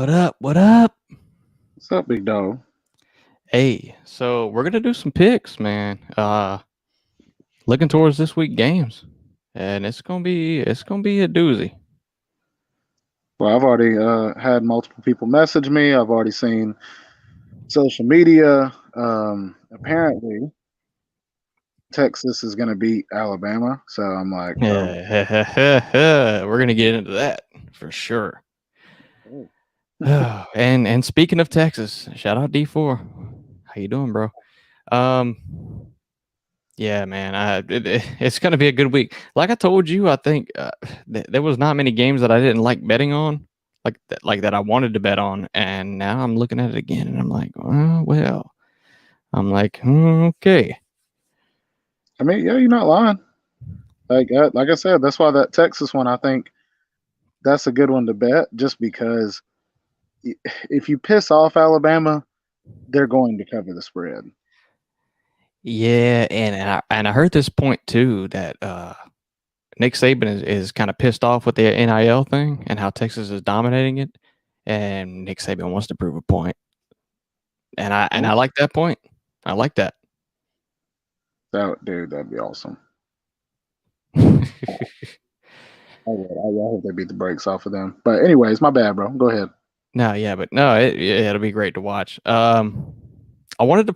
What up? What up? What's up, big dog? Hey, so we're gonna do some picks, man. Looking towards this week games, and it's gonna be a doozy. Well, I've already had multiple people message me. I've already seen social media. Apparently, Texas is going to beat Alabama. So I'm like, oh, We're gonna get into that for sure. oh. And speaking of Texas, shout out D4. How you doing, bro? Um, yeah, man. It's gonna be a good week. Like I told you, I think there was not many games that I didn't like betting on, like that I wanted to bet on, and now I'm looking at it again, and I'm like, oh, well, I'm like, okay, I mean, yeah, you're not lying. Like I said, that's why that Texas one, I think that's a good one to bet, just because if you piss off Alabama, they're going to cover the spread. yeah, and I heard this point too that Nick Saban is kind of pissed off with the NIL thing and how Texas is dominating it, and Nick Saban wants to prove a point, and I Oh, like that point. I like that. dude, that'd be awesome. I hope they beat the brakes off of them. But anyways, my bad, bro. Go ahead. No, yeah, but no, it'll be great to watch. I wanted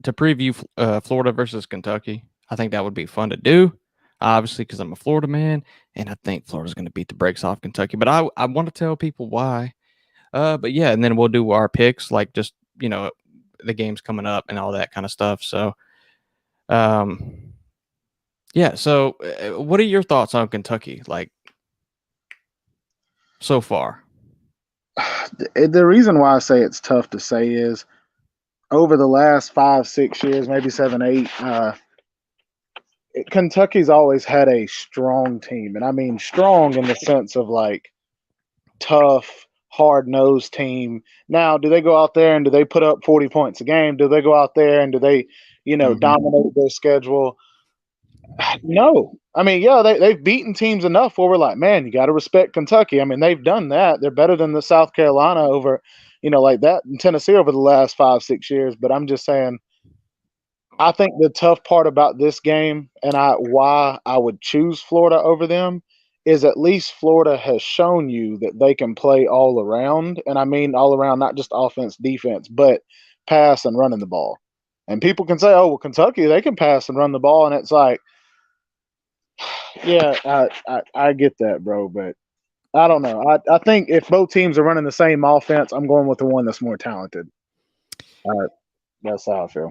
to preview Florida versus Kentucky. I think that would be fun to do, obviously, because I'm a Florida man, and I think Florida's going to beat the brakes off Kentucky. But I want to tell people why. But yeah, and then we'll do our picks, like just the games coming up and all that kind of stuff. So, um, yeah. So, what are your thoughts on Kentucky, like so far? The reason why I say it's tough to say is over the last 5, 6 years, maybe 7, 8, Kentucky's always had a strong team, and I mean strong in the sense of like tough, hard nosed team. Now, do they go out there and do they put up 40 points a game? Do they go out there and do they, Hmm. dominate their schedule? No. I mean, yeah, they've beaten teams enough where we're like, man, you got to respect Kentucky. I mean, they've done that. They're better than the South Carolina over, like that in Tennessee over the last 5, 6 years. But I'm just saying, I think the tough part about this game and why I would choose Florida over them is at least Florida has shown you that they can play all around. And I mean all around, not just offense, defense, but pass and running the ball. And people can say, oh, well, Kentucky, they can pass and run the ball. And it's like, yeah, I get that, bro, but I don't know. I think if both teams are running the same offense, I'm going with the one that's more talented. Uh, that's how I feel.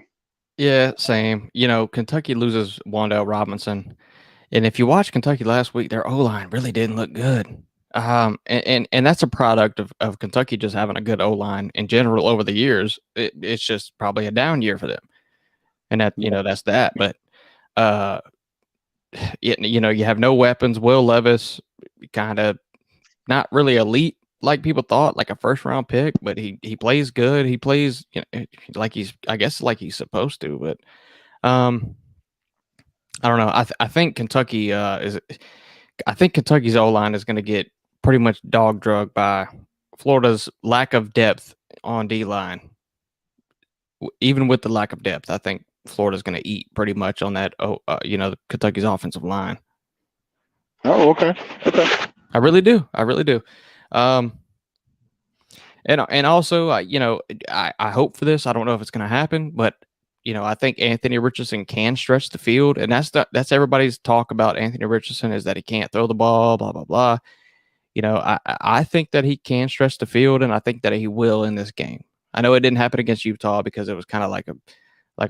Yeah, same. Kentucky loses Wandale Robinson, and if you watch Kentucky last week, their O line really didn't look good. And that's a product of Kentucky just having a good O line in general over the years. It's just probably a down year for them, and that's that. But uh, you have no weapons. Will Levis kind of not really elite like people thought, like a first round pick, but he plays good. He plays like I guess like he's supposed to, but um I don't know. I think Kentucky is. I think Kentucky's O line is going to get pretty much dog drugged by Florida's lack of depth on D line. Even with the lack of depth, I think Florida's going to eat pretty much on that. Kentucky's offensive line. Oh, okay. Okay. I really do. I really do. Um, and also, I hope for this. I don't know if it's going to happen, but I think Anthony Richardson can stretch the field, and that's everybody's talk about Anthony Richardson is that he can't throw the ball, blah blah blah. I think that he can stretch the field, and I think that he will in this game. I know it didn't happen against Utah because it was kind of like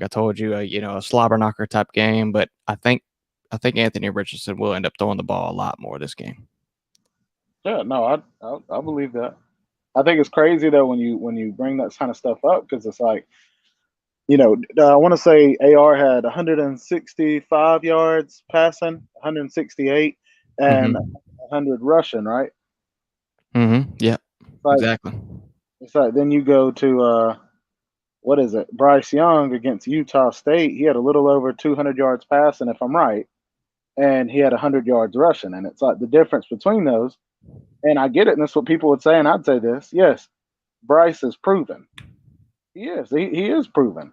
I told you, a slobber knocker type game, but I think Anthony Richardson will end up throwing the ball a lot more this game. Yeah, no, I believe that. I think it's crazy though when you bring that kind of stuff up because it's like I want to say AR had 165 yards passing, 168, and Mm-hmm. 100 rushing. Right? Mm-hmm. Yeah. Like Exactly. it's like then you go to what is it? Bryce Young against Utah State. He had a little over 200 yards passing, if I'm right, and he had 100 yards rushing. And it's like the difference between those. And I get it, and that's what people would say, and I'd say this. Yes, Bryce is proven. He is. He is proven.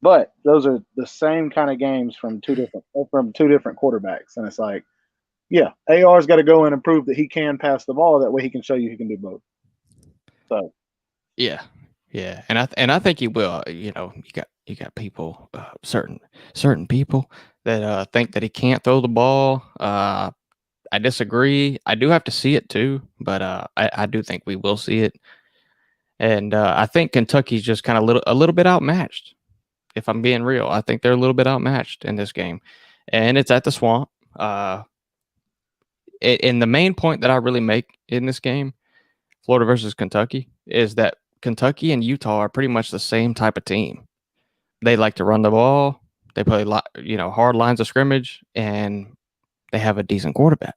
But those are the same kind of games from two different quarterbacks, and it's like, yeah, AR's got to go in and prove that he can pass the ball. That way, he can show you he can do both. So Yeah, yeah, and I think he will. You got people, certain people that think that he can't throw the ball. I disagree. I do have to see it too, but I do think we will see it. And I think Kentucky's just kind of a little bit outmatched. If I'm being real, I think they're a little bit outmatched in this game, and it's at the Swamp. And the main point that I really make in this game, Florida versus Kentucky, is that Kentucky and Utah are pretty much the same type of team. They like to run the ball. They play hard lines of scrimmage, and they have a decent quarterback.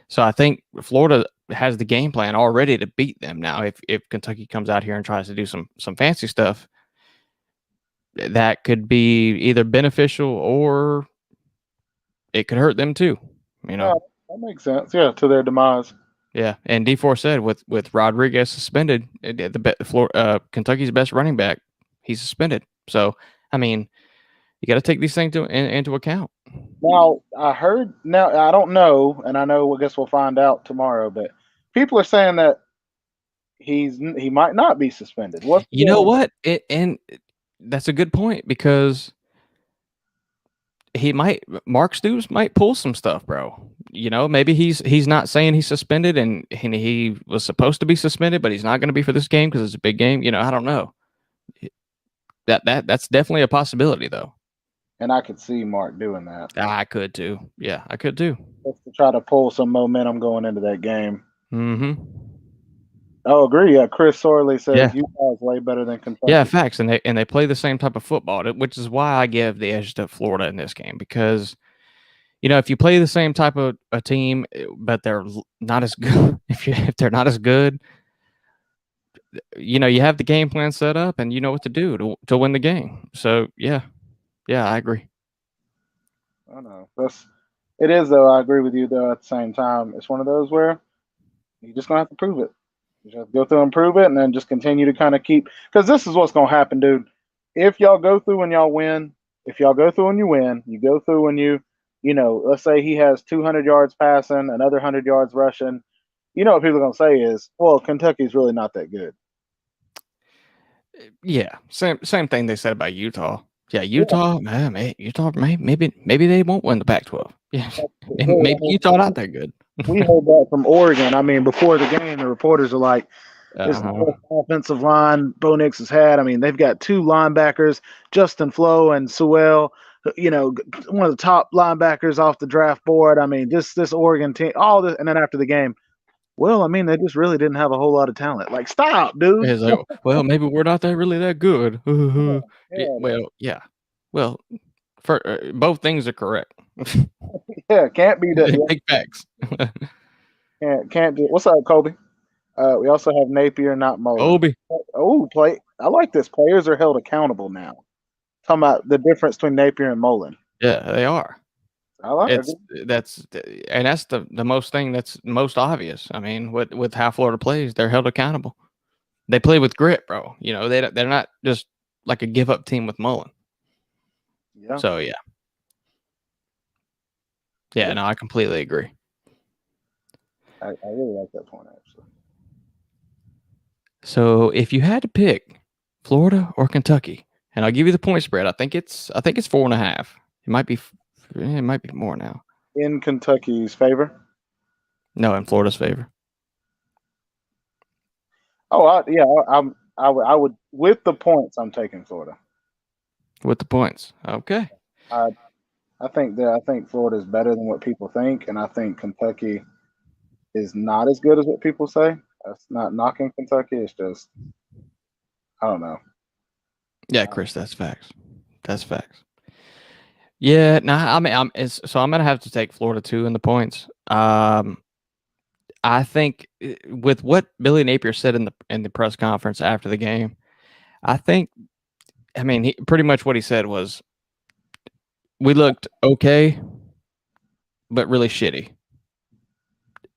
So I think Florida has the game plan already to beat them. Now, if Kentucky comes out here and tries to do some fancy stuff, that could be either beneficial or it could hurt them too. yeah, that makes sense. Yeah, to their demise. Yeah, and D4 said with Rodriguez suspended, Kentucky's best running back, he's suspended. So I mean, you got to take these things into account. Now I heard. Now I don't know, and I know. I guess we'll find out tomorrow. But people are saying that he might not be suspended. What's You know what? And that's a good point because Mark Stoops might pull some stuff, bro. Maybe he's not saying he's suspended and he was supposed to be suspended, but he's not going to be for this game because it's a big game. I don't know. That's definitely a possibility though. And I could see Mark doing that. I could too. Yeah, I could too. Just to try to pull some momentum going into that game. Mm-hmm. I agree. Yeah, Chris Sorley Yeah. says Utah is way better than Kentucky. Yeah, facts, and they play the same type of football, which is why I give the edge to Florida in this game because if you play the same type of a team, but they're not as good, if they're not as good, you have the game plan set up and you know what to do to win the game. So yeah, I agree. I know it is though. I agree with you though. At the same time, it's one of those where you're just gonna have to prove it. You just have to go through and prove it, and then just continue to kind of keep. Because this is what's gonna happen, dude. If y'all go through and y'all win, if y'all go through and you win, you go through and let's say he has 200 yards passing, another 100 yards rushing. You know what people are gonna say is, well, Kentucky's really not that good. Yeah, same thing they said about Utah. Yeah, Utah, man, Utah, maybe they won't win the Pac-12. Yeah, maybe Utah not that good. We heard that from Oregon. I mean, before the game, the reporters are like, "It's the best offensive line Bo Nix has had." I mean, they've got two linebackers, Justin Flo and Sewell. One of the top linebackers off the draft board. I mean, this Oregon team, all this, and then after the game, well, I mean, they just really didn't have a whole lot of talent. Like, stop, dude. It's like, well, maybe we're not really that good. Yeah, Well, yeah. Well, for both things are correct. yeah, can't be that. Big facts. Can't do. What's up, Kobe? We also have Napier, not Mullen. Obi. Oh, I like this. Players are held accountable now. Talking about the difference between Napier and Mullen. Yeah, they are. I like it. That's the most thing that's most obvious. I mean, with how Florida plays, they're held accountable. They play with grit, bro. They're not just like a give up team with Mullen. Yeah. So yeah. No, I completely agree. I really like that point actually. So if you had to pick Florida or Kentucky, and I'll give you the point spread, I think it's 4.5. It might be more now. In Kentucky's favor? No, in Florida's favor. Oh, I would with the points. I'm taking Florida. With the points, okay. I think Florida is better than what people think, and I think Kentucky is not as good as what people say. That's not knocking Kentucky. It's just I don't know. Yeah, Chris, that's facts. That's facts. Yeah, I mean, I'm gonna have to take Florida too in the points. I think with what Billy Napier said in the press conference after the game, pretty much what he said was, we looked okay, but really shitty,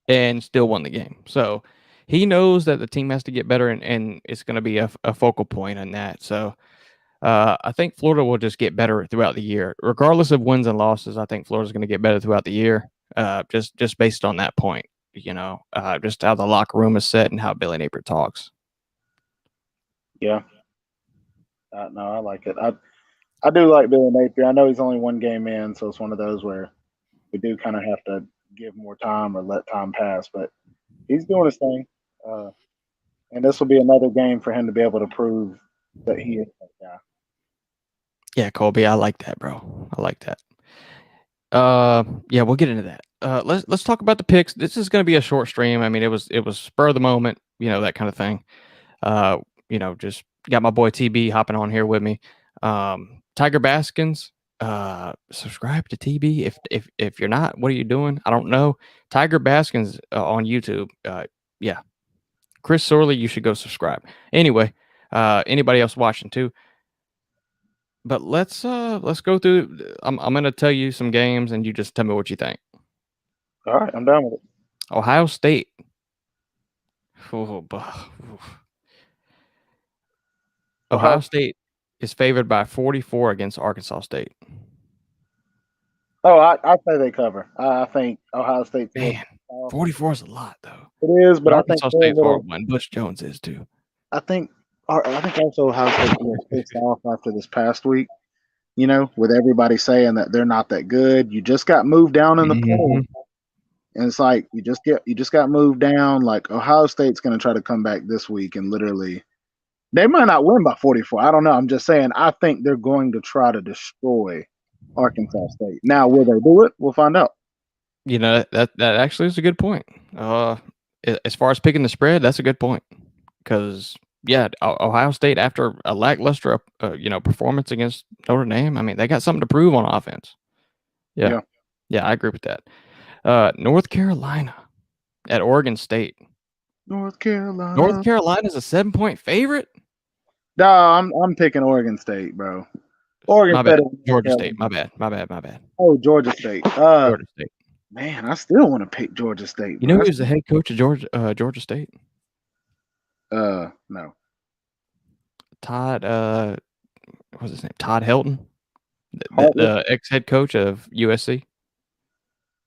and still won the game. So he knows that the team has to get better, and it's going to be a focal point on that. So I think Florida will just get better throughout the year, regardless of wins and losses. I think Florida's going to get better throughout the year, just based on that point. Just how the locker room is set and how Billy Napier talks. Yeah. No, I like it. I do like Billy Napier. I know he's only one game in, so it's one of those where we do kind of have to give more time or let time pass. But he's doing his thing, and this will be another game for him to be able to prove that he is that guy. Yeah, Colby, I like that, bro. I like that. Yeah, we'll get into that. Let's talk about the picks. This is going to be a short stream. I mean, it was spur of the moment, that kind of thing. Just got my boy TB hopping on here with me. Tiger Baskins, subscribe to TB. If you're not, what are you doing? I don't know. Tiger Baskins on YouTube. Yeah, Chris Sorley, you should go subscribe. Anyway, anybody else watching too? But let's go through. I'm gonna tell you some games, and you just tell me what you think. All right, I'm down with it. Ohio State. Oh, Ohio State is favored by 44 against Arkansas State. Oh, I say they cover. I think Ohio State's Man, 44 is a lot though. It is, but I think Arkansas State's horrible, and Bush Jones is too. I think also Ohio State's a little pissed off after this past week. With everybody saying that they're not that good. You just got moved down in the poll. And it's like you just got moved down. Like Ohio State's going to try to come back this week and literally, they might not win by 44. I don't know. I'm just saying. I think they're going to try to destroy Arkansas State. Now, will they do it? We'll find out. That actually is a good point. As far as picking the spread, that's a good point because Ohio State, after a lackluster performance against Notre Dame, I mean they got something to prove on offense. Yeah, I agree with that. North Carolina at Oregon State. North Carolina is a 7-point favorite. No, I'm picking Oregon State, bro. Oregon State. Georgia State. My bad. Oh, Georgia State. Georgia State. Man, I still want to pick Georgia State. You know who's the head coach of Georgia State? No. Todd. What's his name? Todd Helton, the ex-head coach of USC.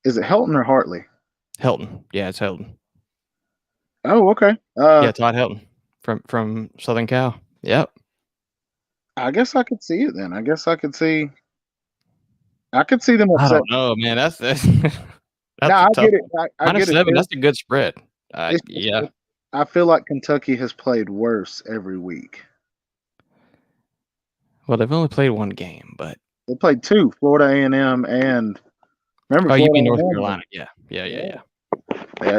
Is it Helton or Hartley? Helton. Yeah, it's Helton. Oh, okay. Yeah, Todd Helton from Southern Cal. Yep. I guess I could see it then. I guess I could see them upset. I don't know, man. That's I get it. I get 7, it. That's a good spread. Yeah. I feel like Kentucky has played worse every week. Well, they've only played one game, but they played 2, Florida A&M and remember. Oh, you mean North Carolina? Yeah. Yeah,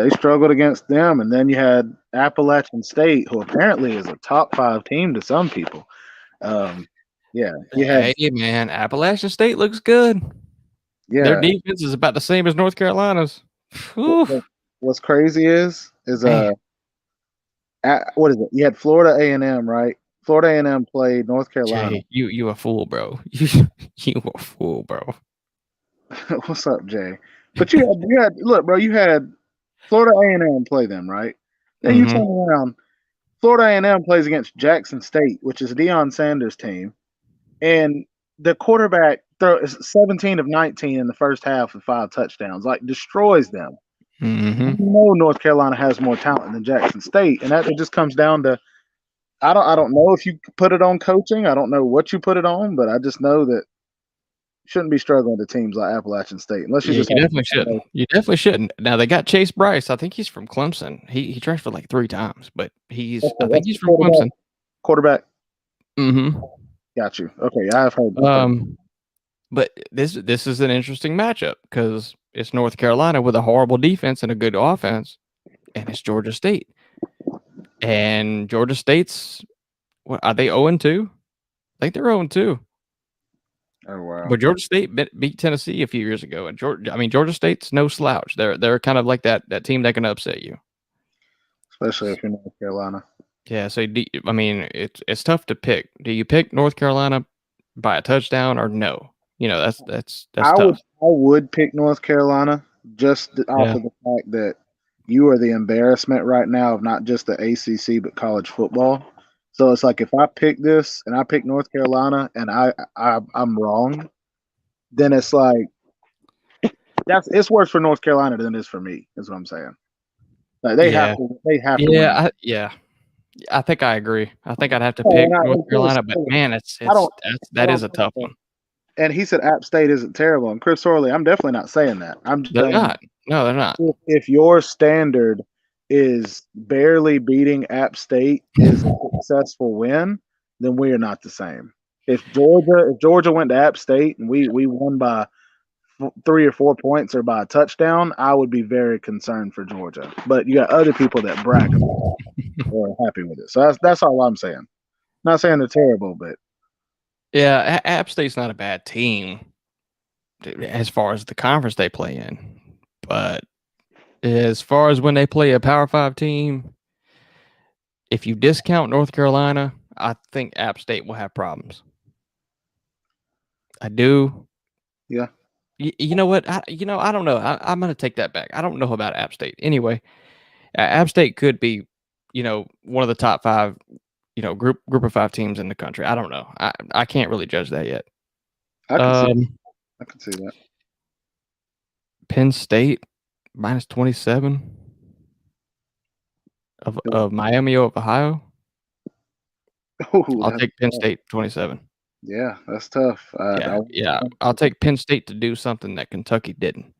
they struggled against them, and then you had Appalachian State, who apparently is a top 5 team to some people. Hey, man, Appalachian State looks good. Yeah, their defense is about the same as North Carolina's. What's crazy is what is it? You had Florida A&M, right? Florida A&M played North Carolina. Jay, you a fool, bro. You a fool, bro. What's up, Jay? But you had look, bro. You had Florida A&M play them, right? Then you turn around. Florida A&M plays against Jackson State, which is Deion Sanders' team, and the quarterback throws 17 of 19 in the first half with 5 touchdowns, like destroys them. North Carolina has more talent than Jackson State, and that it just comes down to I don't know if you put it on coaching. I don't know what you put it on, but I just know that you shouldn't be struggling to teams like Appalachian State unless you just. You definitely shouldn't. You definitely shouldn't. Now they got Chase Bryce. I think he's from Clemson. He transferred like 3 times, but I think he's from Clemson. Quarterback. Mm-hmm. Got you. Okay, I've heard. But this is an interesting matchup because it's North Carolina with a horrible defense and a good offense, and it's Georgia State. And Georgia State's, what are they 0-2? I think they're 0-2. Oh wow! But Georgia State beat Tennessee a few years ago, and Georgia State's no slouch. They're kind of like that team that can upset you, especially if you're North Carolina. Yeah, so it's tough to pick. Do you pick North Carolina by a touchdown or no? That's tough. I would pick North Carolina just off of the fact that you are the embarrassment right now of not just the ACC but college football. So it's like if I pick this and I pick North Carolina and I'm wrong, then it's like it's worse for North Carolina than it is for me. Is what I'm saying. Like Yeah. they have to win. Yeah. I think I agree. I think I'd have to Oh, pick and North Chris Carolina, but Sorley, man, I don't that is a tough one. and he said App State isn't terrible. And Chris Sorley, I'm definitely not saying that. I'm just They're saying not. No, they're not. if your standard is barely beating App State is a successful win, then we are not the same. If Georgia went to App State and we won by 3 or 4 points or by a touchdown, I would be very concerned for Georgia. But you got other people that brag about it or are happy with it. So that's all I'm saying. Not saying they're terrible, but Yeah, App State's not a bad team as far as the conference they play in, but as far as when they play a Power Five team, if you discount North Carolina, I think App State will have problems. I do. yeah. You know what? I don't know. I'm going to take that back. I don't know about App State. Anyway, App State could be, one of the top five, group of five teams in the country. I don't know. I can't really judge that yet. I can see that. Penn State minus 27 of Miami of Ohio. Ooh, I'll take Penn State 27. Yeah, that's tough. Yeah. I'll take Penn State to do something that Kentucky didn't.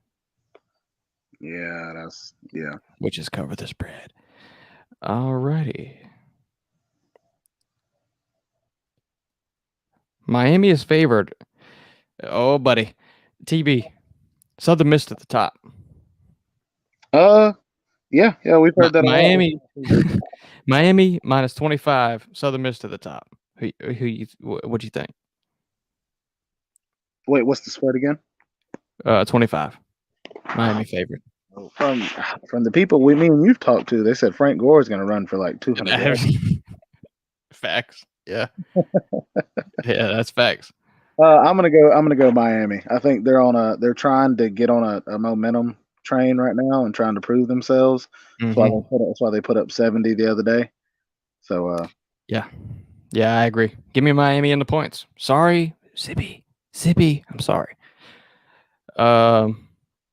Yeah, Which is cover the spread. Alrighty. Miami is favored. Oh, buddy. TB. Southern Miss at the top. Yeah, we've heard that a Miami. lot. Miami minus 25. Southern Miss to the top. What do you think? Wait, what's the spread again? 25. Miami favorite. From the people me and you've talked to, they said Frank Gore is going to run for like 200 yards. Facts. Yeah. Yeah, that's facts. I'm gonna go Miami. I think they're trying to get on a momentum train right now and trying to prove themselves. That's why they put up 70 the other day. So yeah, I agree. Give me Miami in the points. Sorry, Zippy. I'm sorry.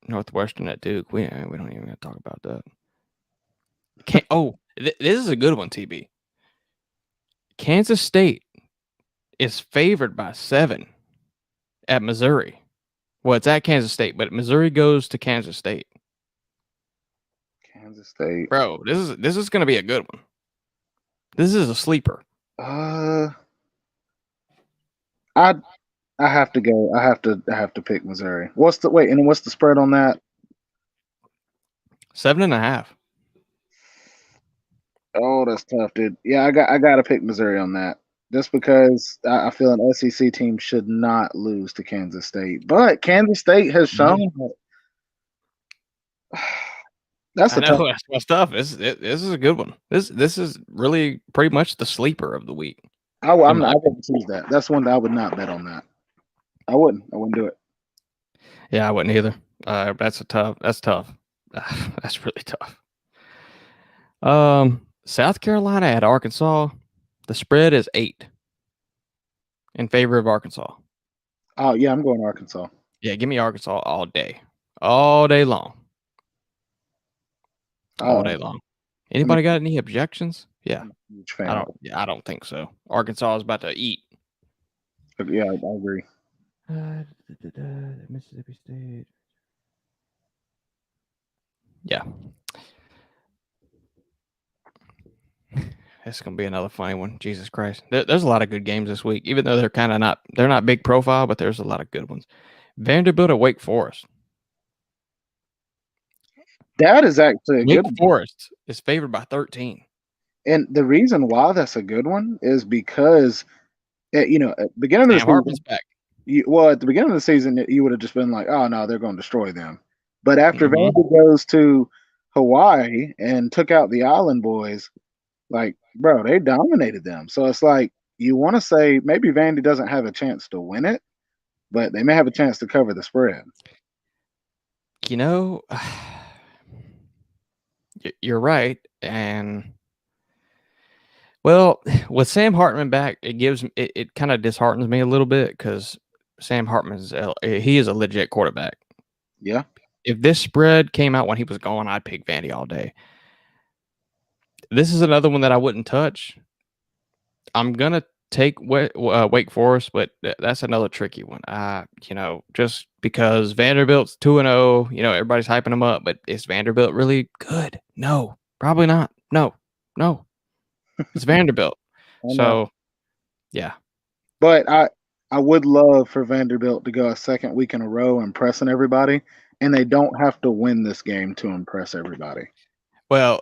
Northwestern at Duke. We don't even have to talk about that. This is a good one, TB. Kansas State is favored by 7 at Missouri. Well, it's at Kansas State, but Missouri goes to Kansas State. Kansas State, bro. This is going to be a good one. This is a sleeper. I have to go. I have to pick Missouri. What's the spread on that? 7.5. Oh, that's tough, dude. Yeah, I got to pick Missouri on that. Just because I feel an SEC team should not lose to Kansas State, but Kansas State has shown that's tough. This is a good one. This is really pretty much the sleeper of the week. I wouldn't choose that. That's one that I would not bet on that. I wouldn't do it. Yeah, I wouldn't either. That's tough. That's really tough. South Carolina at Arkansas. The spread is 8 in favor of Arkansas. Oh yeah, I'm going Arkansas. Yeah, give me Arkansas all day long. All day long. Anybody got any objections? Yeah. I don't think so. Arkansas is about to eat. Yeah, I agree. Mississippi State. Yeah. It's gonna be another funny one. Jesus Christ. There's a lot of good games this week, even though they're not big profile, but there's a lot of good ones. Vanderbilt at Wake Forest. That is actually a good Wake Forest is favored by 13. And the reason why that's a good one is because at the beginning of the season, at the beginning of the season, you would have just been like, "Oh no, they're going to destroy them." But after Vandy goes to Hawaii and took out the Island Boys, like, bro, they dominated them. So it's like you want to say maybe Vandy doesn't have a chance to win it, but they may have a chance to cover the spread. you're right, and well, with Sam Hartman back, it kind of disheartens me a little bit because Sam he is a legit quarterback. Yeah. If this spread came out when he was gone, I'd pick Vandy all day. This is another one that I wouldn't touch. I'm gonna take Wake Forest, but that's another tricky one. Just because Vanderbilt's 2-0, everybody's hyping them up, but is Vanderbilt really good? No, probably not. No, it's Vanderbilt. I know. So yeah, But I would love for Vanderbilt to go a second week in a row impressing everybody, and they don't have to win this game to impress everybody. well,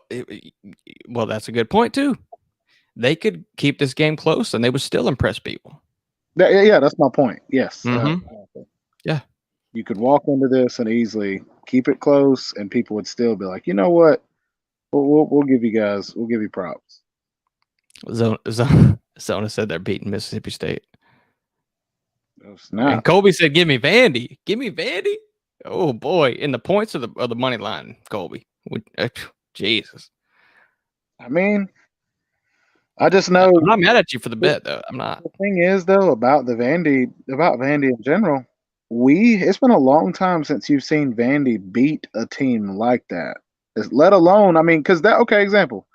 well, that's a good point too. They could keep this game close, and they would still impress people. Yeah, that's my point. Yes. Yeah. You could walk into this and easily keep it close, and people would still be like, you know what? We'll give you props. Zona said they're beating Mississippi State. Oh, And snap. Colby said, "Give me Vandy. Give me Vandy." Oh boy, in the points of the money line, Colby. Jesus, I mean, I just I'm know not mad at you for the bet though. I'm not. the thing is though about Vandy in general. It's been a long time since you've seen Vandy beat a team like that. Let alone, I mean, because that okay example.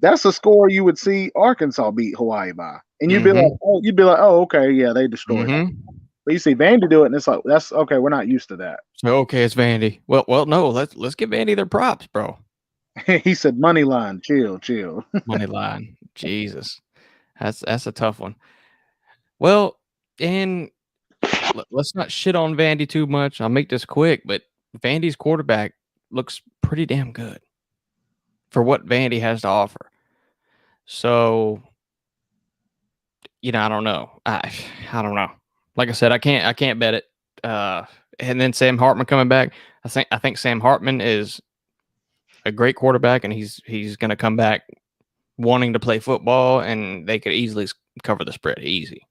That's a score you would see Arkansas beat Hawaii by, and Mm-hmm. you'd be like, oh, okay, yeah, they destroyed them. Mm-hmm. But you see Vandy do it, and it's like that's okay. We're not used to that. So okay, it's Vandy. Well, no. Let's give Vandy their props, bro. He said, money line, chill. Money line. Jesus, that's a tough one. Well, and let's not shit on Vandy too much. I'll make this quick, but Vandy's quarterback looks pretty damn good for what Vandy has to offer. So, I don't know. I don't know. Like I said, I can't bet it. And then Sam Hartman coming back. I think Sam Hartman is a great quarterback, and he's going to come back wanting to play football, and they could easily cover the spread easy.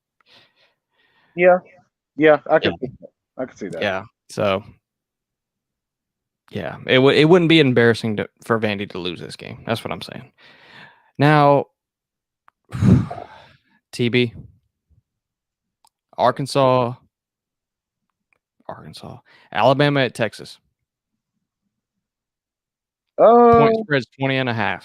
Yeah, I Yeah, could see that. yeah. So, yeah, it wouldn't be embarrassing for Vandy to lose this game. That's what I'm saying. Now, TB, Arkansas, Alabama at Texas. Point Oh, spread's 20.5.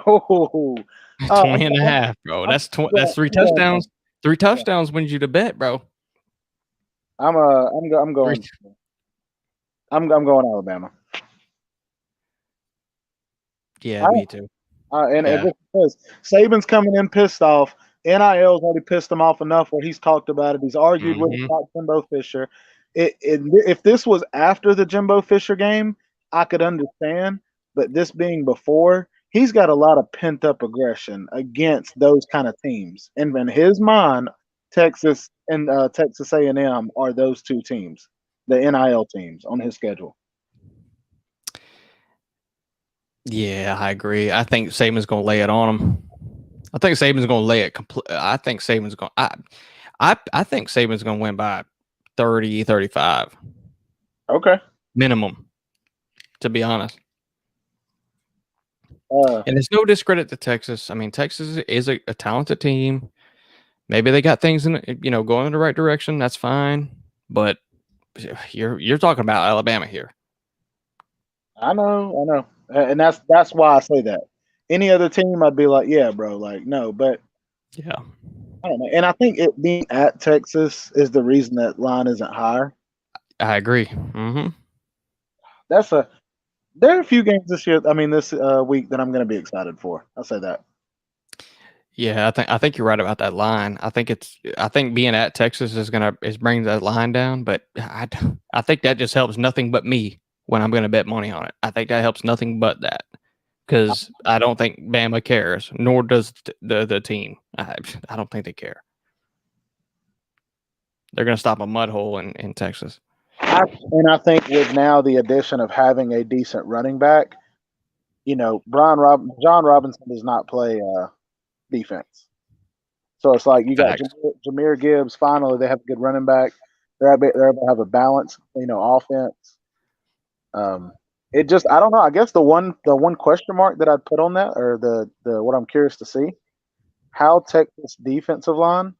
20 and a half, bro. I'm, That's three I'm going. touchdowns. Three touchdowns wins you the bet, bro. I'm Three. going. I'm going Alabama. Yeah, me too. And Yeah. just because Saban's coming in pissed off, NIL's already pissed him off enough where he's talked about it. He's argued with Mm-hmm. about Jimbo Fisher. If this was after the Jimbo Fisher game, I could understand. But this being before, he's got a lot of pent up aggression against those kind of teams. And in his mind, Texas and Texas A&M are those two teams, the NIL teams on his schedule. Yeah, I agree. I think Saban's going to lay it on him. I think Saban's going to lay it complete. I think Saban's going. I think Saban's going to win by 30, 35 Okay. minimum. To be honest. Uh, And it's no discredit to Texas. I mean, Texas is a talented team. Maybe they got things going in the right direction. That's fine. But you're talking about Alabama here. I know, and that's why I say that. Any other team, I'd be like, yeah, bro, like no, but Yeah. I don't know. And I think it being at Texas is the reason that line isn't higher. I agree. Mm-hmm. There are a few games this year. I mean, this week that I'm going to be excited for. I'll say that. Yeah, I think you're right about that line. I think being at Texas is bringing that line down, but I think that just helps nothing but me when I'm going to bet money on it. I think that helps nothing but that because I don't think Bama cares, nor does the team. I don't think they care. They're going to stop a mud hole in Texas. And I think with now the addition of having a decent running back, John Robinson does not play defense. So it's like you got Facts. Jameer Gibbs. Finally, they have a good running back. They're able to have a balance, offense. Um, it just I don't know. I guess the one question mark that I'd put on that, or the what I'm curious to see, how Texas defensive line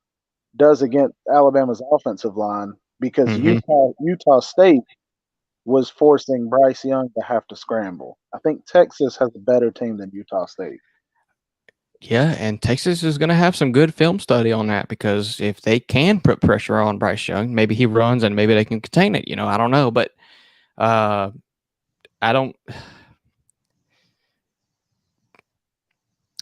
does against Alabama's offensive line, because Hmm. Utah State was forcing Bryce Young to have to scramble. I think Texas has a better team than Utah State. Yeah, and Texas is going to have some good film study on that because if they can put pressure on Bryce Young, maybe he runs and maybe they can contain it. I don't know, but uh, I don't.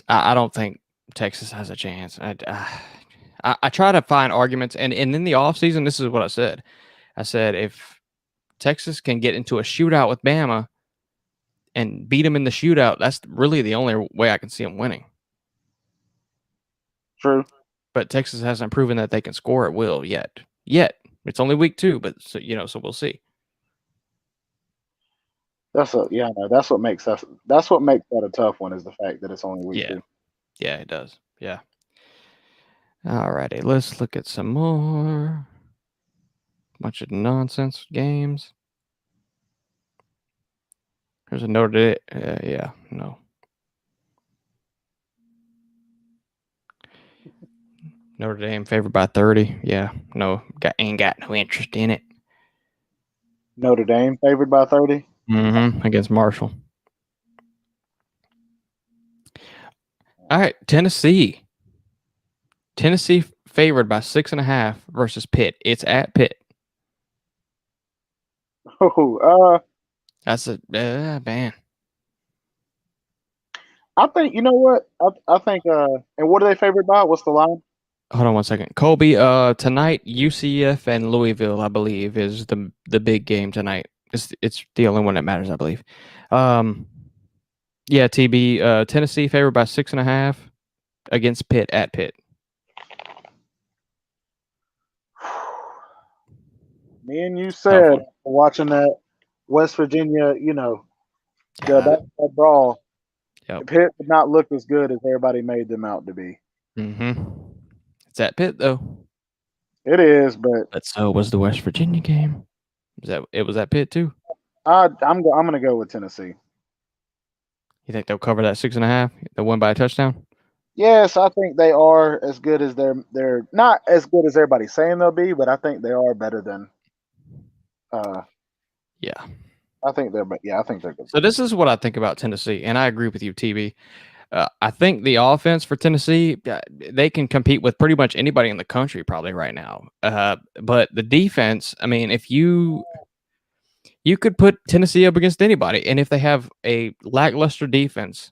I don't think Texas has a chance. I try to find arguments, and in the offseason, this is what I said. I said if Texas can get into a shootout with Bama and beat them in the shootout, that's really the only way I can see them winning. True. But Texas hasn't proven that they can score at will yet. Yet it's only week 2, but so we'll see. No, that's what makes that a tough one, is the fact that it's only week Yeah, 2. yeah, it does. Yeah. Alrighty, let's look at some more. Bunch of nonsense games. There's a Notre Dame. Yeah, no. Notre Dame favored by 30. Yeah, no, ain't got no interest in it. Notre Dame favored by 30. Against Marshall. All right, Tennessee. Tennessee favored by 6.5 versus Pitt. It's at Pitt. Oh, That's a man. I think you know what I think. And what are they favored by? What's the line? Hold on one second, Colby. Tonight UCF and Louisville, I believe, is the big game tonight. It's the only one that matters, I believe. Yeah, TB. Tennessee favored by 6.5 against Pitt at Pitt. Me and you Tough said one. watching that West Virginia, the Yeah. basketball brawl, Yep. Pitt did not look as good as everybody made them out to be. It's at Pitt though. It is, but But so was the West Virginia game. It was at Pitt too? I'm going to go with Tennessee. You think they'll cover that 6.5? They'll win by a touchdown? Yes, I think they are as good as they're not as good as everybody's saying they'll be, but I think they are better than. Uh, Yeah. I think they're, but yeah, I think they're good. So this is what I think about Tennessee, and I agree with you, TB. I think the offense for Tennessee, they can compete with pretty much anybody in the country probably right now. But the defense, I mean, if you could put Tennessee up against anybody, and if they have a lackluster defense,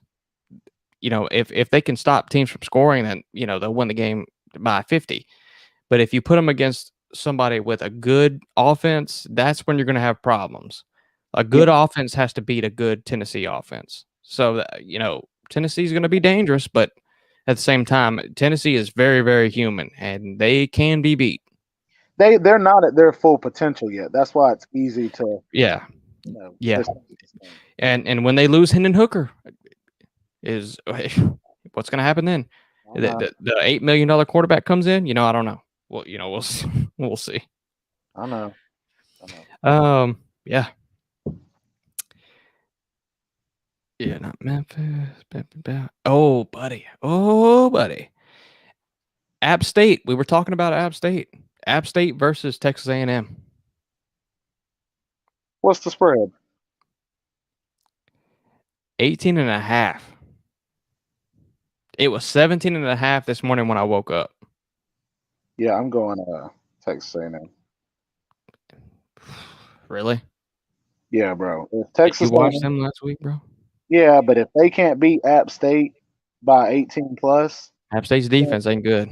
if they can stop teams from scoring, then they'll win the game by 50. But if you put them against somebody with a good offense, that's when you're going to have problems. A Yeah, good offense has to beat a good Tennessee offense. So Tennessee is going to be dangerous, but at the same time, Tennessee is very, very human, and they can be beat. they're not at their full potential yet. That's why it's easy to Yeah, yeah. dismiss this thing. And when they lose Hendon Hooker, is what's going to happen then? I know, The $8 million quarterback comes in. I don't know. Well, we'll see. We'll see. I know, I know. Yeah. Yeah, not Memphis. Oh, buddy. Oh, buddy. App State. We were talking about App State. App State versus Texas A&M. What's the spread? 18.5. It was 17.5 this morning when I woke up. Yeah, I'm going Texas A&M. Really? Yeah, bro. If Did you Texas watch A&M, them last week, bro? yeah, but if they can't beat App State by 18 plus, App State's then, defense ain't good.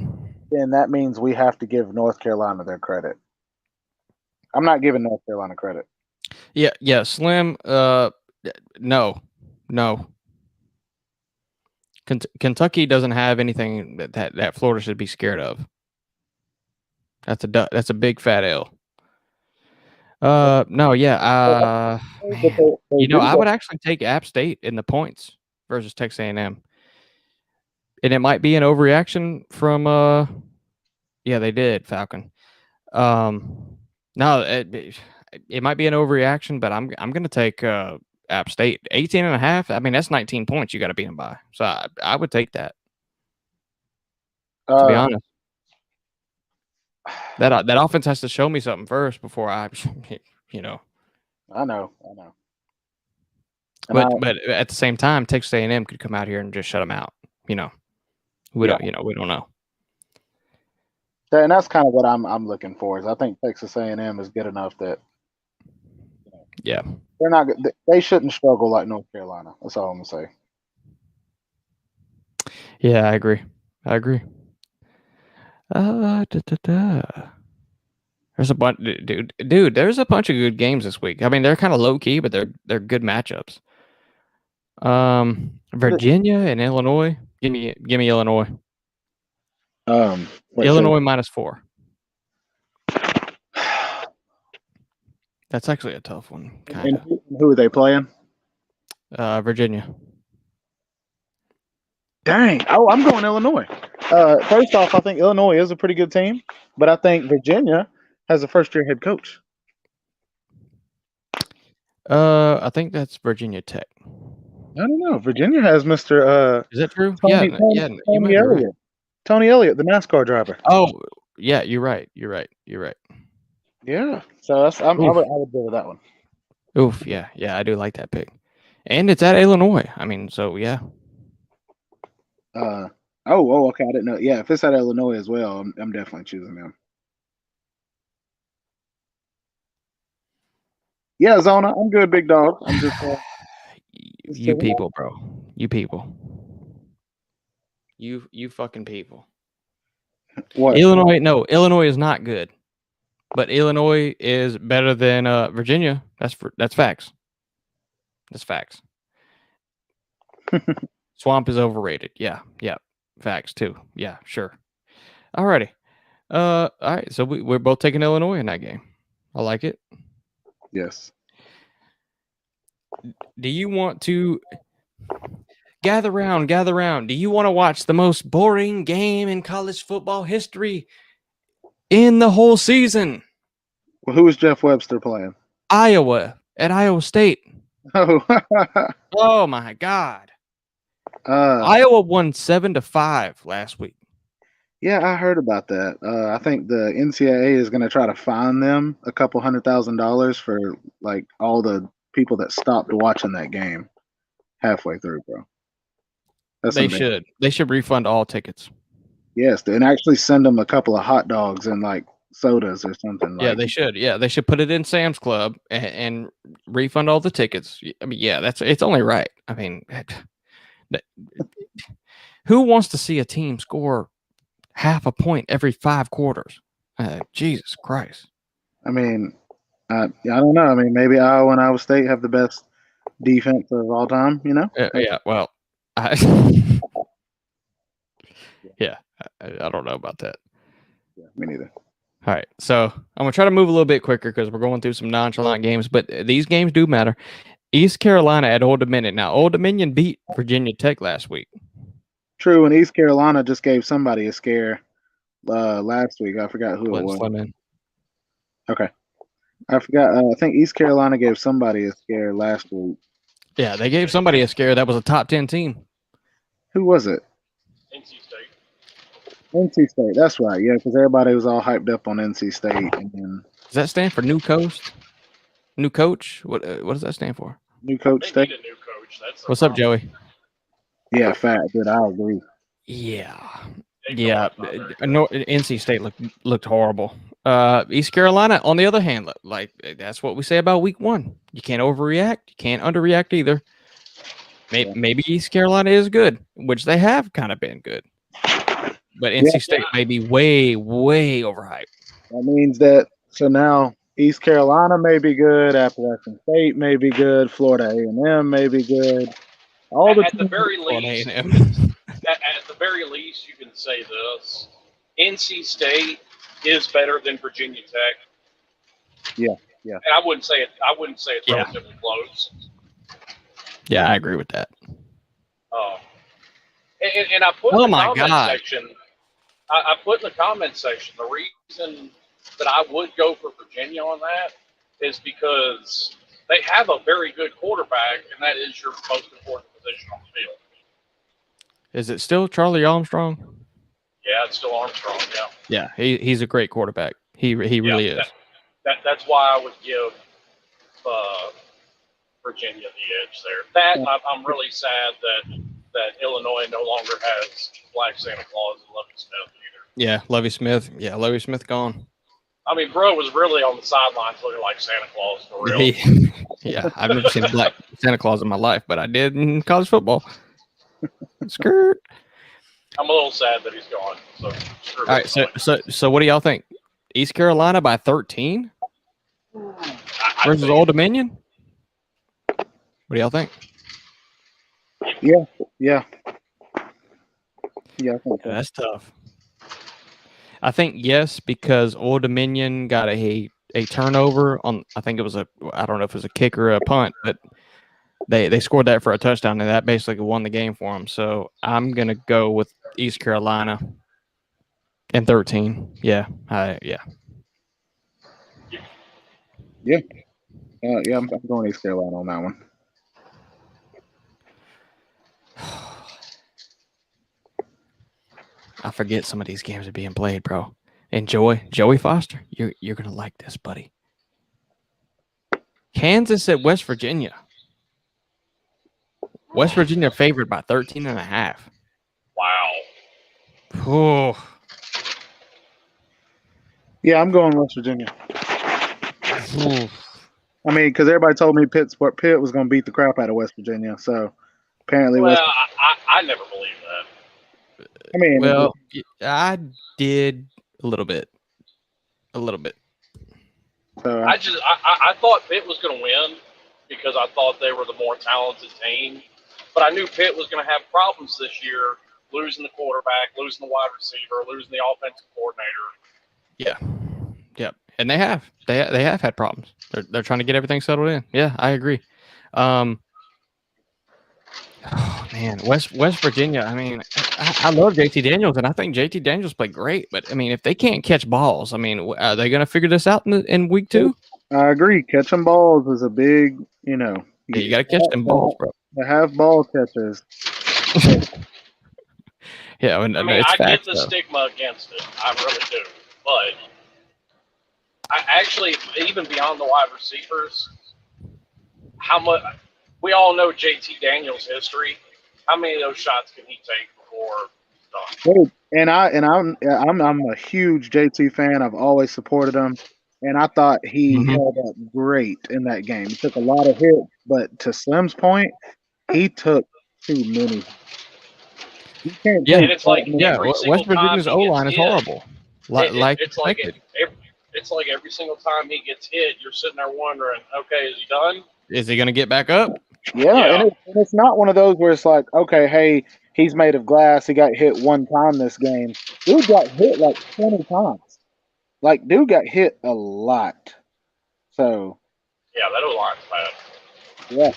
then that means we have to give North Carolina their credit. I'm not giving North Carolina credit. Yeah. Slim. No. Kentucky doesn't have anything that Florida should be scared of. That's a big fat L. No, yeah. But Man, they do I that. would actually take App State in the points versus Texas A&M, and it might be an overreaction from. Yeah, they did Falcon. No, it might be an overreaction, but I'm going to take App State 18.5. I mean, that's 19 points you got to beat them by. So I would take that. To be Uh, honest, that offense has to show me something first before I, you know. I know. And But at the same time, Texas A&M could come out here and just shut them out. You know, we yeah, don't. You know, we don't know. and that's kind of what I'm looking for. Is I think Texas A&M is good enough that Yeah. they're not. They shouldn't struggle like North Carolina. That's all I'm gonna say. Yeah, I agree. Da, da, da. There's a bunch, dude. There's a bunch of good games this week. I mean, they're kind of low key, but they're good matchups. Virginia and Illinois. Give me Illinois. Wait, Illinois -4. That's actually a tough one, kind and of. who are they playing? Virginia. Dang! Oh, I'm going Illinois. First off, I think Illinois is a pretty good team, but I think Virginia has a first-year head coach. I think that's Virginia Tech. I don't know. Virginia has Mr. Is that true? Tony, Yeah. Tony, You might be right. Elliott. Tony Elliott, the NASCAR driver. Oh, yeah. You're right. Yeah. So I would go with that one. Oof. Yeah. I do like that pick, and it's at Illinois. I mean, so yeah. Okay. I didn't know. Yeah, if it's at Illinois as well, I'm definitely choosing them. Yeah, Zona, I'm good, big dog. I'm just you people, bro. You people. You fucking people. What? Illinois? No, Illinois is not good, but Illinois is better than Virginia. That's facts. That's facts. Swamp is overrated. Yeah. Facts too. Yeah, sure. Alrighty. All right. So we're both taking Illinois in that game. I like it. Yes. Do you want to gather round? Do you want to watch the most boring game in college football history in the whole season? Well, who is Jeff Webster playing? Iowa at Iowa State. Oh. Oh my God. Iowa won 7-5 last week. Yeah, I heard about that. I think the NCAA is going to try to fine them a couple $100,000 for like all the people that stopped watching that game halfway through, bro. They should refund all tickets. Yes, and actually send them a couple of hot dogs and like sodas or something. Yeah, they should. Yeah, they should put it in Sam's Club and refund all the tickets. I mean, yeah, it's only right. I mean, who wants to see a team score half a point every 5 quarters? Jesus Christ. I mean, I don't know. I mean, maybe Iowa and Iowa State have the best defense of all time, you know? Yeah, well, yeah, I don't know about that. Yeah, me neither. All right, so I'm going to try to move a little bit quicker because we're going through some nonchalant games, but these games do matter. East Carolina at Old Dominion. Now, Old Dominion beat Virginia Tech last week. True, and East Carolina just gave somebody a scare last week. I forgot who it was. Okay. I forgot. I think East Carolina gave somebody a scare last week. Yeah, they gave somebody a scare. That was a top 10 team. Who was it? NC State. NC State. That's right. Yeah, because everybody was all hyped up on NC State. And then, does that stand for New Coast? New coach? What does that stand for? New coach State. Need a new coach. That's what's up, Joey? Yeah, fact. Dude, I agree. Yeah. NC State looked horrible. East Carolina, on the other hand, like that's what we say about week 1. You can't overreact. You can't underreact either. Maybe East Carolina is good, which they have kind of been good. But NC State may be way, way overhyped. That means that so now East Carolina may be good, Appalachian State may be good, Florida A&M may be good. At the very least, you can say this: NC State is better than Virginia Tech. Yeah. And I wouldn't say it's relatively close. Yeah, I agree with that. And I put in the comment section. I put in the comment section the reason that I would go for Virginia on that is because they have a very good quarterback, and that is your most important position on the field. Is it still Charlie Armstrong? Yeah, it's still Armstrong. Yeah, He's a great quarterback. He really is. That's why I would give Virginia the edge there. That I'm really sad that Illinois no longer has Black Santa Claus and Lovie Smith either. Yeah, Lovie Smith. Yeah, Lovie Smith gone. I mean, bro was really on the sidelines looking like Santa Claus for real. Yeah, I've never seen a black Santa Claus in my life, but I did in college football. Skirt. I'm a little sad that he's gone. So, all right. So what do y'all think? East Carolina by 13 versus Old Dominion. What do y'all think? Yeah. I think so. That's tough. I think yes, because Old Dominion got a turnover on. I think it was I don't know if it was a kick or a punt, but they scored that for a touchdown, and that basically won the game for them. So I'm gonna go with East Carolina and 13. Yeah. I'm going East Carolina on that one. I forget some of these games are being played, bro. And Joey Foster, you're gonna like this, buddy. Kansas at West Virginia. West Virginia favored by 13.5. Wow. Oh. Yeah, I'm going West Virginia. Oof. I mean, because everybody told me Pitt was going to beat the crap out of West Virginia. So apparently, I never believed that. I mean, well, I did a little bit. So I thought Pitt was going to win because I thought they were the more talented team, but I knew Pitt was going to have problems this year, losing the quarterback, losing the wide receiver, losing the offensive coordinator. Yeah, and they have had problems. They're trying to get everything settled in. Yeah, I agree. Oh man, West Virginia. I mean, I love JT Daniels, and I think JT Daniels played great. But I mean, if they can't catch balls, I mean, are they going to figure this out in week 2? I agree. Catching balls is a big, you got to catch them balls, bro. To have ball catchers. Yeah, I mean, I get the stigma against it. I really do. But I actually, even beyond the wide receivers, how much we all know JT Daniels' history. How many of those shots can he take before he's done? And I'm a huge JT fan. I've always supported him, and I thought he held up great in that game. He took a lot of hits, but to Slim's point, he took too many. Yeah, and it's like West Virginia's O-line is horrible. It's like every single time he gets hit, you're sitting there wondering, okay, is he done? Is he going to get back up? Yeah. And it's not one of those where it's like, okay, hey, he's made of glass. He got hit one time this game. Dude got hit like 20 times. Like, dude got hit a lot. So. Yeah, that O-line's bad. Yeah.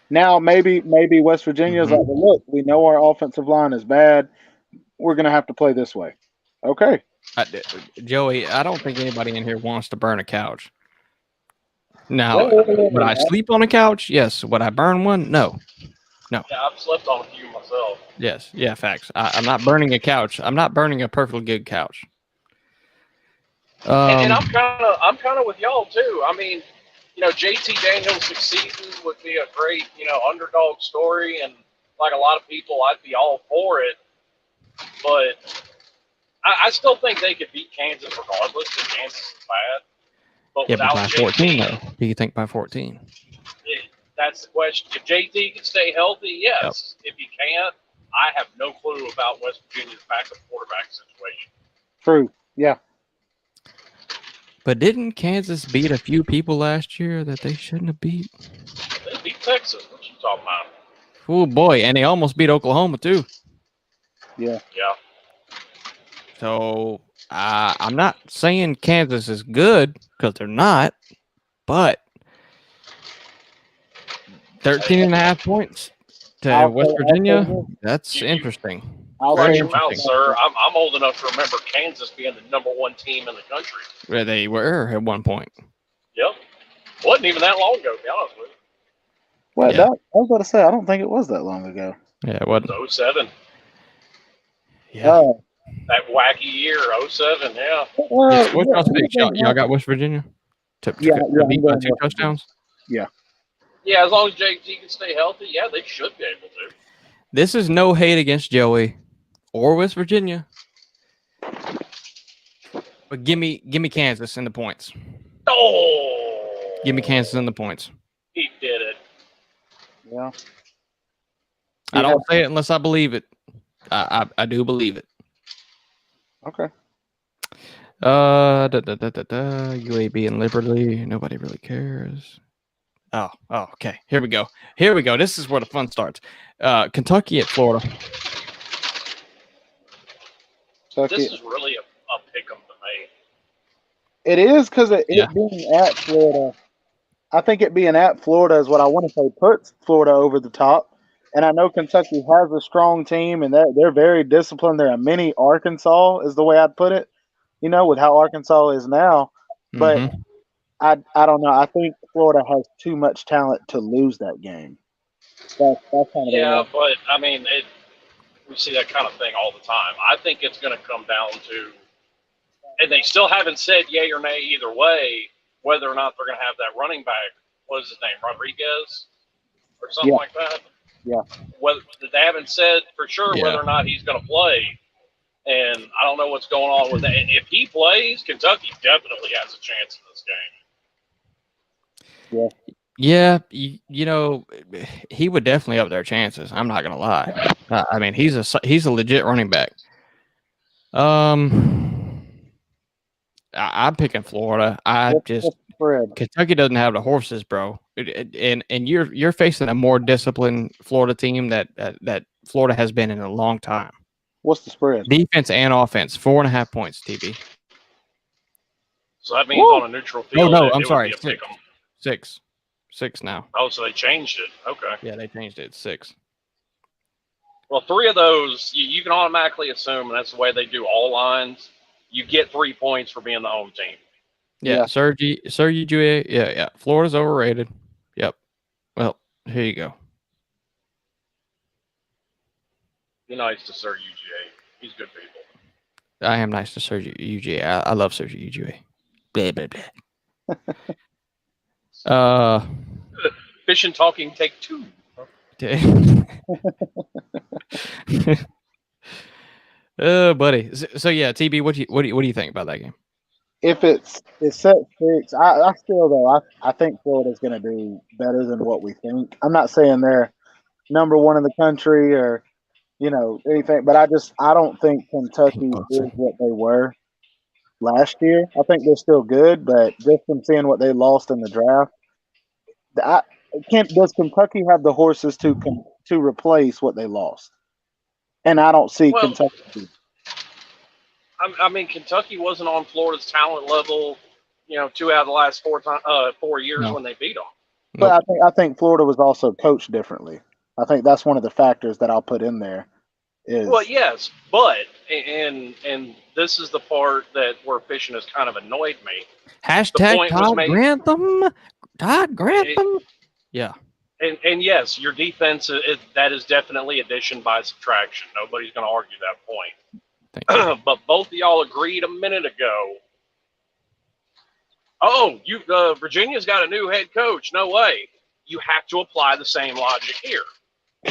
Now, maybe West Virginia's like, well, look, we know our offensive line is bad. We're going to have to play this way. Okay. Joey, I don't think anybody in here wants to burn a couch. Now, would I sleep on a couch? Yes. Would I burn one? No. Yeah, I've slept on a few myself. Yes. Yeah, facts. I'm not burning a couch. I'm not burning a perfectly good couch. And I'm kind of with y'all too. I mean, JT Daniels succeeding would be a great, underdog story, and like a lot of people, I'd be all for it. But I still think they could beat Kansas regardless, because Kansas is bad. But without by JT, 14, though. Do you think by 14? That's the question. If JT can stay healthy, yes. Yep. If he can't, I have no clue about West Virginia's backup quarterback situation. True. Yeah. But didn't Kansas beat a few people last year that they shouldn't have beat? They beat Texas. What you talking about? Oh, boy. And they almost beat Oklahoma, too. Yeah. Yeah. So, I'm not saying Kansas is good, because they're not. But 13.5 points to West Virginia, that's interesting. I'll Watch say your mouth, interesting. sir. I'm old enough to remember Kansas being the #1 team in the country. Where they were at one point. Yep. Wasn't even that long ago, to be honest with you. Well, Yeah. I was about to say, I don't think it was that long ago. Yeah, it It wasn't. was 07. Yeah. That wacky year, 07, yeah. Yeah. What y'all yeah, pick? Y'all got West Virginia to Yeah, beat I'm by going 2 West Virginia. touchdowns? Yeah, as long as JT can stay healthy, yeah, they should be able to. This is no hate against Joey or West Virginia. But give me Kansas in the points. Oh! Give me Kansas in the points. He did it. Yeah. I don't say it unless I believe it. I do believe it. Okay. UAB and Liberty. Nobody really cares. Oh, okay. Here we go. This is where the fun starts. Kentucky at Florida. This is really a pick 'em to me. It is because it Yeah. being at Florida. I think it being at Florida is what I want to say puts Florida over the top. And I know Kentucky has a strong team and they're very disciplined. They're a mini Arkansas, is the way I'd put it. With how Arkansas is now. But Mhm. I don't know. I think Florida has too much talent to lose that game. That's kind of Yeah, but I mean, we see that kind of thing all the time. I think it's going to come down to, and they still haven't said yay or nay either way, whether or not they're going to have that running back. What is his name, Rodriguez, or something like that? Yeah. Whether they haven't said for sure Yeah. whether or not he's going to play, and I don't know what's going on with that. If he plays, Kentucky definitely has a chance in this game. Yeah, he would definitely up their chances. I'm not gonna lie. I mean, he's a legit running back. I'm picking Florida. Kentucky doesn't have the horses, bro. And you're facing a more disciplined Florida team that Florida has been in a long time. What's the spread? Defense and offense, 4.5 points. TB. So that means on a neutral field. Oh no, I'm sorry. Would be a pick 'em. Six now. Oh, so they changed it. Okay. Yeah, they changed it. It's 6. Well, 3 of those you can automatically assume, and that's the way they do all lines. You get 3 points for being the home team. Yeah. Sergi Jué. Yeah. Florida's overrated. Yep. Well, here you go. Be nice to Sir UGA. He's good people. I am nice to Sergi UGA. I love Sergi UGA. Blah blah blah. Fish and talking take 2. Buddy. So yeah, TB, what do you think about that game? If it's set 6, I still though I think Florida's going to do better than what we think. I'm not saying they're #1 in the country or anything, but I don't think Kentucky is what they were last year. I think they're still good, but just from seeing what they lost in the draft, does Kentucky have the horses to replace what they lost? And I don't see Kentucky. I mean, Kentucky wasn't on Florida's talent level, 2 out of the last 4 years when they beat them. But I think Florida was also coached differently. I think that's one of the factors that I'll put in there. Well, yes, but and this is the part where Fishing has kind of annoyed me. Hashtag Todd Grantham. Yeah. And yes, your defense that is definitely addition by subtraction. Nobody's going to argue that point. But both of y'all agreed a minute ago. Oh, Virginia's got a new head coach. No way. You have to apply the same logic here.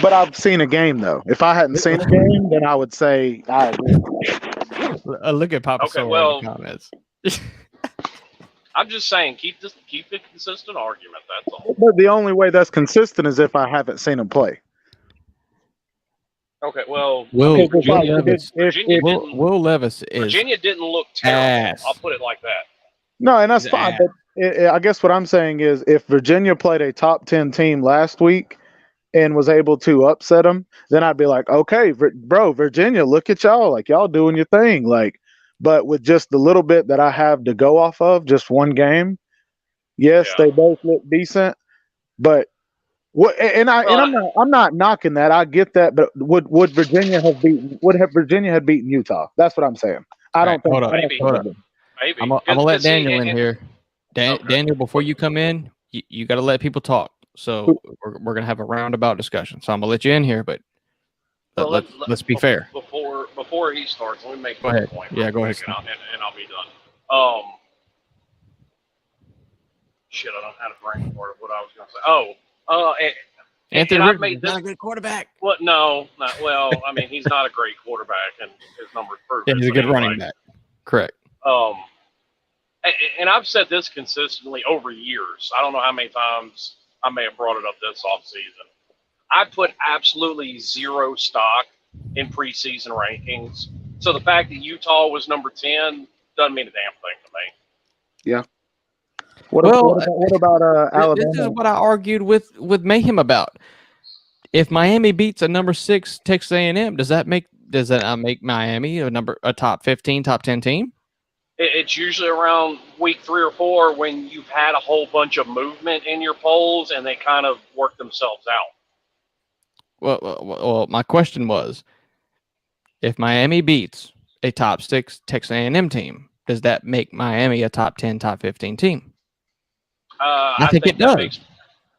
But I've seen a game though. If I hadn't seen a game, then I would say I agree. Look at Papa Soul in the comments. I'm just saying, keep the consistent argument. That's all. But the only way that's consistent is if I haven't seen him play. Okay, well, Will Levis is Virginia didn't look terrible. ass. I'll put it like that. No, and that's fine. But I guess what I'm saying is, if Virginia played a top 10 team last week and was able to upset them, then I'd be like, okay, bro, Virginia, look at y'all, like y'all doing your thing, like. But with just the little bit that I have to go off of, just one game, yes, they both look decent, but I'm not knocking that. I get that, but would Virginia have beaten Utah? That's what I'm saying. I don't think. Hold up. Maybe. Hold up. Maybe. I'm gonna let 'Cause see, Daniel in here. Okay. Daniel, before you come in, you got to let people talk. So we're gonna have a roundabout discussion. So I'm gonna let you in here, but let's be fair. Before he starts, let me make Go a ahead. point. Yeah, go ahead. And I'll be done. Shit, I don't have a brain for what I was going to say. Anthony I've Richardson made is this. not a good quarterback. What? No, not well. I mean, he's not a great quarterback, and his numbers prove Yeah, it. he's a but good anyway. running back. Correct. And I've said this consistently over years. I don't know how many times I may have brought it up this offseason. I put absolutely zero stock in preseason rankings. So the fact that Utah was number 10 doesn't mean a damn thing to me. Yeah. What about Alabama? This is what I argued with Mayhem about. If Miami beats a number 6 Texas A&M, does that make Miami a top 15, top 10 team? It's usually around week 3 or 4 when you've had a whole bunch of movement in your polls and they kind of work themselves out. Well, my question was, if Miami beats a top 6 Texas A&M team, does that make Miami a top 10, top 15 team? I think it does.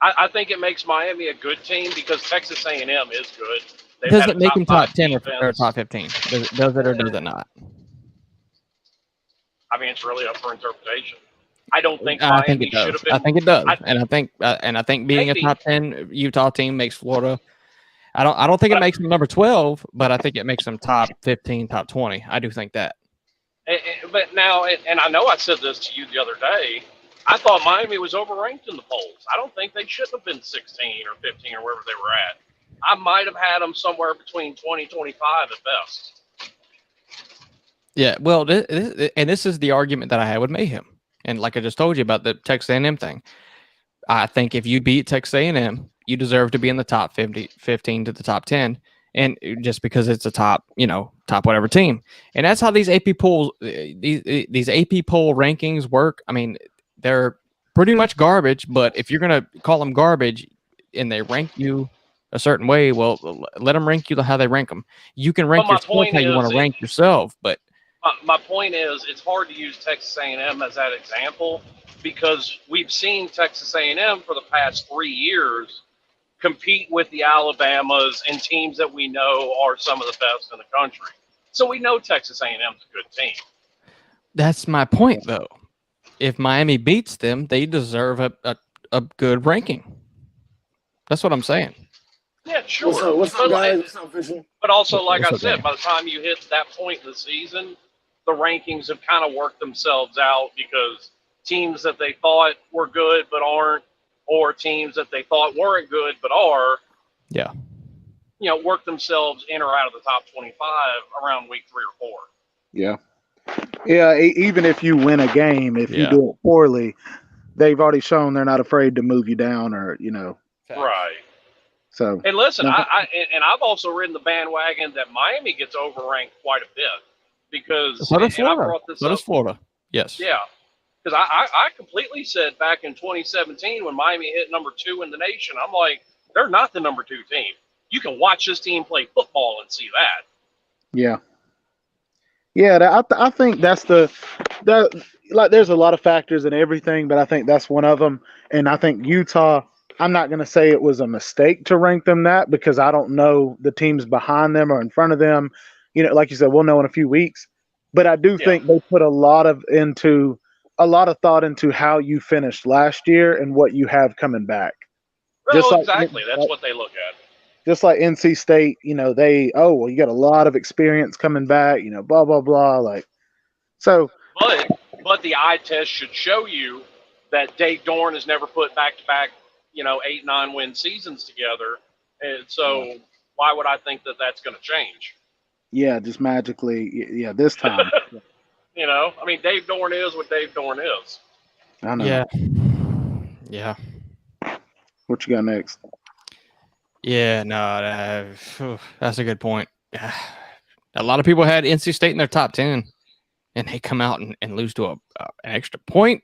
I think it makes Miami a good team because Texas A&M is good. Does it make them top 10 or top 15? Does it or does it not? I mean, it's really up for interpretation. I don't think I think Miami it does. should have been. I think it does, and I think being maybe. a top 10 Utah team makes Florida. I don't think it makes them number 12, but I think it makes them top 15, top 20. I do think that. But now, and I know I said this to you the other day, I thought Miami was overranked in the polls. I don't think they should have been 16 or 15 or wherever they were at. I might have had them somewhere between 20, 25 at best. Yeah, well, this is the argument that I had with Mayhem. And like I just told you about the Texas A&M thing. I think if you beat Texas A&M, you deserve to be in the top 15 to the top 10. And just because it's a top whatever team. And that's how these AP polls, these AP poll rankings work. I mean, they're pretty much garbage, but if you're going to call them garbage and they rank you a certain way, well, let them rank you how they rank them. You can rank yourself how you want to rank yourself, but my point is it's hard to use Texas A&M as that example because we've seen Texas A&M for the past 3 years compete with the Alabamas and teams that we know are some of the best in the country. So we know Texas A&M is a good team. That's my point, though. If Miami beats them, they deserve a good ranking. That's what I'm saying. Yeah, sure. What's up, guys? What's up, Fisher? But also, like I said, by the time you hit that point in the season, the rankings have kind of worked themselves out because teams that they thought were good but aren't, or teams that they thought weren't good but are, work themselves in or out of the top 25 around week 3 or 4. Yeah. Yeah, even if you win a game, if you do it poorly, they've already shown they're not afraid to move you down or. Right. So. And listen, I've also ridden the bandwagon that Miami gets overranked quite a bit because so does Florida. I brought this so up. Does Florida. Yes. Yeah. Because I completely said back in 2017 when Miami hit number 2 in the nation, I'm like, they're not the number 2 team. You can watch this team play football and see that. Yeah. Yeah, I think that's there's a lot of factors in everything, but I think that's one of them. And I think Utah, I'm not going to say it was a mistake to rank them that because I don't know the teams behind them or in front of them. Like you said, we'll know in a few weeks. But I do think they put a lot of thought into how you finished last year and what you have coming back. Well, exactly. That's what they look at. Just like NC State, you got a lot of experience coming back, blah, blah, blah. So. But the eye test should show you that Dave Dorn has never put back-to-back, 8-9 win seasons together. And so why would I think that that's going to change? Yeah, just magically. Yeah, this time. I mean, Dave Dorn is what Dave Dorn is. I know. Yeah. What you got next? Yeah, no, that's a good point. A lot of people had NC State in their top 10, and they come out and lose to an extra point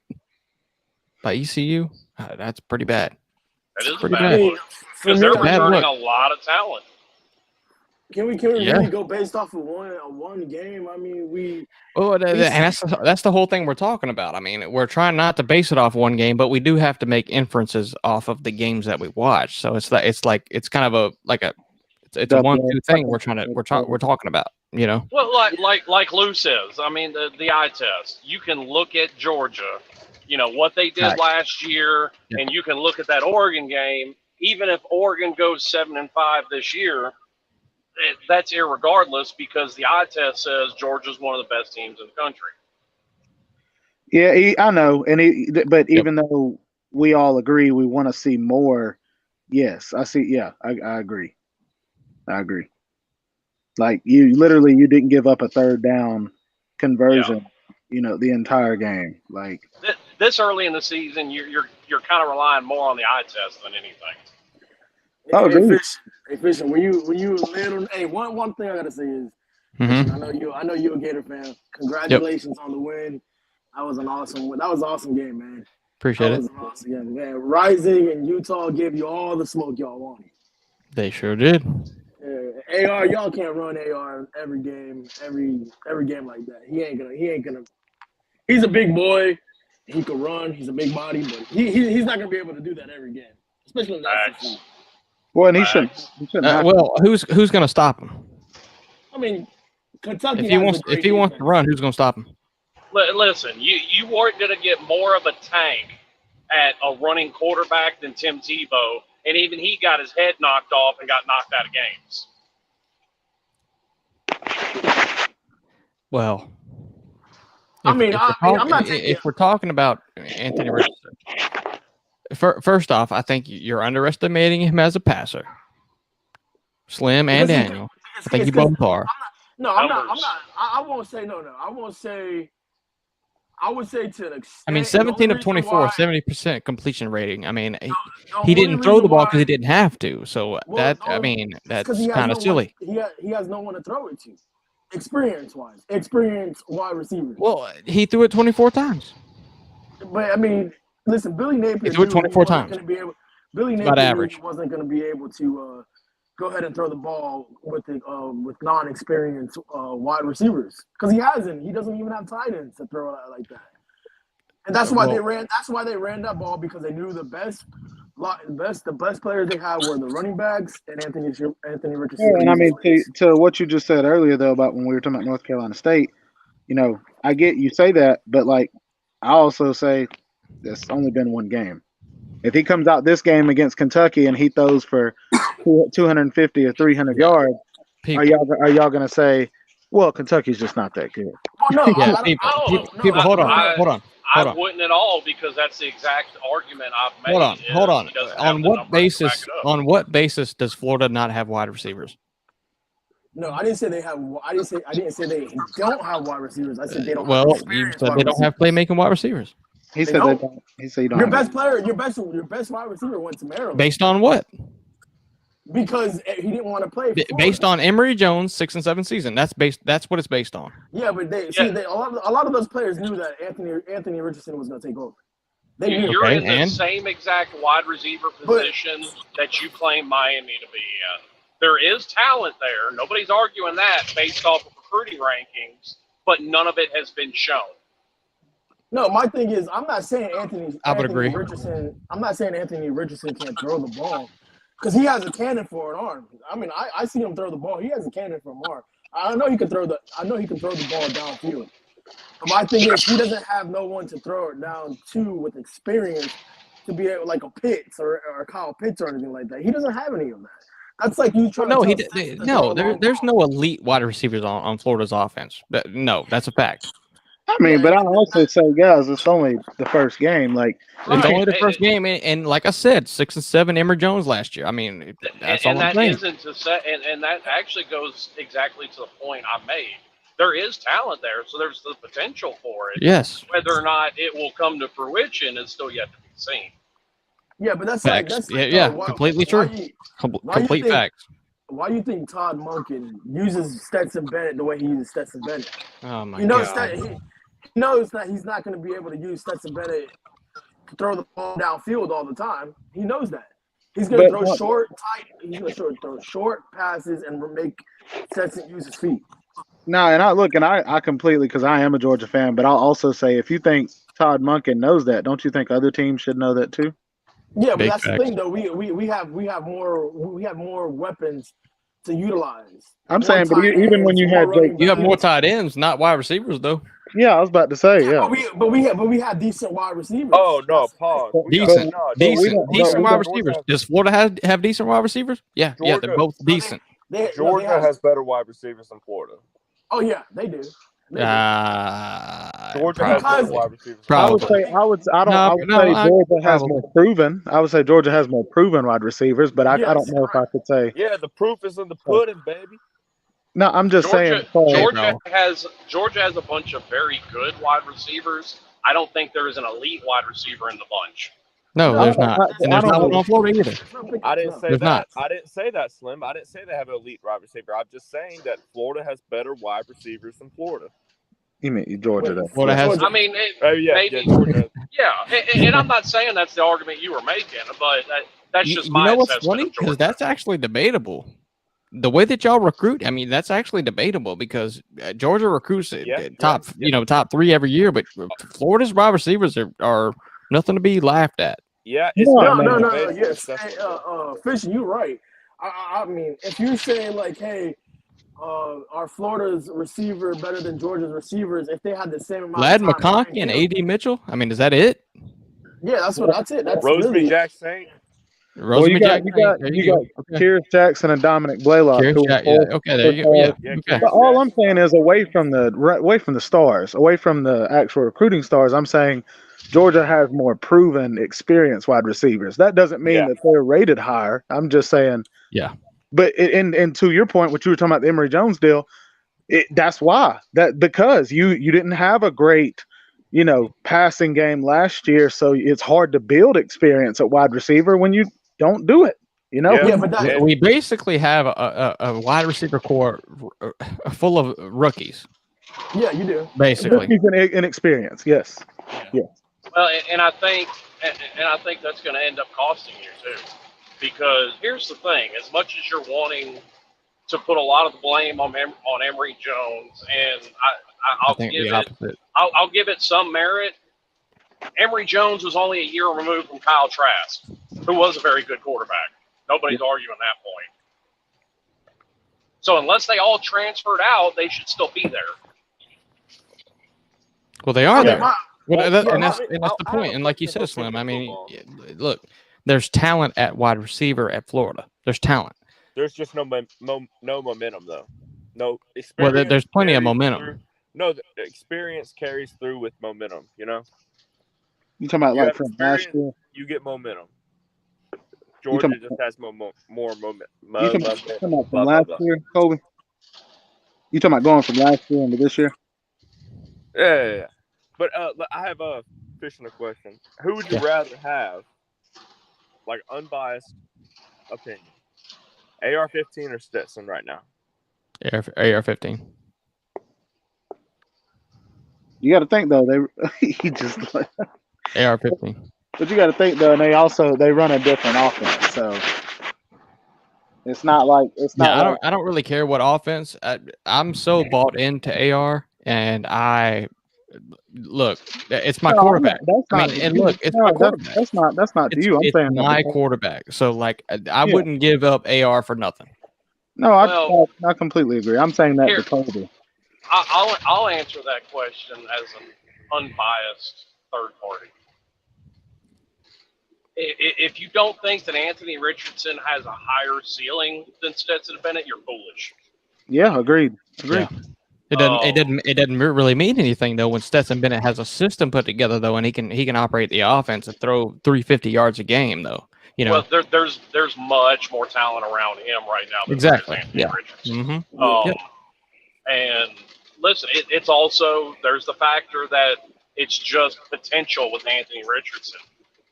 by ECU. That's pretty bad. That is a Pretty bad bad. look For because me, they're Bad returning look. a lot of talent. Can we Yeah. really go based off of one game? I mean, Well, and that's the whole thing we're talking about. I mean, we're trying not to base it off one game, but we do have to make inferences off of the games that we watch. So it's kind of a it's a 1-2 thing we're talking about. You know. Well, like Lou says, I mean the eye test. You can look at Georgia, what they did Right. last year, Yeah. and you can look at that Oregon game. Even if Oregon goes 7-5 this year, that's irregardless because the eye test says Georgia's one of the best teams in the country. Yeah, I know, but even though we all agree we want to see more, yes, I see. Yeah, I agree. I agree. Like you didn't give up a third down conversion, the entire game. Like This early in the season, you're kind of relying more on the eye test than anything. Oh, dude. Hey, Fisher, when you little, hey, one thing I gotta say is, Mhm. I know you're a Gator fan. Congratulations on the win. That was an awesome game, man. Appreciate That it. was an awesome game, man. Rising and Utah gave you all the smoke y'all wanted. They sure did. AR, y'all can't run AR every game like that. He ain't gonna. He's a big boy. He can run. He's a big body, but he's not gonna be able to do that every game, especially in that SEC. Well, and he shouldn't. Well, who's going to stop him? I mean, Kentucky. If he wants to run, who's going to stop him? Listen, you weren't going to get more of a tank at a running quarterback than Tim Tebow, and even he got his head knocked off and got knocked out of games. Well, I'm not taking. If we're talking about Anthony Richardson, first off, I think you're underestimating him as a passer. Slim and Daniel, I think you both are. I'm not. I won't say no. I won't say. I would say to an extent. I mean, 17 of 24, 70% completion rating. I mean, he didn't throw the ball because he didn't have to. So that's kind of silly. He has no one to throw it to. Experience wide receivers. Well, he threw it 24 times. But I mean, listen, Billy Napier. He threw it 24 times. Billy Napier wasn't going to be able to go ahead and throw the ball with non-experienced wide receivers because he hasn't. He doesn't even have tight ends to throw it like that. And that's why they ran. That's why they ran that ball because they knew the best players they had were the running backs and Anthony Richardson. Yeah, and I mean to what you just said earlier though about when we were talking about North Carolina State, I get you say that, but like I also say there's only been one game. If he comes out this game against Kentucky and he throws for 250 or 300 yards, are y'all gonna say, well, Kentucky's just not that good? Oh no, people, hold on. I wouldn't at all because that's the exact argument I've made. Hold on. On what basis does Florida not have wide receivers? No, I didn't say they have. I didn't say they don't have wide receivers. I said they don't. Well, you said they don't have playmaking wide receivers. He said they don't. He said you don't. Your best player, your best wide receiver went to Maryland. Based on what? Because he didn't want to play. Based on Emory Jones' 6 and 7 season. That's what it's based on. Yeah, but a lot of those players knew that Anthony Richardson was going to take over. They knew. You're in the same exact wide receiver position that you claim Miami to be in. There is talent there. Nobody's arguing that based off of recruiting rankings, but none of it has been shown. No, my thing is, I'm not saying Anthony agree. Richardson. I'm not saying Anthony Richardson can't throw the ball because he has a cannon for an arm. I mean, I see him throw the ball. He has a cannon for an arm. I know he can throw the ball downfield. But my thing is, he doesn't have no one to throw it down to with experience to be able, like a Pitts or Kyle Pitts or anything like that. He doesn't have any of that. That's like you trying to there's no elite wide receivers on Florida's offense. No, that's a fact. I mean, but I also say, guys, it's only the first game. Like it's only the first game, and like I said, 6 and 7 Emory Jones last year. I mean, that's all I'm saying. And that actually goes exactly to the point I made. There is talent there, so there's the potential for it. Yes. Whether or not it will come to fruition is still yet to be seen. Yeah, but that's facts. Completely true. Complete facts. Why do you think Todd Monken uses Stetson Bennett the way he uses Stetson Bennett? Oh my God! He knows that he's not going to be able to use Stetson Bennett to throw the ball downfield all the time. He knows that. He's gonna throw But short, tight. He's gonna throw short passes and make Stetson use his feet. no, and I completely, because I am a Georgia fan, but I'll also say if you think Todd Monken knows that, don't you think other teams should know that too? Yeah, but Big that's the facts. thing though. We have more weapons to utilize. I'm More saying, but tight even when ends, you more had running You have more backs. tight ends, not wide receivers, though. Yeah, I was about to say, yeah. But we have decent wide receivers. Oh no, That's the thing. pause. We got- Decent, no, decent, but decent we wide got- receivers. Does Florida have decent wide receivers? Yeah, yeah, they're Georgia- both decent. Georgia has better wide receivers than Florida. Oh yeah, they do. They do. Georgia has better wide receivers. I would Probably. say I would say Georgia has more proven. I would say Georgia has more proven wide receivers, but I don't know if I could say. Yeah, the proof is in the pudding, baby. No, I'm just saying. Georgia has a bunch of very good wide receivers. I don't think there is an elite wide receiver in the bunch. No, there's not. And there's not one on Florida either. I didn't say There's that. not. I didn't say that, Slim. I didn't say they have an elite wide receiver. I'm just saying that Florida has better wide receivers than Florida. You mean Georgia? Though. Florida has. I mean, Yeah, Georgia. and I'm not saying that's the argument you were making, but that's just my You know what's assessment funny? of Georgia. Because that's actually debatable. The way that y'all recruit, I mean, that's actually debatable because Georgia recruits top 3 every year, but Florida's wide receivers are nothing to be laughed at. Yeah, it's no. Yes, Fish, you're right. I mean, if you're saying like, hey, are Florida's receiver better than Georgia's receivers? If they had the same amount Ladd of time, McConkey and A.D. Mitchell. I mean, is that it? Yeah, that's it. That's Rosemary really Jackson. Well, you got Kyrus Jackson and Dominic Blaylock. Okay, there you go. Yeah. Okay. But all I'm saying is away from the stars, away from the actual recruiting stars. I'm saying Georgia has more proven, experienced wide receivers. That doesn't mean that they're rated higher. I'm just saying. Yeah. But and to your point, what you were talking about the Emory Jones deal, that's why because you didn't have a great passing game last year, so it's hard to build experience at wide receiver when you don't do it. but We basically have a wide receiver core full of rookies. Yeah, you do. Basically, rookies and experience. Yes. Well, and I think that's going to end up costing you too, because here's the thing: as much as you're wanting to put a lot of the blame on Emory Jones, and I'll give it some merit. Emory Jones was only a year removed from Kyle Trask, who was a very good quarterback. Nobody's arguing that point. So unless they all transferred out, they should still be there. Well, they are there. And that's I the point. And like you said, Slim, I mean, look, there's talent at wide receiver at Florida. There's talent. There's just no momentum, though. No experience. Well, there's plenty of momentum. No, the experience carries through with momentum, You talking about like from last year? You get momentum. Georgia just has more momentum. You talking about from last year, Kobe? You talking about going from last year into this year? Yeah. But I have a fishing question. Who would you rather have, like unbiased opinion, AR-15 or Stetson right now? AR-15. You got to think though. He just AR-15. But you got to think though, and they run a different offense, so it's not like I don't really care what offense. I'm so bought into AR, and look, it's my quarterback. It's my quarterback. That's not to you. I'm saying my quarterback. So like, I wouldn't give up AR for nothing. No, I completely agree. I'm saying that to Kobe. I'll answer that question as an unbiased third party. If you don't think that Anthony Richardson has a higher ceiling than Stetson Bennett, you're foolish. Yeah, agreed. Yeah. It doesn't really mean anything though when Stetson Bennett has a system put together though, and he can operate the offense and throw 350 yards a game though. Well, there's much more talent around him right now. Than Exactly. Anthony Richardson. Mm-hmm. And listen, it's also there's the factor that it's just potential with Anthony Richardson.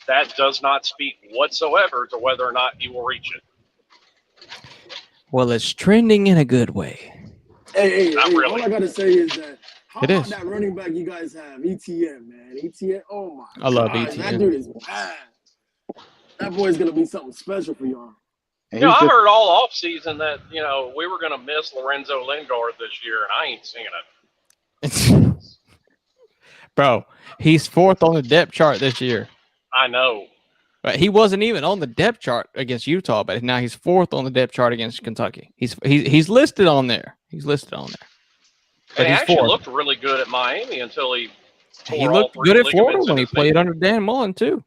That does not speak whatsoever to whether or not he will reach it. Well, it's trending in a good way. Hey, all I gotta say is that how It about is. that running back you guys have, ETN, man? ETN, oh my! I love God, ETN. That dude is bad. That boy's gonna be something special for y'all. And You know, he's I just, heard all off season that we were going to miss Lorenzo Lingard this year, and I ain't seeing it. Bro, he's 4th on the depth chart this year. I know. But he wasn't even on the depth chart against Utah, but now he's 4th on the depth chart against Kentucky. He's listed on there. He's listed on there. But And he he's actually 4th. looked really good at Miami until he tore He all looked 3 good at Florida ligaments in when he his played knee. under Dan Mullen too.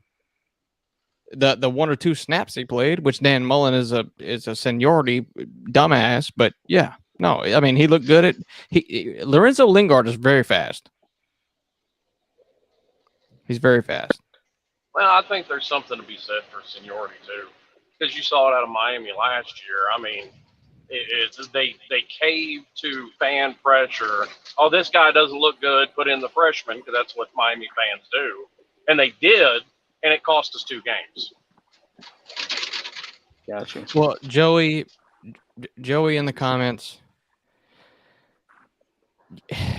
The 1 or 2 snaps he played, which Dan Mullen is a seniority dumbass, but yeah, no, I mean he looked good at Lorenzo Lingard is very fast. He's very fast. Well, I think there's something to be said for seniority too, because you saw it out of Miami last year. I mean, they caved to fan pressure. Oh, this guy doesn't look good. Put in the freshman, because that's what Miami fans do, and they did, and it cost us 2 games. gotcha. Well, Joey in the comments,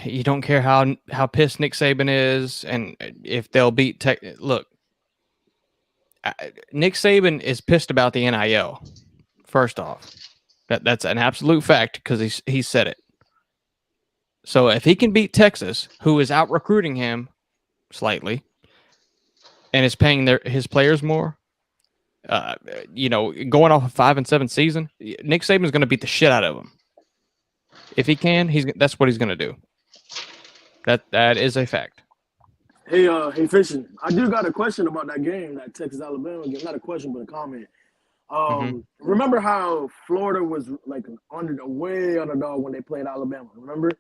you don't care how pissed Nick Saban is, and if they'll beat Tech. Look, Nick Saban is pissed about the NIL. First off, that's an absolute fact because he said it. So if he can beat Texas, who is out recruiting him slightly, and is paying his players more, going off a 5-7 season, Nick Saban's going to beat the shit out of him. If he can, that's what he's going to do. That is a fact. Hey, Fishing. I do got a question about that game, that Texas Alabama game. Not a question, but a comment. Remember how Florida was like way underdog when they played Alabama? Remember?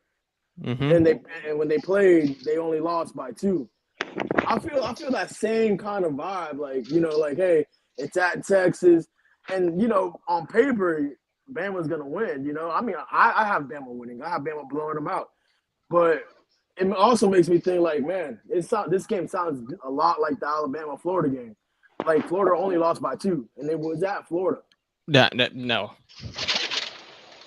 And when they played, they only lost by 2. I feel that same kind of vibe, like hey, it's at Texas, and on paper, Bama's gonna win. I mean, I have Bama winning. I have Bama blowing them out, but it also makes me think like, man, this game sounds a lot like the Alabama-Florida game. Like Florida only lost by 2, and it was at Florida. No.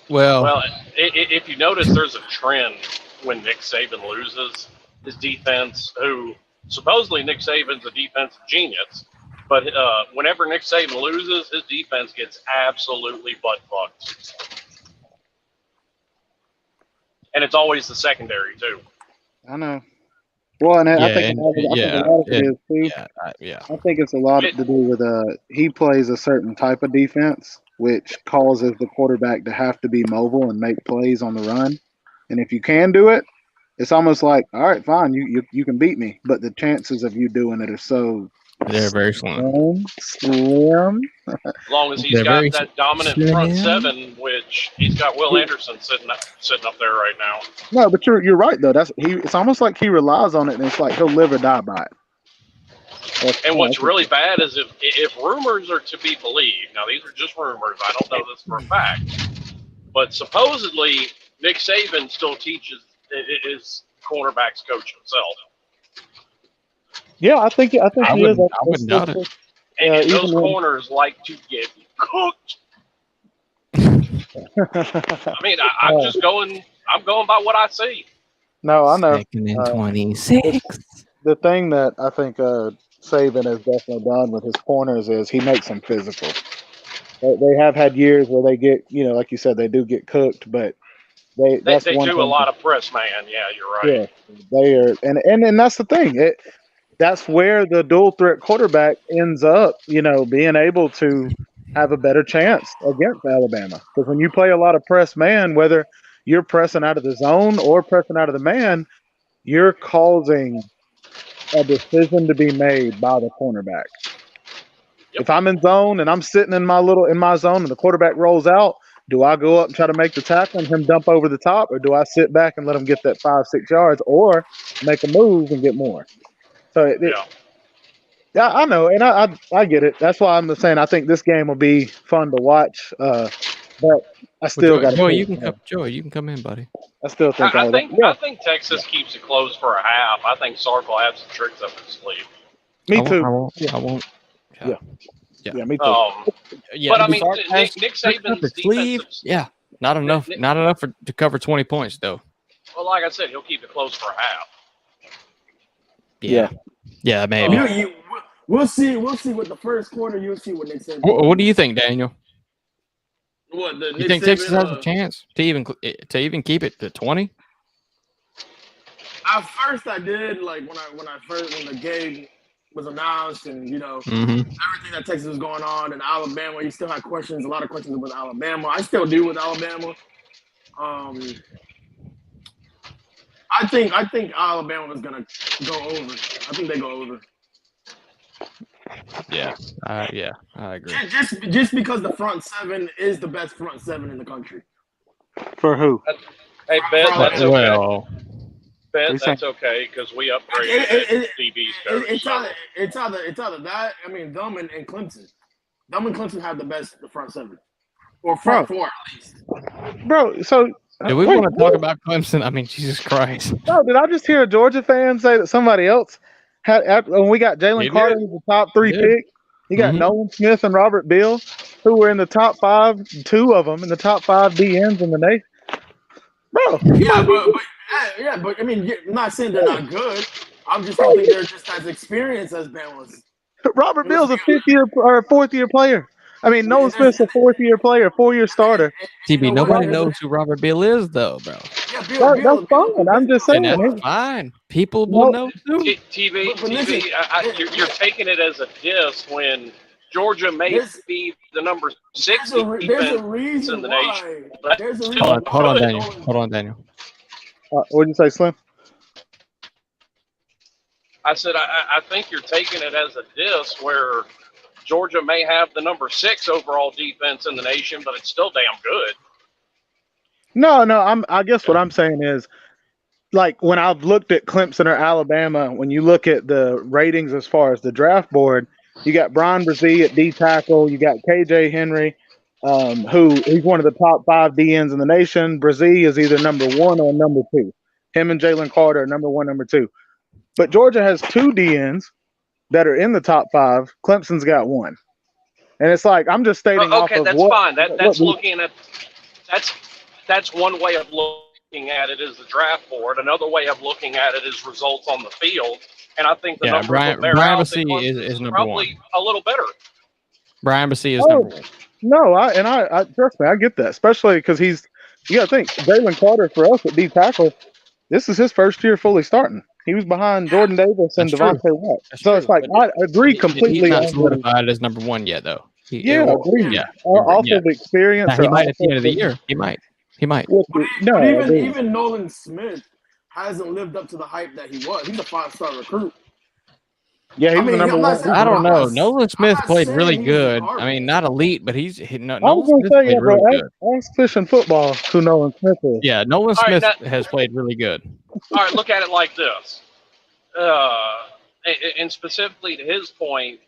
Well, if you notice, there's a trend when Nick Saban loses. His defense, who supposedly Nick Saban's a defensive genius, but whenever Nick Saban loses, his defense gets absolutely butt-fucked. And it's always the secondary, too. I know. Well, and I think a lot of it is too. I think it's a lot to do with he plays a certain type of defense, which causes the quarterback to have to be mobile and make plays on the run. And if you can do it, it's almost like, all right, fine, you can beat me, but the chances of you doing it are they're very slim. As long as he's got that dominant front 7, which he's got Will Anderson sitting up there right now. No, but you're right though. It's almost like he relies on it, and it's like he'll live or die by it. And what's really bad is if rumors are to be believed. Now these are just rumors. I don't know this for a fact, but supposedly Nick Saban still teaches his cornerbacks coach himself. Yeah, I think he is. I wouldn't doubt it. And those corners like to get cooked. I mean, I'm going by what I see. No, I know. 2nd and 26. The thing that I think Saban has definitely done with his corners is he makes them physical. They have had years where they get, like you said, they do get cooked, but they do a lot of press man. Yeah, you're right. Yeah, they are, and that's the thing. That's where the dual threat quarterback ends up, being able to have a better chance against Alabama. Because when you play a lot of press man, whether you're pressing out of the zone or pressing out of the man, you're causing a decision to be made by the cornerback. Yep. If I'm in zone and I'm sitting in my zone and the quarterback rolls out, do I go up and try to make the tackle and him dump over the top, or do I sit back and let him get that 5-6 yards, or make a move and get more? So yeah, I know, and I get it. That's why I'm saying I think this game will be fun to watch. But I still got Joey, you can come in, buddy. I still think I think Texas keeps it close for a half. I think Sark will have some tricks up his sleeve. Me too. I won't. Yeah, me too. But I mean, Nick Saban's defensive. Yeah, not enough to cover 20 points though. Well, like I said, he'll keep it close for a half. Yeah, maybe. We'll see. We'll see with the first quarter. You'll see what Nick Saban. What do you think, Daniel? What the You Nick think Saban, Texas has a chance to even keep it to 20? At first, I did like when the game was announced, and Mm-hmm. everything that Texas was going on, and Alabama. You still had questions, a lot of questions with Alabama. I still do with Alabama. I think Alabama is gonna go over. I think they go over. Yeah, I agree. Just because the front seven is the best front seven in the country. For who? Hey, Bet, that's okay. Well, Bet, that's okay because we upgraded DB's coach. It's either that. I mean, them and Clemson. Them and Clemson have the front seven, or front four at least. Bro, so do we want to talk about Clemson? I mean, Jesus Christ. No, did I just hear a Georgia fan say that somebody else had when we got Jalen Carter as the top 3 pick? You got Nolan Smith and Robert Beal, who were in the top 5, 2 of them in the top 5 DNs in the nation. Bro, but I mean, I'm not saying they're not good. I just don't think they're just as experienced as Bama's. Robert Beal's a 5th-year or a 4th-year player. I mean, Nolan Smith's a 4th-year player, 4-year starter. TB, nobody knows who Robert Beal is, though, bro. Yeah, that's fine. I'm just saying. And that's fine. People will know too. TV, you're taking it as a diss when Georgia may be the number 6 defense in the nation. Hold on, Daniel. What did you say, Slim? I said I think you're taking it as a diss where Georgia may have the number 6 overall defense in the nation, but it's still damn good. No. I guess what I'm saying is, like, when I've looked at Clemson or Alabama, when you look at the ratings as far as the draft board, you got Brian Brzee at D tackle, you got KJ Henry, he's one of the top 5 DNs in the nation. Brzee is either number 1 or number 2. Him and Jalen Carter are number 1, number 2. But Georgia has 2 DNs that are in the top 5. Clemson's got 1. And it's like, I'm just stating off of that's what, fine. That's looking at that's one way of looking at it is the draft board. Another way of looking at it is results on the field. And I think the number Brian Brzee is number probably 1. A little better. Brian Brzee is number 1. No, I trust me, I get that, especially because you got to think Jalen Carter for us at D tackle. This is his first year fully starting. He was behind Jordan Davis and Devontae White. So it's like, I agree completely. He's not solidified as number 1 yet, though. Agreed. Off of experience. He might at the end of the year. He might. Even Nolan Smith hasn't lived up to the hype that he was. He's a 5-star recruit. Yeah, he's the number 1. I don't know. Nolan Smith played really good. I mean, not elite, but Nolan Smith played really good. Ask Fishing Football who Nolan Smith is. Yeah, Nolan Smith has played really good. All right, look at it like this. And specifically to his point,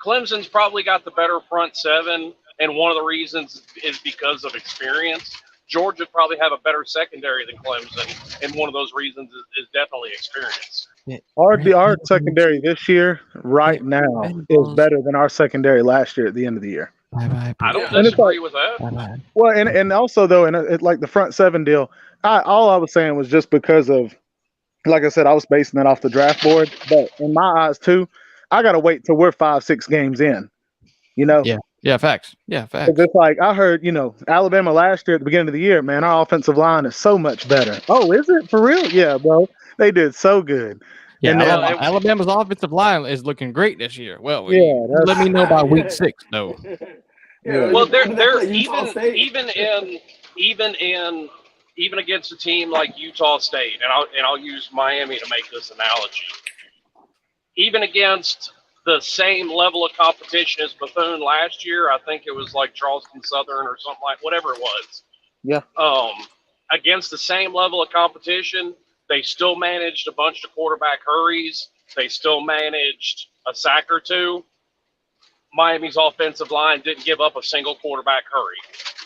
Clemson's probably got the better front 7, and one of the reasons is because of experience. Georgia probably have a better secondary than Clemson, and one of those reasons is definitely experience. Our secondary this year, right now, is better than our secondary last year at the end of the year. I don't disagree with that. Well, and also though, like the front 7 deal, all I was saying was just because of, like I said, I was basing that off the draft board. But in my eyes too, I gotta wait till we're 5-6 games in. Yeah, facts. It's like I heard, Alabama last year at the beginning of the year, man, our offensive line is so much better. Oh, is it for real? Yeah, bro, they did so good. Yeah, and Alabama's offensive line is looking great this year. Well, let me know by week 6, though. Well, they're even against a team like Utah State, and I'll use Miami to make this analogy. Even against the same level of competition as Bethune last year, I think it was like Charleston Southern or something like whatever it was. Yeah. Against the same level of competition, they still managed a bunch of quarterback hurries. They still managed a sack or 2. Miami's offensive line didn't give up a single quarterback hurry.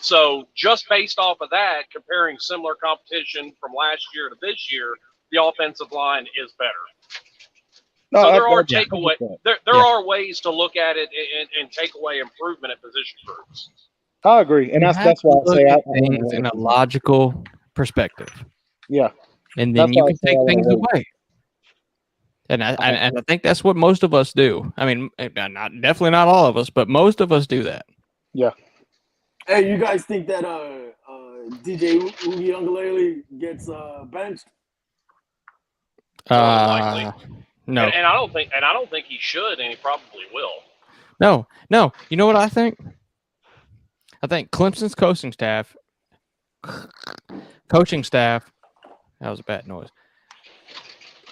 So just based off of that, comparing similar competition from last year to this year, the offensive line is better. So there are ways to look at it and take away improvement at position groups. I agree, and that's why I say things in a logical perspective. Yeah, and then you can take things away. And I think that's what most of us do. I mean, definitely not all of us, but most of us do that. Yeah. Hey, you guys think that DJ Uiagalelei gets benched? More than likely. No, And I don't think he should, and he probably will. no. You know what I think? I think Clemson's coaching staff. That was a bad noise.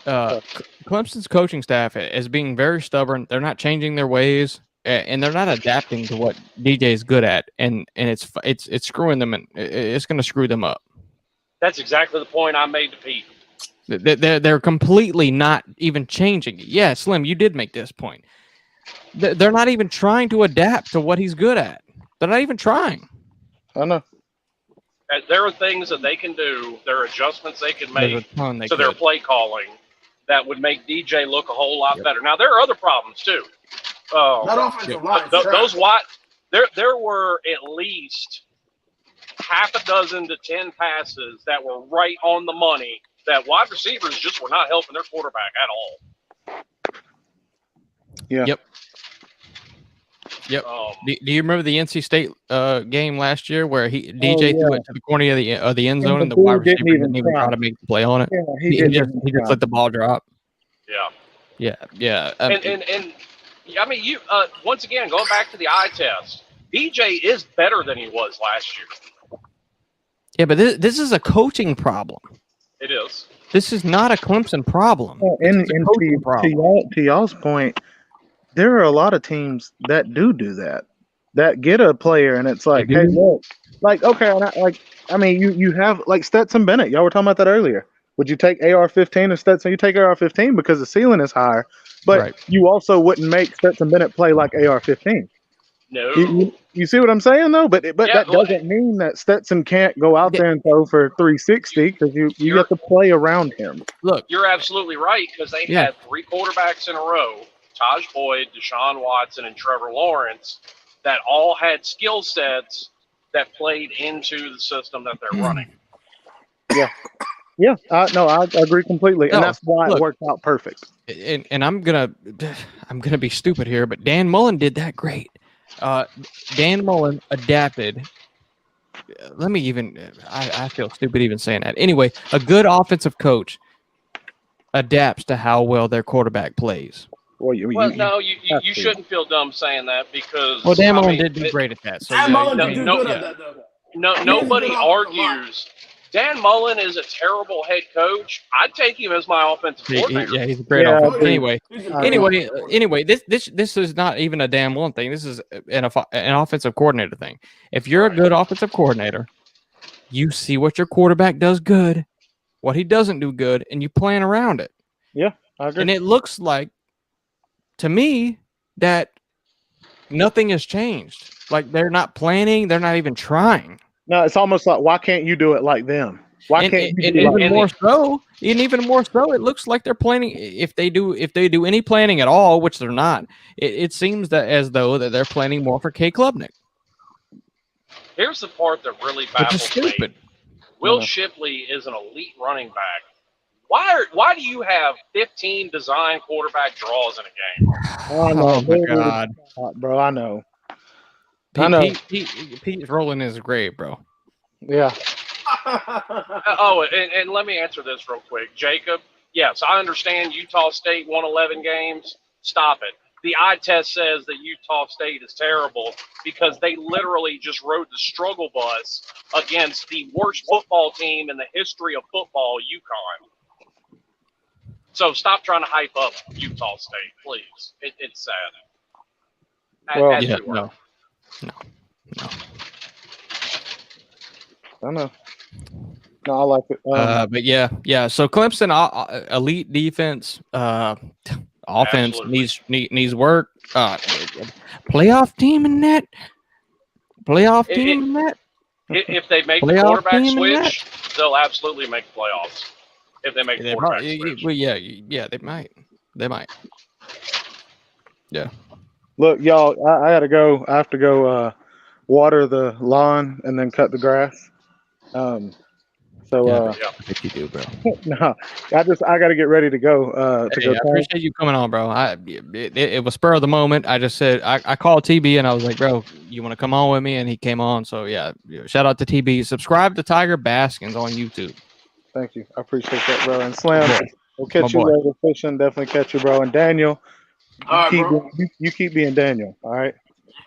Clemson's coaching staff is being very stubborn. They're not changing their ways, and they're not adapting to what DJ is good at, and it's screwing them, and it's going to screw them up. That's exactly the point I made to Pete. They're completely not even changing. Yeah, Slim, you did make this point. They're not even trying to adapt to what he's good at. They're not even trying. I know. There are things that they can do. There are adjustments they can make to their could. play calling that would make DJ look a whole lot better. Now, there are other problems, too. That offensive line. Those there were at least half a dozen to 10 passes that were right on the money that wide receivers just were not helping their quarterback at all. Yeah. Yep. Do you remember the NC State game last year where DJ threw it to the corner of the end zone and the wide receiver didn't even try to make the play on it? Yeah, he just let the ball drop. Yeah. Yeah. And I mean, you once again going back to the eye test, DJ is better than he was last year. Yeah, but this is a coaching problem. It is. This is not a Clemson problem. Well, and to y'all's point, there are a lot of teams that do that get a player, and it's like, hey, look, like, okay, I mean, you have like Stetson Bennett. Y'all were talking about that earlier. Would you take AR-15 or Stetson? You take AR-15 because the ceiling is higher, but you also wouldn't make Stetson Bennett play like AR-15. No. You see what I'm saying, though? But that doesn't mean that Stetson can't go out there and throw for 360 because you have to play around him. Look, you're absolutely right because they had 3 quarterbacks in a row, Taj Boyd, Deshaun Watson, and Trevor Lawrence, that all had skill sets that played into the system that they're running. Yeah. No, I agree completely, and that's why it worked out perfect. And I'm gonna be stupid here, but Dan Mullen did that great. Dan Mullen adapted. I feel stupid even saying that. Anyway, a good offensive coach adapts to how well their quarterback plays. Well, you shouldn't feel dumb saying that because Dan Mullen did do great at that. So Dan Mullen did good at that, though. Nobody argues. Dan Mullen is a terrible head coach. I'd take him as my offensive coordinator. Yeah, he's a great offensive. Anyway, this is not even a Dan Mullen thing. This is an offensive coordinator thing. If you're a good offensive coordinator, you see what your quarterback does good, what he doesn't do good, and you plan around it. Yeah, I agree. And it looks like, to me, that nothing has changed. Like they're not planning, they're not even trying. No, it's almost like, why can't you do it like them? Why can't you do it even more so? It looks like they're planning. If they do any planning at all, which they're not, it seems that as though that they're planning more for K. Klubnik. Here's the part that really baffles me. Will Shipley is an elite running back. Why do you have 15 design quarterback draws in a game? Oh my God, bro! I know. Pete's rolling his grave, bro. Yeah. And let me answer this real quick. Jacob, yes, I understand Utah State won 11 games. Stop it. The eye test says that Utah State is terrible because they literally just rode the struggle bus against the worst football team in the history of football, UConn. So stop trying to hype up Utah State, please. It's sad. No. I know. No, I like it. But yeah. So Clemson, elite defense, offense needs work. Playoff team in that. If they make the quarterback switch, they'll absolutely make the playoffs. If they make the quarterback switch, yeah, they might. Yeah. Look, y'all, I gotta go. I have to go water the lawn and then cut the grass. So I bet you do, bro. no, I got to get ready to go. To Hey, go. I appreciate you coming on, bro. It was spur of the moment. I just said I called TB and I was like, bro, you want to come on with me? And he came on. So yeah, shout out to TB. Subscribe to Tiger Baskins on YouTube. Thank you. I appreciate that, bro. And Slim, My boy. we'll catch My you boy. later. Fishing, definitely catch you, bro. And Daniel, All right, keep bro. you keep being Daniel. All right.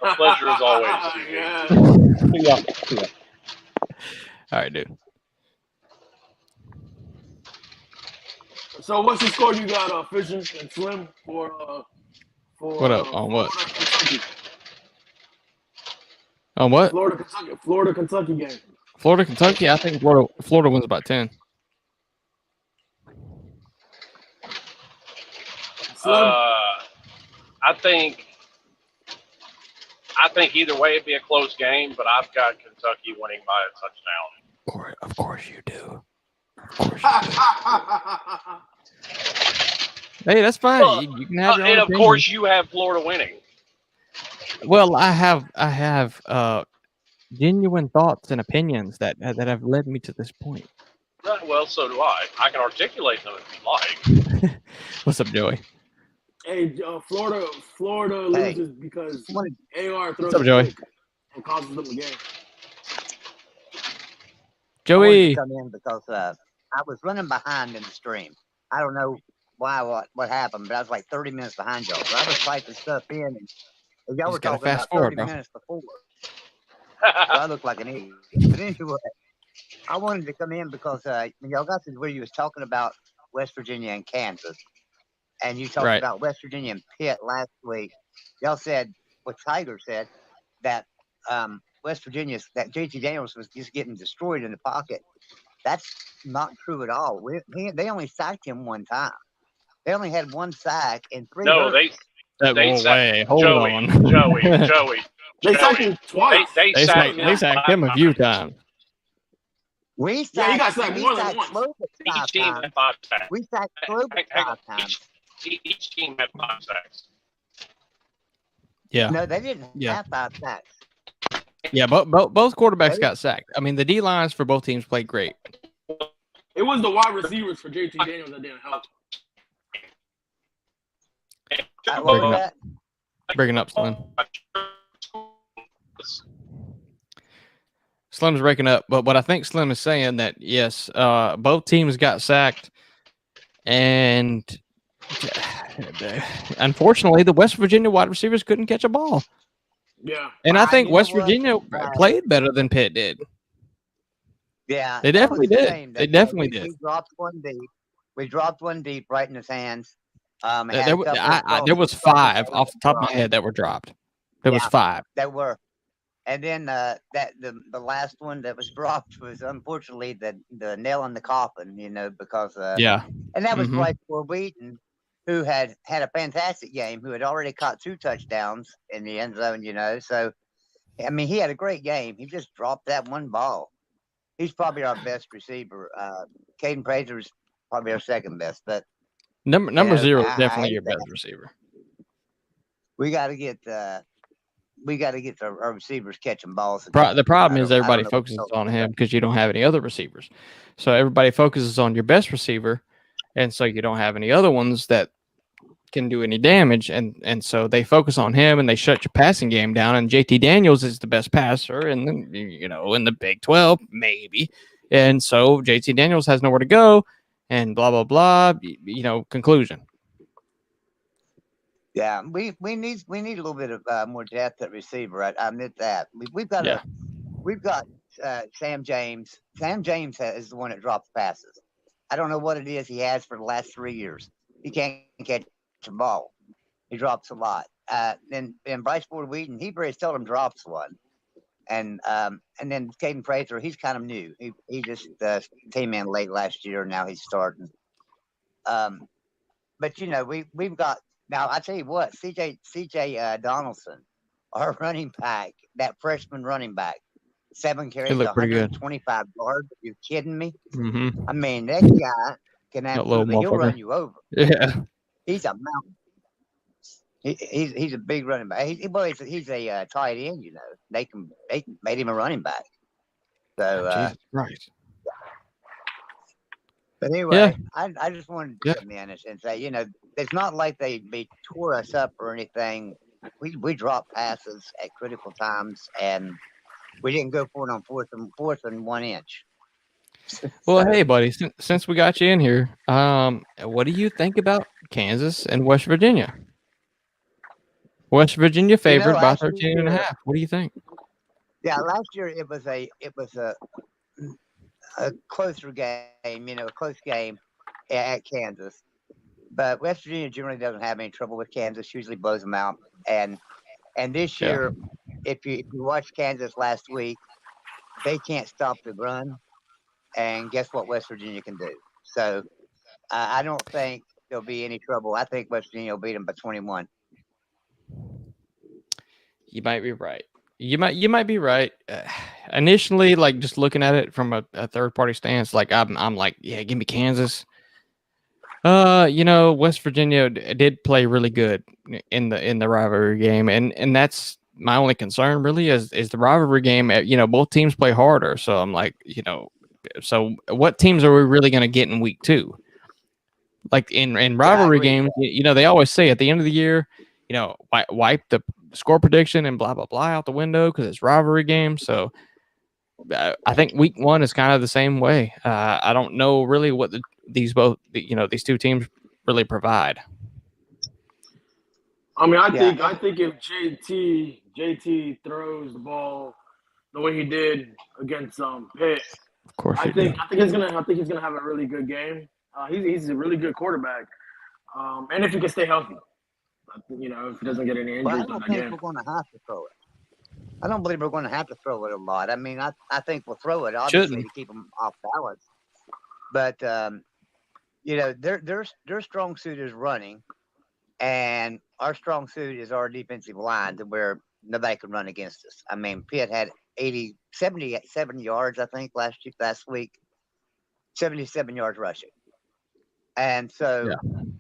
A pleasure as always, TB. Yeah. See ya. See ya. All right, dude. So what's the score you got, Fishing and Slim for What up? On what? Kentucky? On what? Florida, Kentucky game. Florida, Kentucky. I think Florida wins about 10. Slim? I think either way it'd be a close game, but I've got Kentucky winning by a touchdown. Of course you do. Of course you do. Hey, that's fine. You can have your own And of opinion. course you have Florida winning. Well, I have genuine thoughts and opinions that have led me to this point. Right, well, so do I. I can articulate them if you like. What's up, Joey? Hey, Florida loses because AR throws What's up, Joey? a pick and causes them a game. Joey. I wanted to come in because I was running behind in the stream. I don't know what happened, but I was like 30 minutes behind y'all. So I was typing stuff in, and y'all were gotta talking fast about 30 forward, bro. minutes before. So I look like an idiot. But anyway, I wanted to come in because when y'all got to where you was talking about West Virginia and Kansas, and you talked about West Virginia and Pitt last week, y'all said, what Tiger said, that West Virginia, that JT Daniels was just getting destroyed in the pocket. That's not true at all. They only sacked him one time. They only had one sack and 3 No, hurts. they sacked Hold Joey. on. Joey. They sacked him twice. They sacked him a few times. We he sacked, got sacked more than once. Each team had 5 sacks. We sacked Slovis Hang on. 5 times. Each team had 5 sacks. Yeah. No, they didn't have 5 sacks. Yeah, both quarterbacks got sacked. I mean, the D lines for both teams played great. It was the wide receivers for JT Daniels that didn't help. Breaking up, Slim. Slim's breaking up, but what I think Slim is saying that yes, both teams got sacked, and unfortunately, the West Virginia wide receivers couldn't catch a ball. Yeah, and I think West Virginia played better than Pitt did. Yeah, they definitely did. They definitely did. We dropped one deep right in his hands. There was 5 off the top of my head that were dropped. There was 5. That were. And then the last one that was dropped was unfortunately the nail in the coffin, because and that was Bryce Ford Wheaton, who had a fantastic game, who had already caught 2 touchdowns in the end zone, So, I mean, he had a great game. He just dropped that one ball. He's probably our best receiver. Caden Prazer's probably our second best, but number 0 is definitely your best receiver. We got to get our receivers catching balls. The problem is everybody focuses on him because you don't have any other receivers. So everybody focuses on your best receiver, and so you don't have any other ones that can do any damage. And so they focus on him and they shut your passing game down. And JT Daniels is the best passer, and then in the Big 12 maybe. And so JT Daniels has nowhere to go, and blah blah blah. Conclusion. Yeah, we need a little bit of more depth at receiver. I admit that. We've got Sam James. Sam James is the one that drops passes. I don't know what it is he has for the last 3 years. He can't catch a ball. He drops a lot. And Bryce Ford Wheaton, he very seldom drops one. And then Caden Fraser, he's kind of new. He just came in late last year. Now he's starting. But we've got. Now, I tell you what, CJ Donaldson, our running back, that freshman running back, 7 carries, 125 yards. Are you kidding me? Mm-hmm. I mean, that guy can absolutely, he'll run you over. Yeah. He's a mountain. He's a big running back. He's a tight end, They made him a running back. So, Jesus Christ. But anyway, I just wanted to come in and say, it's not like they tore us up or anything. We dropped passes at critical times, and we didn't go for it on fourth and 1 inch. Well, hey, buddy, since we got you in here, what do you think about Kansas and West Virginia? West Virginia favored by 13.5. What do you think? Yeah, last year it was a closer game, a close game at Kansas. But West Virginia generally doesn't have any trouble with Kansas. Usually blows them out. And this year, if you watch Kansas last week, they can't stop the run. And guess what West Virginia can do? So I don't think there'll be any trouble. I think West Virginia will beat them by 21. You might be right. You might be right. Initially, like just looking at it from a third party stance, like I'm like, yeah, give me Kansas. West Virginia did play really good in the rivalry game, and that's my only concern really is the rivalry game. Both teams play harder, so I'm like, so what teams are we really going to get in week 2? Like in rivalry games, they always say at the end of the year, wipe the score prediction and blah blah blah out the window because it's rivalry game. So I think week 1 is kind of the same way. I don't know really what these two teams really provide. I mean, I think if JT throws the ball the way he did against Pitt, of course, I think he's gonna have a really good game. He's a really good quarterback, and if he can stay healthy, if he doesn't get any injuries. I don't think we're going to have to throw it. I don't believe we're going to have to throw it a lot. I mean, I think we'll throw it obviously to keep them off balance, but their strong suit is running, and our strong suit is our defensive line to where nobody can run against us. I mean, Pitt had 70 yards, I think, last week, 77 yards rushing. And so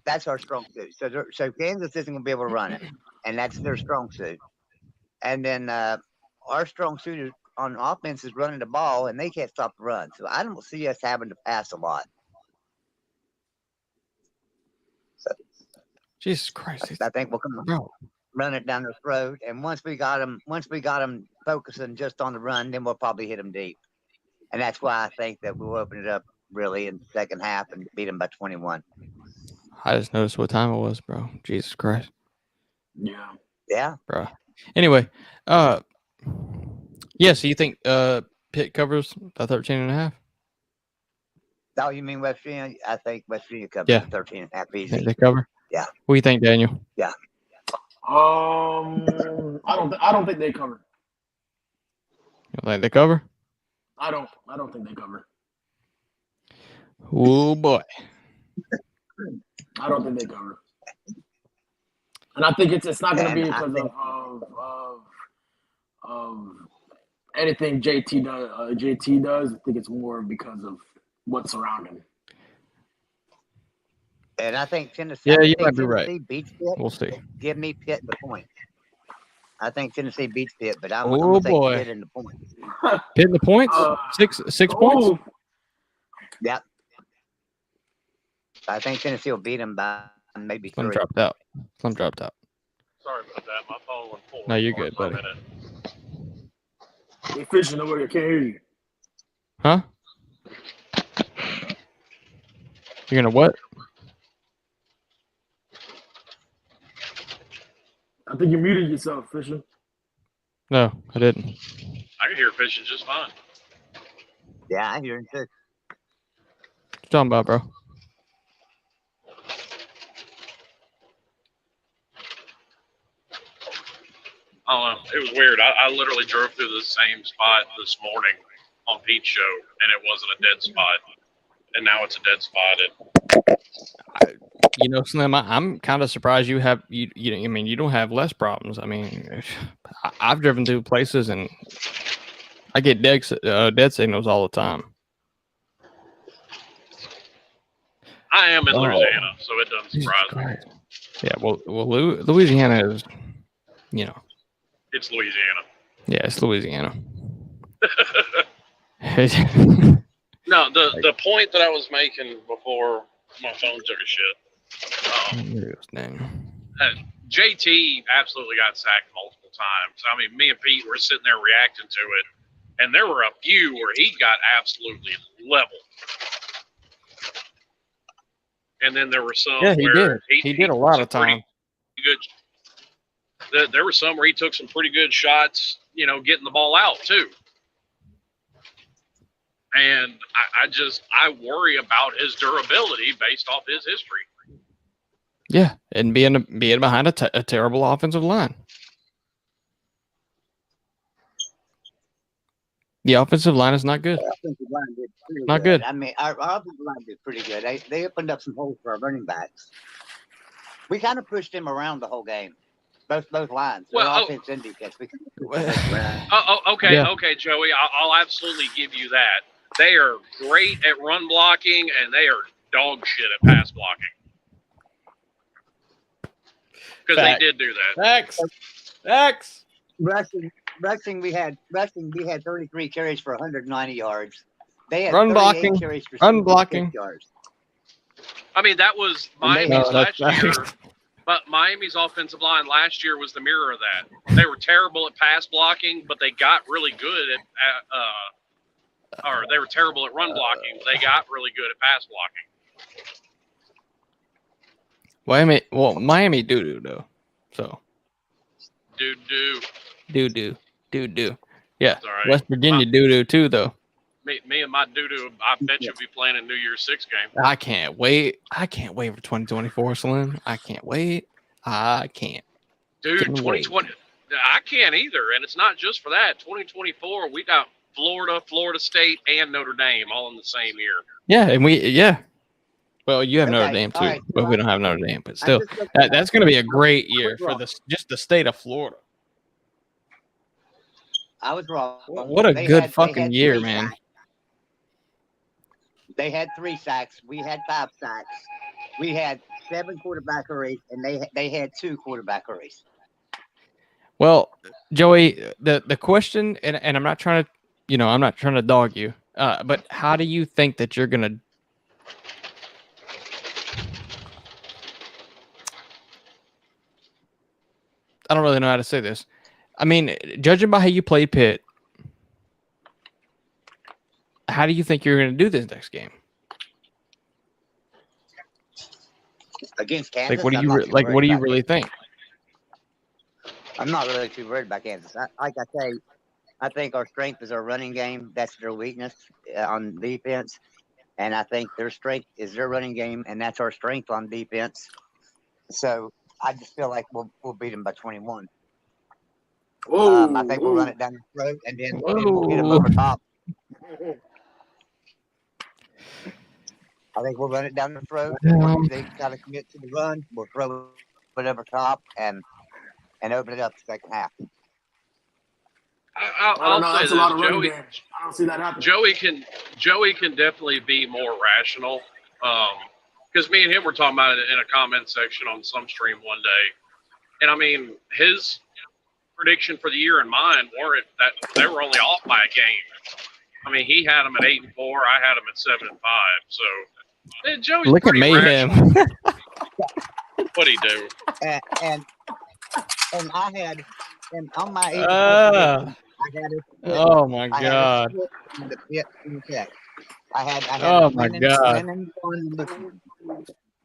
that's our strong suit. So Kansas isn't going to be able to run it, and that's their strong suit. And then our strong suit is on offense is running the ball, and they can't stop the run. So I don't see us having to pass a lot. So, Jesus Christ! I think we'll come run it down their throat, and once we got them focusing just on the run, then we'll probably hit them deep. And that's why I think that we'll open it up really in the second half and beat them by 21. I just noticed what time it was, bro. Jesus Christ. Yeah, bro. Anyway, so you think Pitt covers the 13.5? Oh, you mean West Virginia? I think West Virginia covers 13.5 easy. They cover? Yeah. What do you think, Daniel? Yeah. I don't think they cover. You don't think they cover? I don't think they cover. Oh boy. I don't think they cover. And I think it's not going to be because of anything JT does. I think it's more because of what's surrounding him. And I think Tennessee. Yeah, you might be right. Beats Pitt. We'll see. Give me Pitt the point. I think Tennessee beats Pitt, but I'm going to take Pitt in the points. Pitt in the points? Six points? Yep. I think Tennessee will beat them by maybe 3. Slim dropped out. Sorry about that. My phone went full. No, you're good, buddy. You're fishing over here. Can't hear you. Huh? You're going to what? I think you muted yourself, Fisher. No, I didn't. I can hear fishing just fine. Yeah, I hear him too. What you talking about, bro? I don't know. It was weird. I literally drove through the same spot this morning on Pete's show, and it wasn't a dead spot. And now it's a dead spot. Slim, I'm kind of surprised you have you don't have less problems. I mean, I've driven through places and I get dead signals all the time. I am in Louisiana, so it doesn't surprise me. Yeah, well, Louisiana is, It's Louisiana. Yeah, it's Louisiana. No, the point that I was making before my phone took a shit. JT absolutely got sacked multiple times. I mean, me and Pete were sitting there reacting to it, and there were a few where he got absolutely leveled. And then there were some where he did a lot of time. Good. There were some where he took some pretty good shots, getting the ball out too. And I worry about his durability based off his history. Yeah, and being behind a terrible offensive line. The offensive line is not good. The offensive line did pretty Not good. I mean, our offensive line did pretty good. They opened up some holes for our running backs. We kind of pushed them around the whole game. Both lines. Offense and defense. Okay, Joey. I'll absolutely give you that. They are great at run blocking, and they are dog shit at pass blocking. Because they did do that. Facts. Rushing, we had 33 carries for 190 yards. They had Run blocking. Carries for Run blocking. yards. I mean, that was Miami's last year. But Miami's offensive line last year was the mirror of that. They were terrible at pass blocking, but they got really good or they were terrible at run blocking. They got really good at pass blocking. Miami doo-doo though. So. Doo-doo. Yeah. Right. West Virginia doo-doo too though. Me and my doo-doo, I bet you'll be playing a New Year's Six game. I can't wait for 2024, Slim. I can't wait. I can't. Dude, 2020. I can't either. And it's not just for that. 2024, we got Florida State, and Notre Dame all in the same year. Yeah, and well, you have Notre Dame too, but we don't have Notre Dame. But still, that's going to be a great year for just the state of Florida. I was wrong. What a good fucking year, man. They had 3 sacks. We had 5 sacks. We had 7 quarterback hurries, and they had 2 quarterback hurries. Well, Joey, the question, and I'm not trying to, I'm not trying to dog you, but how do you think that you're gonna? I don't really know how to say this. I mean, judging by how you play Pitt, how do you think you're going to do this next game? Against Kansas? What do you really think? I'm not really too worried about Kansas. I think our strength is our running game. That's their weakness on defense. And I think their strength is their running game, and that's our strength on defense. So I just feel like we'll beat them by 21. I think we'll run it down the throat, and then we'll get them over top. I think we'll run it down the throat. Once they got to commit to the run, we'll throw it over top and open it up the second half. I'll say that's a lot of running game. I don't see that happening. Joey can definitely be more rational. Because me and him were talking about it in a comment section on some stream one day. And I mean, his prediction for the year and mine weren't that they were only off by a game. I mean, he had them at 8-4. I had them at 7-5. So, Joey's look at mayhem. What'd he do? And I had, and on my 8 I had it. Oh my God! The Pitt and Tech. I had. Oh my God!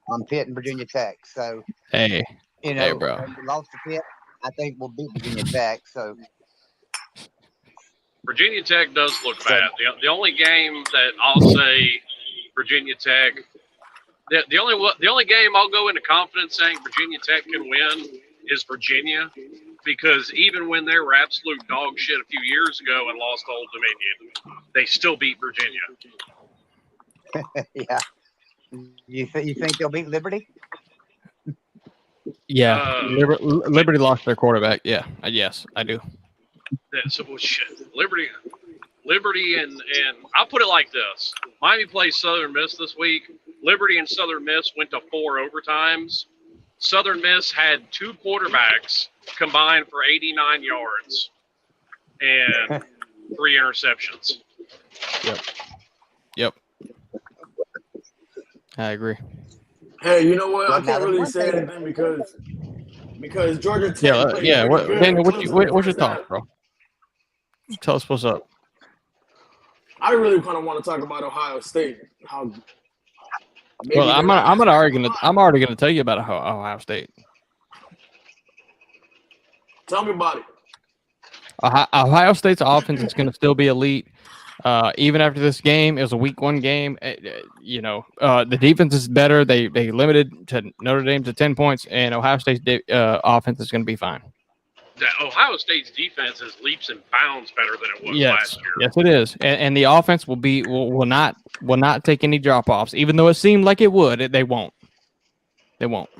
On Pitt and Virginia Tech. So hey, bro. If we lost to Pitt, I think we'll beat Virginia Tech. So Virginia Tech does look bad. The only game that I'll say Virginia Tech. The only game I'll go into confidence saying Virginia Tech can win is Virginia, because even when they were absolute dog shit a few years ago and lost to Old Dominion, they still beat Virginia. Yeah. You think they'll beat Liberty? Yeah, Liberty lost their quarterback. Yeah, yes, I do. So shit, Liberty, and I'll put it like this: Miami plays Southern Miss this week. Liberty and Southern Miss went to 4 overtimes. Southern Miss had 2 quarterbacks combined for 89 yards and 3 interceptions. Yep. Yep. I agree. Hey, you know what? I Well, now can't the really one say thing, anything because Georgia Tech Yeah, played yeah. pretty good. Daniel, Clemson in the what's your first half. thoughts, bro? Tell us what's up. I really kind of want to talk about Ohio State. How maybe Well, they're I'm not as already gonna tell you about Ohio State. Tell me about it. Ohio State's offense is going to still be elite. Even after this game, it was a week 1 game. The defense is better. They limited to Notre Dame to 10 points, and Ohio State's offense is going to be fine. Ohio State's defense is leaps and bounds better than it was last year. Yes, it is, and the offense will not take any drop offs, even though it seemed like it would. They won't. They won't.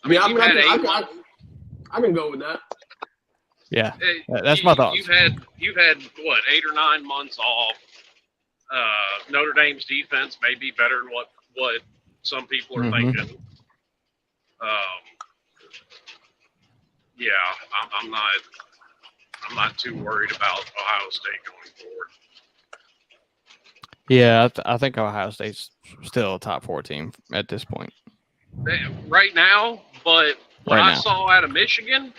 I mean, I can go with that. Yeah, that's my thoughts. You've had what 8 or 9 months off. Notre Dame's defense may be better than what some people are thinking. Yeah, I'm not too worried about Ohio State going forward. Yeah, I think Ohio State's still a top 4 team at this point. Right now, but what I saw out of Michigan,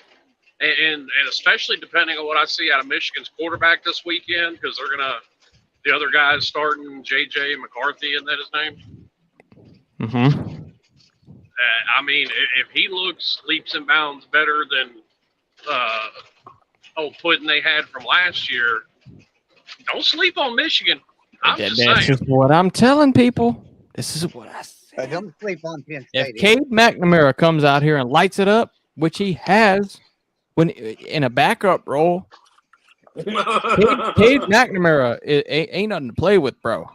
and especially depending on what I see out of Michigan's quarterback this weekend, because the other guy's starting J.J. McCarthy, isn't that his name? I mean, if he looks leaps and bounds better than pudding they had from last year, don't sleep on Michigan. This is what I'm telling people. This is what I said. don't sleep on Penn State. If Cade McNamara comes out here and lights it up, which he has when in a backup role, Cade McNamara ain't nothing to play with, bro.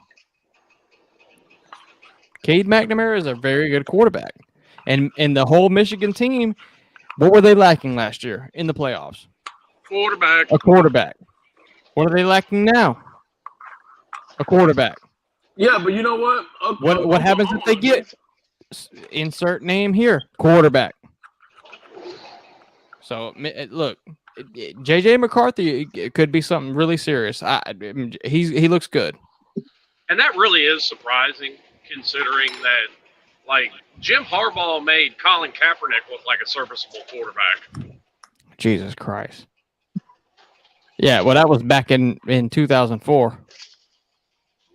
Cade McNamara is a very good quarterback. And the whole Michigan team, what were they lacking last year in the playoffs? A quarterback. What are they lacking now? A quarterback. Yeah, but you know what? What happens if they get insert name here? Quarterback. So look, J.J. McCarthy could be something really serious. He looks good. And that really is surprising, considering that, like, Jim Harbaugh made Colin Kaepernick look like a serviceable quarterback. Jesus Christ. Yeah, well, that was back in 2004.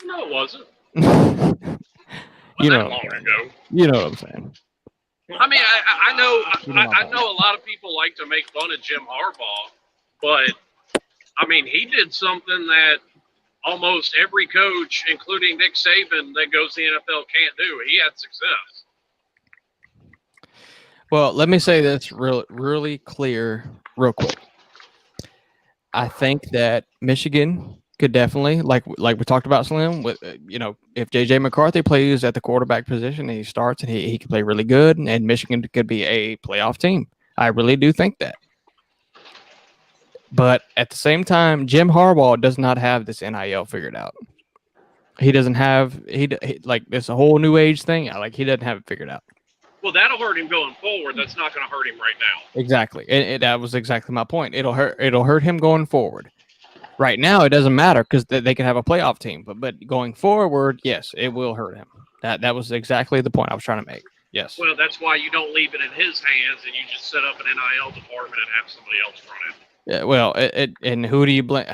No, it wasn't. You know long ago. You know what I'm saying. I mean, I know a lot of people like to make fun of Jim Harbaugh, but I mean, he did something that almost every coach, including Nick Saban, that goes to the NFL can't do. He had success. Well, let me say this really clear, real quick. I think that Michigan could definitely, like we talked about, Slim, with if J.J. McCarthy plays at the quarterback position and he starts and he can play really good, and Michigan could be a playoff team. I really do think that. But at the same time, Jim Harbaugh does not have this NIL figured out. He doesn't have like this whole new age thing. He doesn't have it figured out. Well, that'll hurt him going forward. That's not going to hurt him right now. Exactly, and that was exactly my point. It'll hurt him going forward. Right now, it doesn't matter because they can have a playoff team. But going forward, yes, it will hurt him. That was exactly the point I was trying to make. Yes. Well, that's why you don't leave it in his hands and you just set up an NIL department and have somebody else run it. Yeah, well, and who do you blame?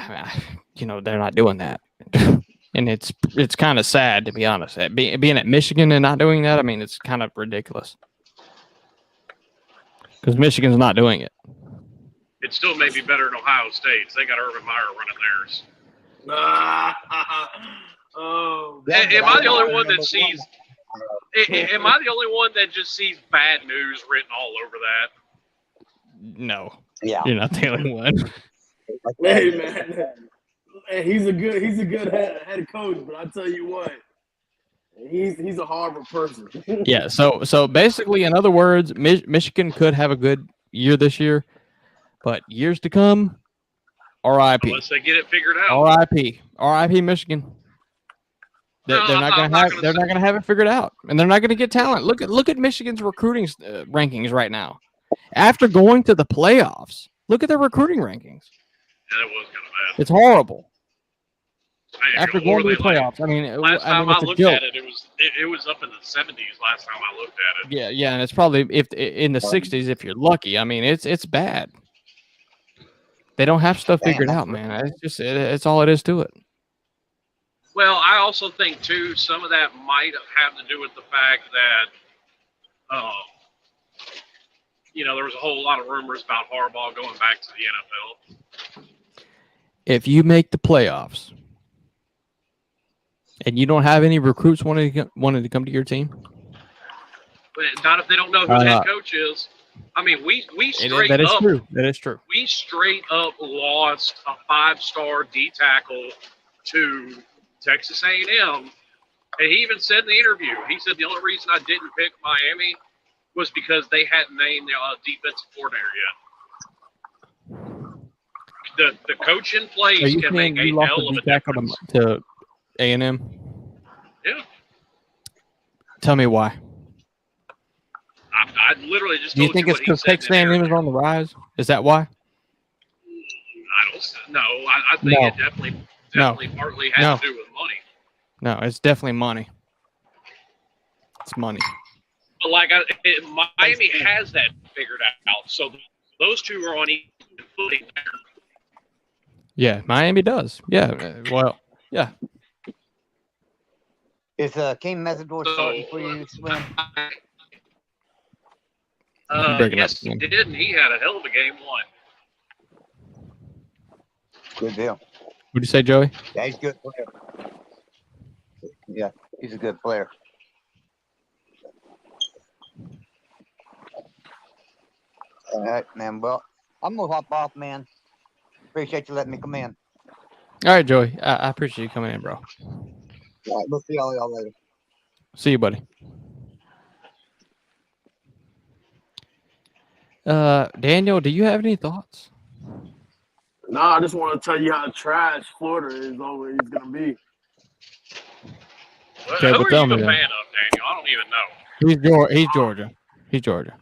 They're not doing that, and it's kind of sad, to be honest. Being at Michigan and not doing that, I mean, it's kind of ridiculous because Michigan's not doing it. It still may be better than Ohio State. They got Urban Meyer running theirs. Am I the only one that sees? Am I the only one that just sees bad news written all over that? No. Yeah. You're not the only one. Hey, man. He's a good head coach, but I tell you what, he's a horrible person. Yeah. So basically, in other words, Michigan could have a good year this year, but years to come, R.I.P. Unless they get it figured out. R.I.P. Michigan. They're not going to have it figured out, and they're not going to get talent. Look at Michigan's recruiting rankings right now. After going to the playoffs, look at their recruiting rankings. Yeah, that was kind of bad. It's horrible. After going to the playoffs, I mean, last time it's I a looked joke. at it, it was up in the 70s. Last time I looked at it. Yeah, and it's probably if in the 60s if you're lucky. I mean, it's bad. They don't have stuff figured out, man. It's just it's all it is to it. Well, I also think too some of that might have to do with the fact that, there was a whole lot of rumors about Harbaugh going back to the NFL. If you make the playoffs and you don't have any recruits wanting to come to your team, But not if they don't know who the head coach is. I mean, we straight that is up. true. That is true. We straight up lost a 5-star D tackle to Texas A&M, and he even said in the interview, he said the only reason I didn't pick Miami was because they hadn't named the defensive coordinator yet. The coach in place can make a hell of a difference. To A&M? Yeah. Tell me why. I literally just Do you told think you it's because Texas A&M is on the rise? Is that why? I don't know. I think it definitely partly has to do with money. No, it's definitely money. It's money. But Miami has that figured out, so those two are on equal footing there. Yeah, Miami does. Yeah, well, yeah. Is King Messador starting for you, Slim? Yes, he did, and he had a hell of a game one. Good deal. What'd you say, Joey? Yeah, he's a good player. Yeah, he's a good player. All right, man. Well, I'm going to hop off, man. Appreciate you letting me come in. All right, Joey. I appreciate you coming in, bro. All right, we'll see y'all later. See you, buddy. Daniel, do you have any thoughts? No, I just want to tell you how trash Florida is always going to be. Okay, who are you a fan of, then. Daniel? I don't even know. He's Georgia. He's Georgia.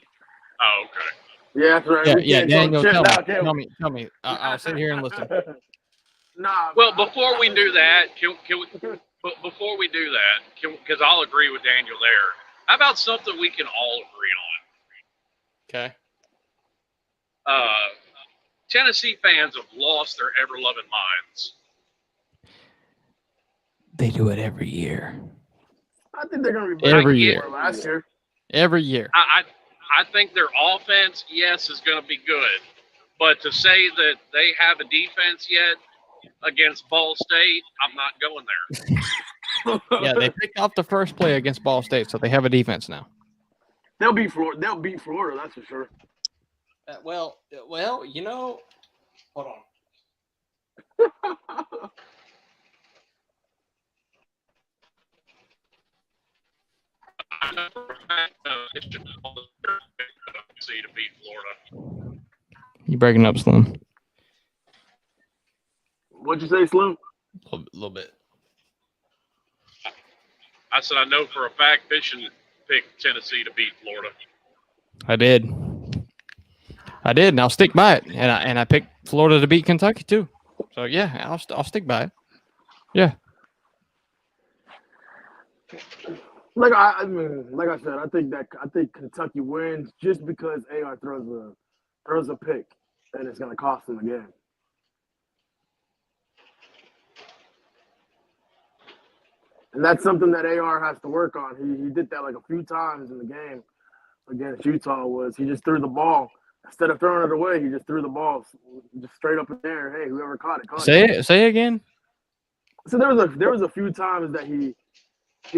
Oh, okay. Yeah, that's right. Yeah, Daniel, tell me. I'll sit here and listen. Well, before we do that, before we do that, because I'll agree with Daniel there. How about something we can all agree on? Okay. Tennessee fans have lost their ever-loving minds. They do it every year. I think they're going to be better every year. Last year. Every year. I think their offense, yes, is going to be good. But to say that they have a defense yet against Ball State, I'm not going there. Yeah, they picked off the first play against Ball State, so they have a defense now. They'll beat Florida. That's for sure. Well, hold on. To beat Florida. You breaking up, Slim? What'd you say, Slim? A little bit. I said I know for a fact Fishing picked Tennessee to beat Florida. I did, and I'll stick by it. And I picked Florida to beat Kentucky too. So yeah, I'll stick by it. Yeah. Like I said, I think Kentucky wins just because AR throws a pick, and it's gonna cost them the game. And that's something that AR has to work on. He did that like a few times in the game against Utah. Was he just threw the ball instead of throwing it away? He just threw the ball just straight up in the air. Hey, whoever caught it, caught it. Say it again. So there was a few times that he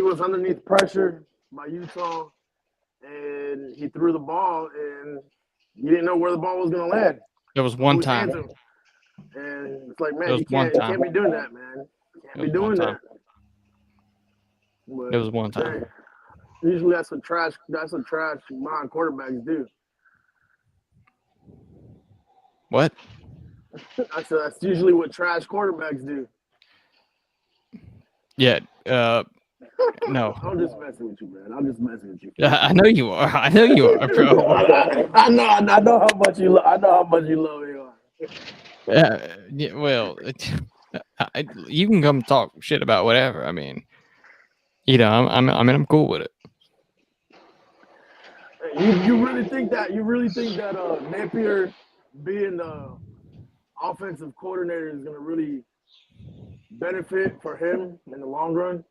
was underneath pressure by Utah, and he threw the ball, and you didn't know where the ball was going to land. There was one time. And it's like, man, you can't be doing that, man. You can't be doing that. But, it was one time. Hey, usually that's what trash mind quarterbacks do. What? I said that's usually what trash quarterbacks do. Yeah. No. I'm just messing with you, man. I'm just messing with you. I know you are. I know you are, bro. I know how much you love. I know how much you love AR. Yeah. Well, You can come talk shit about whatever. I mean, I'm cool with it. You really think that Napier being the offensive coordinator is going to really benefit for him in the long run?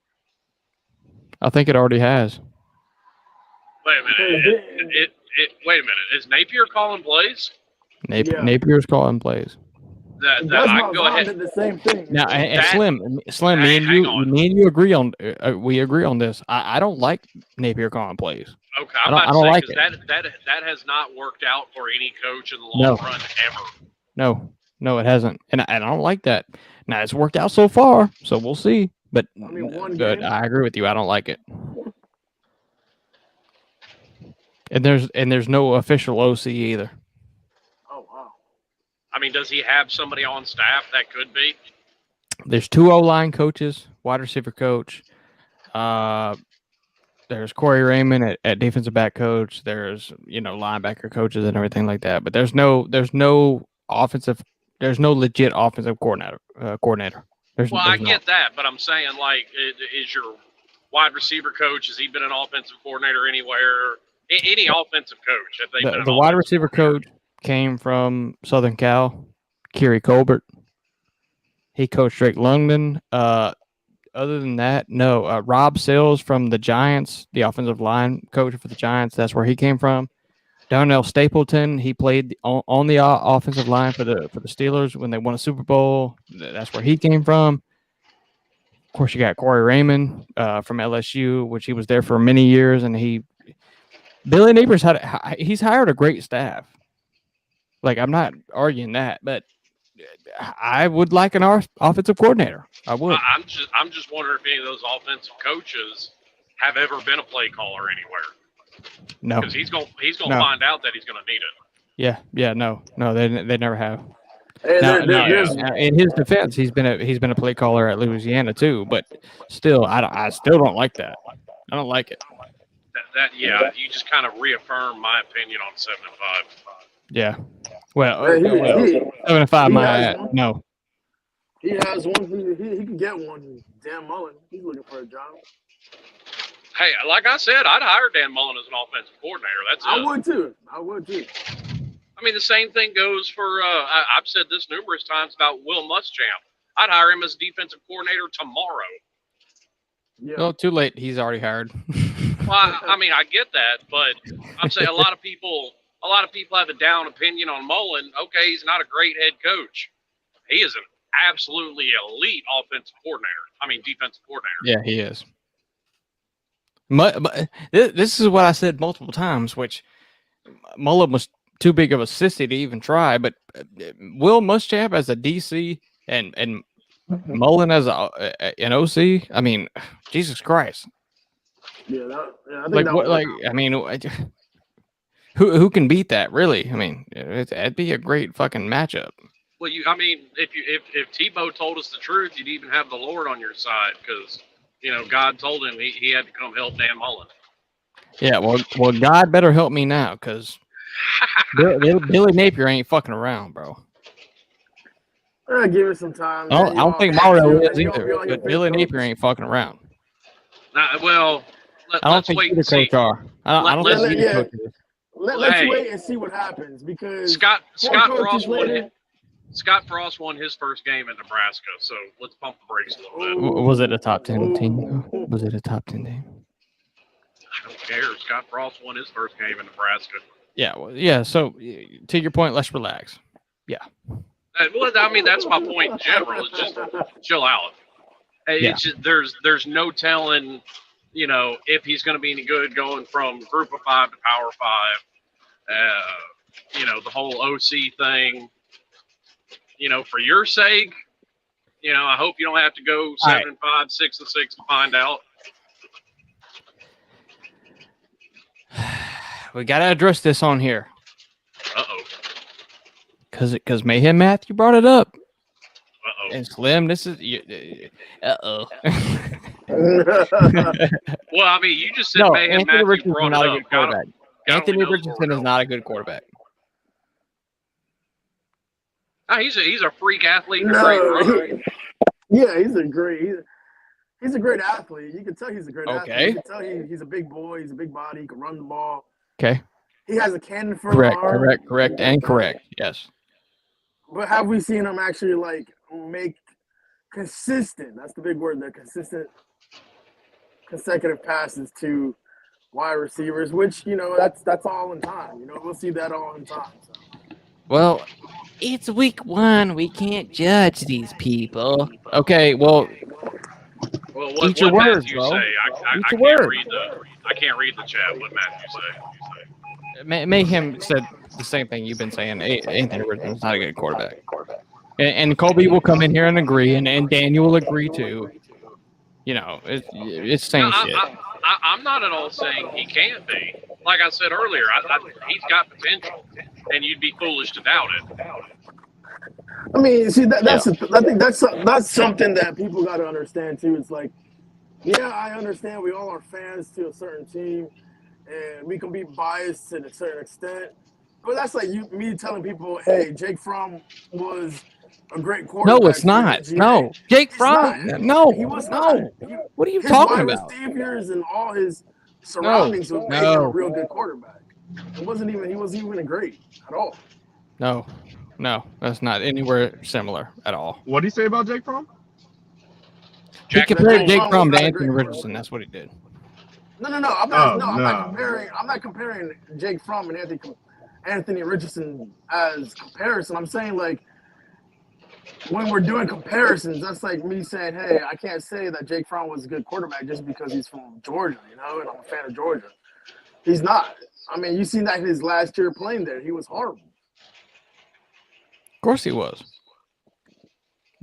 I think it already has. Wait a minute. Wait a minute. Is Napier calling plays? Napier's calling plays. I can go ahead. Did the same thing. Now, Slim, me and you agree on we agree on this. I don't like Napier calling plays. Okay, I don't like it. That has not worked out for any coach in the long run ever. No, it hasn't, and I don't like that. Now it's worked out so far, so we'll see. But I agree with you. I don't like it. And there's no official OC either. Oh wow. I mean, does he have somebody on staff that could be? There's 2 O-line coaches, wide receiver coach. There's Corey Raymond at defensive back coach. There's linebacker coaches and everything like that. But there's no legit offensive coordinator. I get that, but I'm saying, like, is your wide receiver coach? Has he been an offensive coordinator anywhere? Any offensive coach? Have they been the wide receiver coach came from Southern Cal, Kerry Colbert. He coached Drake London. Other than that, no. Rob Sills from the Giants, the offensive line coach for the Giants. That's where he came from. Darnell Stapleton, he played on the offensive line for the Steelers when they won a Super Bowl. That's where he came from. Of course, you got Corey Raymond from LSU, which he was there for many years, and Billy Napier's he's hired a great staff. Like, I'm not arguing that, but I would like an offensive coordinator. I would. I'm just wondering if any of those offensive coaches have ever been a play caller anywhere. No, because he's gonna find out that he's gonna need it. Yeah, no, they never have. Hey, in his defense, he's been a play caller at Louisiana too, but still, I still don't like that. I don't like it. You just kind of reaffirm my opinion on 7 and 5. Yeah. Well, 7 and 5. No. He has one. He can get one. Dan Mullen. He's looking for a job. Hey, like I said, I'd hire Dan Mullen as an offensive coordinator. I would too. I mean, the same thing goes for. I've said this numerous times about Will Muschamp. I'd hire him as defensive coordinator tomorrow. Yeah. Well, too late. He's already hired. Well, I mean, I get that, but I'm saying a lot of people have a down opinion on Mullen. Okay, he's not a great head coach. He is an absolutely elite defensive coordinator. Yeah, he is. But this is what I said multiple times, which Mullen was too big of a sissy to even try. But Will Muschamp as a DC and Mullen as an OC, I mean, Jesus Christ. Yeah, I think who can beat that? Really? I mean, it'd be a great fucking matchup. Well, if Tebow told us the truth, you'd even have the Lord on your side because God told him he had to come help Dan Mullen. Yeah, well, God better help me now because Billy Napier ain't fucking around, bro. Give it some time. I don't think Mario is either, but Billy Napier ain't fucking around. Let's wait and see. I don't think either coach is. Let's wait and see what happens because Scott Frost won his first game at Nebraska, so let's pump the brakes a little bit. Was it a top 10 team? Was it a top 10 team? I don't care. Scott Frost won his first game in Nebraska. Yeah. So to your point, let's relax. Yeah. Well, I mean, that's my point in general. It's just chill out. It's just, there's no telling, if he's going to be any good going from Group of 5 to Power 5. The whole OC thing. For your sake, I hope you don't have to go 7 and 5, 6 and 6 to find out. We gotta address this on here. Because Mayhem Matthew brought it up. And Slim, this is Well, I mean, you just said Mayhem Anthony Matthew Richardson brought not it a up. good quarterback. Anthony Richardson is not a good quarterback. He's a freak athlete and a No, great runner. yeah, he's a great athlete. You can tell he's a great athlete. Okay. You can tell he's a big boy. He's a big body. He can run the ball. Okay. He has a cannon for Correct. an arm. Correct. Yes. But have we seen him actually like make consistent? That's the big word there. Consistent, consecutive passes to wide receivers, which that's all in time. We'll see that all in time. So. Well, it's week 1. We can't judge these people. Okay. Well, what your words, Matthew bro. say? I can't read the chat. What Matthew say? Mayhem said the same thing you've been saying. Anthony Richardson's not a good quarterback. And Colby will come in here and agree, and Daniel will agree too. It's the same shit. I'm not at all saying he can't be. Like I said earlier, he's got potential, and you'd be foolish to doubt it. I mean, see, I think that's something that people got to understand too. It's like, yeah, I understand we all are fans to a certain team, and we can be biased to a certain extent. But that's like me telling people, hey, Jake Fromm was a great quarterback. No, it's not. No, Jake Fromm. No, he was no. What are you his talking wide about? receivers and all his surroundings would make him a real good quarterback. He wasn't even great at all. No, that's not anywhere similar at all. What did he say about Jake Fromm? He compared Jake Fromm to Anthony Richardson. That's what he did. No. I'm not comparing Jake Fromm and Anthony Richardson as comparison. I'm saying, like, when we're doing comparisons, that's like me saying, hey, I can't say that Jake Fromm was a good quarterback just because he's from Georgia, and I'm a fan of Georgia. He's not. I mean, you seen that in his last year playing there. He was horrible. Of course he was.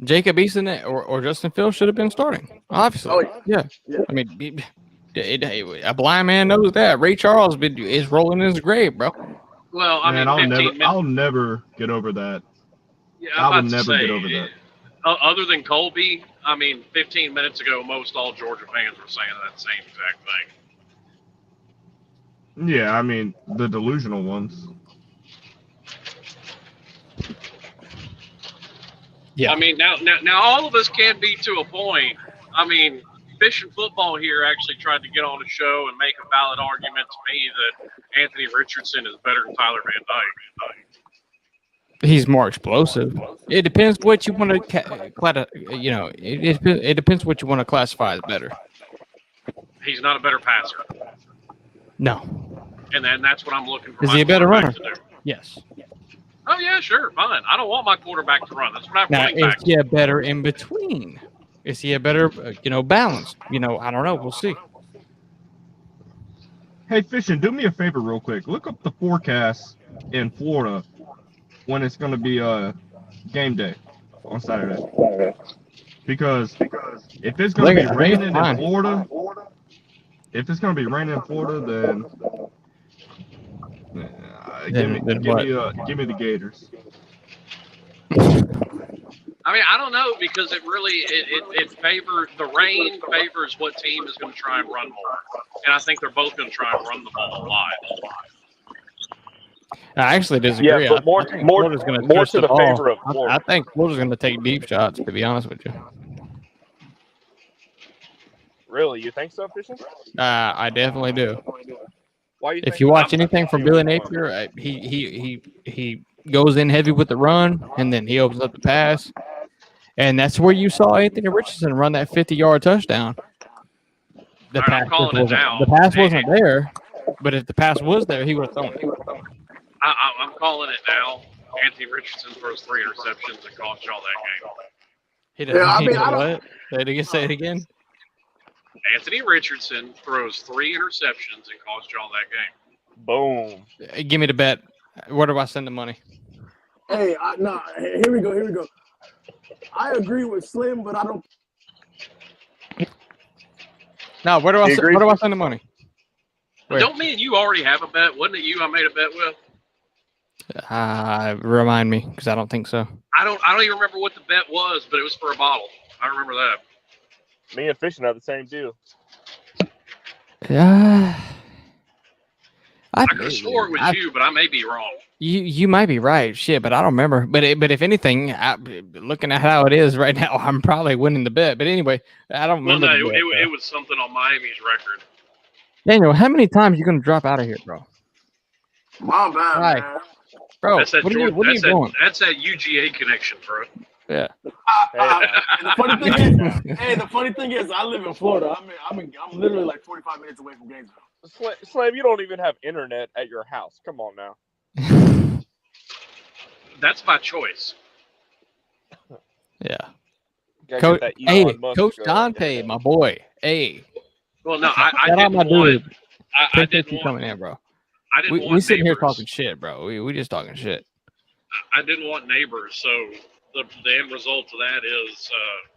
Jacob Eason or Justin Fields should have been starting, obviously. Oh, yeah. I mean, a blind man knows that. Ray Charles is rolling in his grave, bro. Well, I'll never get over that. Yeah, I will never get over that. Other than Colby, 15 minutes ago, most all Georgia fans were saying that same exact thing. Yeah, I mean, the delusional ones. Yeah. I mean, now all of us can be to a point. I mean, Fish and Football here actually tried to get on the show and make a valid argument to me that Anthony Richardson is better than Tyler Van Dyke. He's more explosive. It depends what you want to, it depends what you want to classify as better. He's not a better passer. No. And then that's what I'm looking for. Is he a better runner? Yes. Oh, yeah, sure, fine. I don't want my quarterback to run. That's what I'm running back. Is he a better in between? Is he a better, balanced? I don't know. We'll see. Hey, Fishin, do me a favor real quick. Look up the forecast in Florida when it's going to be game day on Saturday. Because if it's going to be raining in Florida, then give me the Gators. I mean, I don't know, because it really the rain favors what team is going to try and run more, and I think they're both going to try and run the ball a lot. I actually disagree. Yeah, but more to the favor of Florida. I think Florida's going to take deep shots, to be honest with you. Really, you think so, Fisher? I definitely do. Why if you watch anything from Billy Napier, he goes in heavy with the run, and then he opens up the pass, and that's where you saw Anthony Richardson run that 50-yard touchdown. The pass wasn't there, but if the pass was there, he would have thrown it. I'm calling it now. Anthony Richardson throws 3 interceptions and cost y'all that game. He doesn't. Say it again. Anthony Richardson throws 3 interceptions and cost y'all that game. Boom. Give me the bet. Where do I send the money? Hey, here we go. I agree with Slim, but I don't. No, where do I send the money? Where? Don't me and you already have a bet? Wasn't it you I made a bet with? Remind me, because I don't think so. I don't even remember what the bet was, but it was for a bottle. I remember that. Me and Fishing have the same deal. I could have swore it was you, but I may be wrong. You might be right, shit, but I don't remember. But if anything, looking at how it is right now, I'm probably winning the bet. But anyway, I don't Well, remember. no, the bet, it was something on Miami's record. Daniel, how many times are you gonna drop out of here, bro? My bad, Why? man. Bro, That's that what are you doing? That's that UGA connection, bro. Yeah. And the funny thing is, the funny thing is, I live in Florida. I'm literally like 45 minutes away from Gainesville. Slam, you don't even have internet at your house. Come on now. That's by choice. Yeah. Coach Dante, my boy. Hey. Well, no, I didn't want. I didn't want coming in, bro. I didn't want. We sitting here neighbors. talking shit, bro. We just talking shit. I didn't want neighbors, so the end result of that is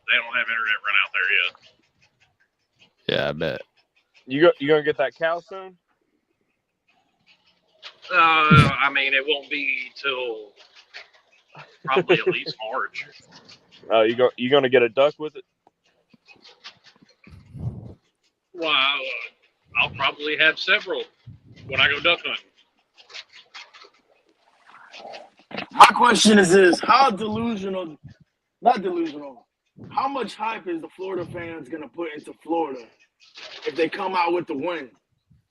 they don't have internet run out there yet. Yeah, I bet. You gonna get that cow soon? I mean, it won't be till probably at least March. You gonna get a duck with it? Well, I'll probably have several when I go duck hunting. My question is this: how delusional? Not delusional. How much hype is the Florida fans gonna put into Florida if they come out with the win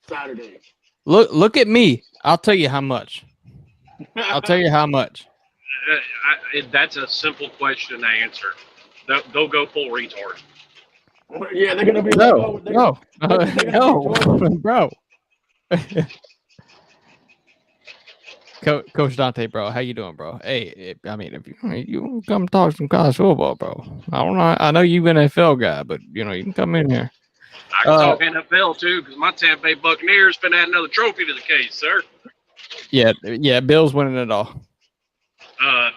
Saturday? Look at me. I'll tell you how much. I'll tell you how much. That's a simple question to answer. They'll go full retard. Yeah, they're gonna be no, no, bro. Coach Dante, bro, how you doing, bro? Hey, I mean, if you come talk some college football, bro. I don't know. I know you've been an NFL guy, but you can come in here. I can talk NFL too, because my Tampa Bay Buccaneers been adding another trophy to the case, sir. Yeah. Bill's winning it all. No.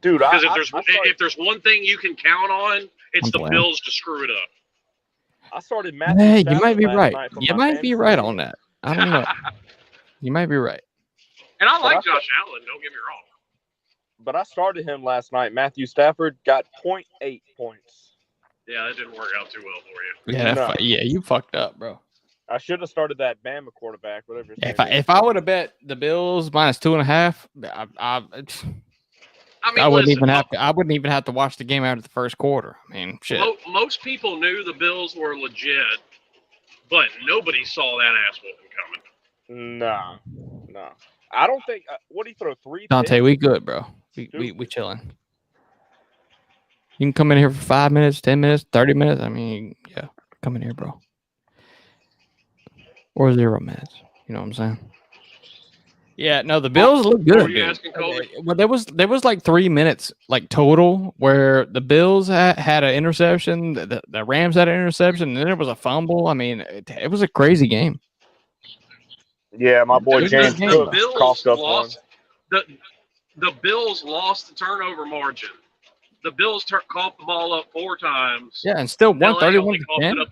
Dude, because if there's one thing you can count on, it's the Bills to screw it up. I started Matthew. Hey, you might be right. You might be right on that. I don't know. You might be right. And I like Josh Allen. Don't get me wrong. But I started him last night. Matthew Stafford got 0.8 points. Yeah, that didn't work out too well for you. Yeah, you fucked up, bro. I should have started that Bama quarterback, whatever. If I would have bet the Bills minus 2.5, I wouldn't even have to. I wouldn't even have to watch the game after the first quarter. I mean, shit. Most people knew the Bills were legit, but nobody saw that ass whooping coming. No. I don't think. What do you throw 3? Dante, we good, bro. We chilling. You can come in here for 5 minutes, 10 minutes, 30 minutes. I mean, yeah, come in here, bro. Or 0 minutes. You know what I'm saying? Yeah, no, the Bills look good. What were you asking, Colby? Well, there was like 3 minutes like total where the Bills had an interception, the Rams had an interception, and then there was a fumble. I mean, it was a crazy game. Yeah, my boy James coughed up one. The Bills lost the turnover margin. The Bills coughed the ball up 4 times. Yeah, and still won 31-10.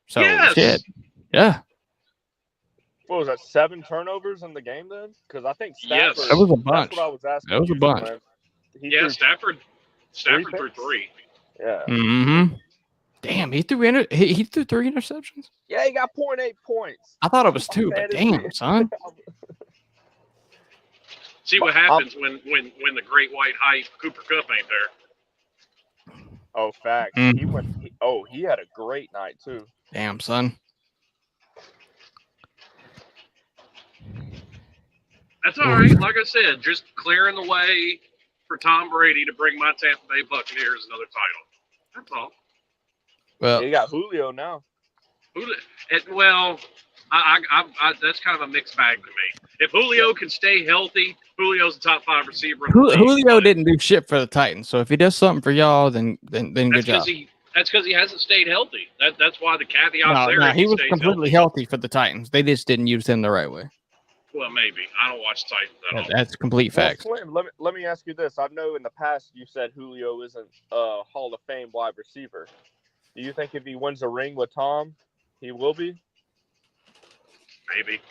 So yes. Shit. Yeah. What was that? 7 turnovers in the game then? Because I think Stafford. Yes. That was a bunch. That's what I was asking. That was a bunch. Stafford threw 3. Yeah. Mm-hmm. Damn, he threw 3 interceptions. Yeah, he got 0.8 points. I thought it was 2, but damn, son. See what happens when the great white hype Cooper Kupp ain't there. Oh, facts. He had a great night too. Damn, son. That's all right. Like I said, just clearing the way for Tom Brady to bring my Tampa Bay Buccaneers another title. That's all. Well, you got Julio now. Well, that's kind of a mixed bag to me. If Julio can stay healthy, Julio's the top 5 receiver. Julio didn't do shit for the Titans, so if he does something for y'all, then good job. That's because he hasn't stayed healthy. That's why the caveat's there. No, he was completely healthy for the Titans. They just didn't use him the right way. Well, maybe. I don't watch Titans at all. That's complete facts. Slim, let me ask you this. I know in the past you said Julio isn't a Hall of Fame wide receiver. Do you think if he wins a ring with Tom, he will be? Maybe.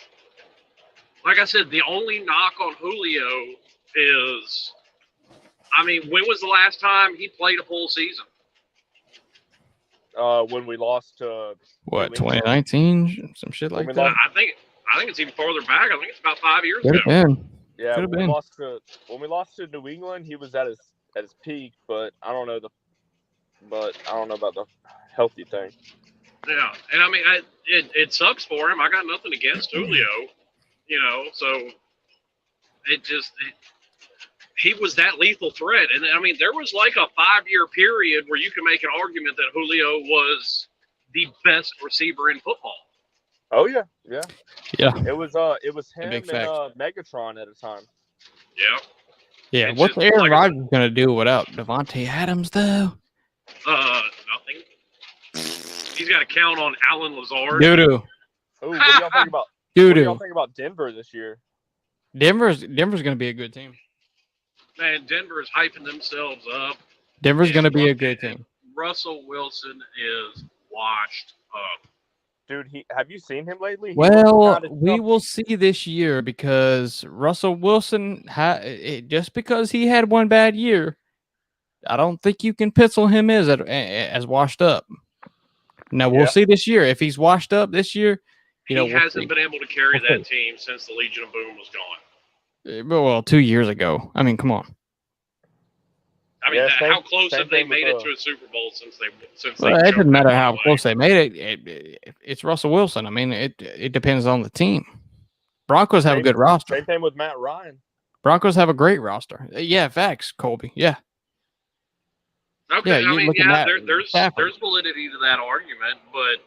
Like I said, the only knock on Julio is, I mean, when was the last time he played a full season? When we lost to 2019, some shit like that. I I think it's even farther back. I think it's about 5 years Could ago. have been. Yeah, Could've when we been. lost to New England, he was at his peak, but I don't know about the healthy thing. Yeah, and I mean, it sucks for him. I got nothing against Julio, so he was that lethal threat. And I mean, there was like a 5-year period where you can make an argument that Julio was the best receiver in football. Oh yeah. It was him big and fact. Megatron at a time. Yeah. Yeah, It's what's just Aaron like- Rodgers going to do without Devontae Adams, though? Nothing. He's got to count on Alan Lazard. Doo-doo. Oh, what do y'all think about? What do y'all Doo-doo. think about Denver this year? Denver's going to be a good team. Man, Denver's hyping themselves up. Denver's going to be a good team. Russell Wilson is washed up. Dude, have you seen him lately? He Well, looks kinda we tough. will see this year because Russell Wilson, just because he had one bad year, I don't think you can pencil him as washed up. Now, we'll see this year. If he's washed up this year, He hasn't been able to carry that team since the Legion of Boom was gone. Well, 2 years ago. I mean, come on. I mean, how close have they made it to a Super Bowl since they Well, it doesn't matter how close they made it. It's Russell Wilson. I mean, it depends on the team. Broncos have a good roster. Same thing with Matt Ryan. Broncos have a great roster. Yeah, facts, Colby. Yeah. Okay, Yeah, I you mean, look at there's validity to that argument, but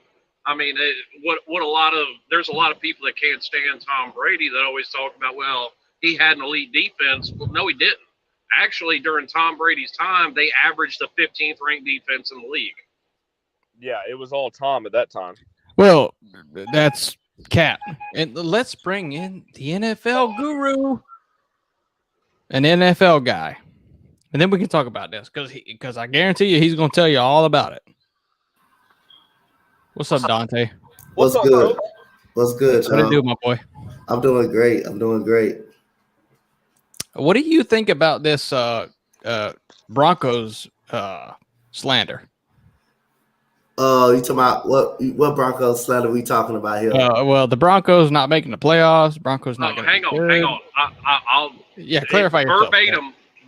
I mean, there's a lot of people that can't stand Tom Brady that always talk about, well, he had an elite defense. Well, no, he didn't. Actually, during Tom Brady's time, they averaged the 15th ranked defense in the league. Yeah, it was all Tom at that time. Well, that's Cat. And let's bring in the NFL guru, an NFL guy. And then we can talk about this because I guarantee you he's going to tell you all about it. What's up, Dante? What's good? What's good, What do you do, my boy? I'm doing great. What do you think about this Broncos slander? You talking about what Broncos slander we talking about here? Well, the Broncos not making the playoffs. Broncos not going to hang on. I'll clarify yourself.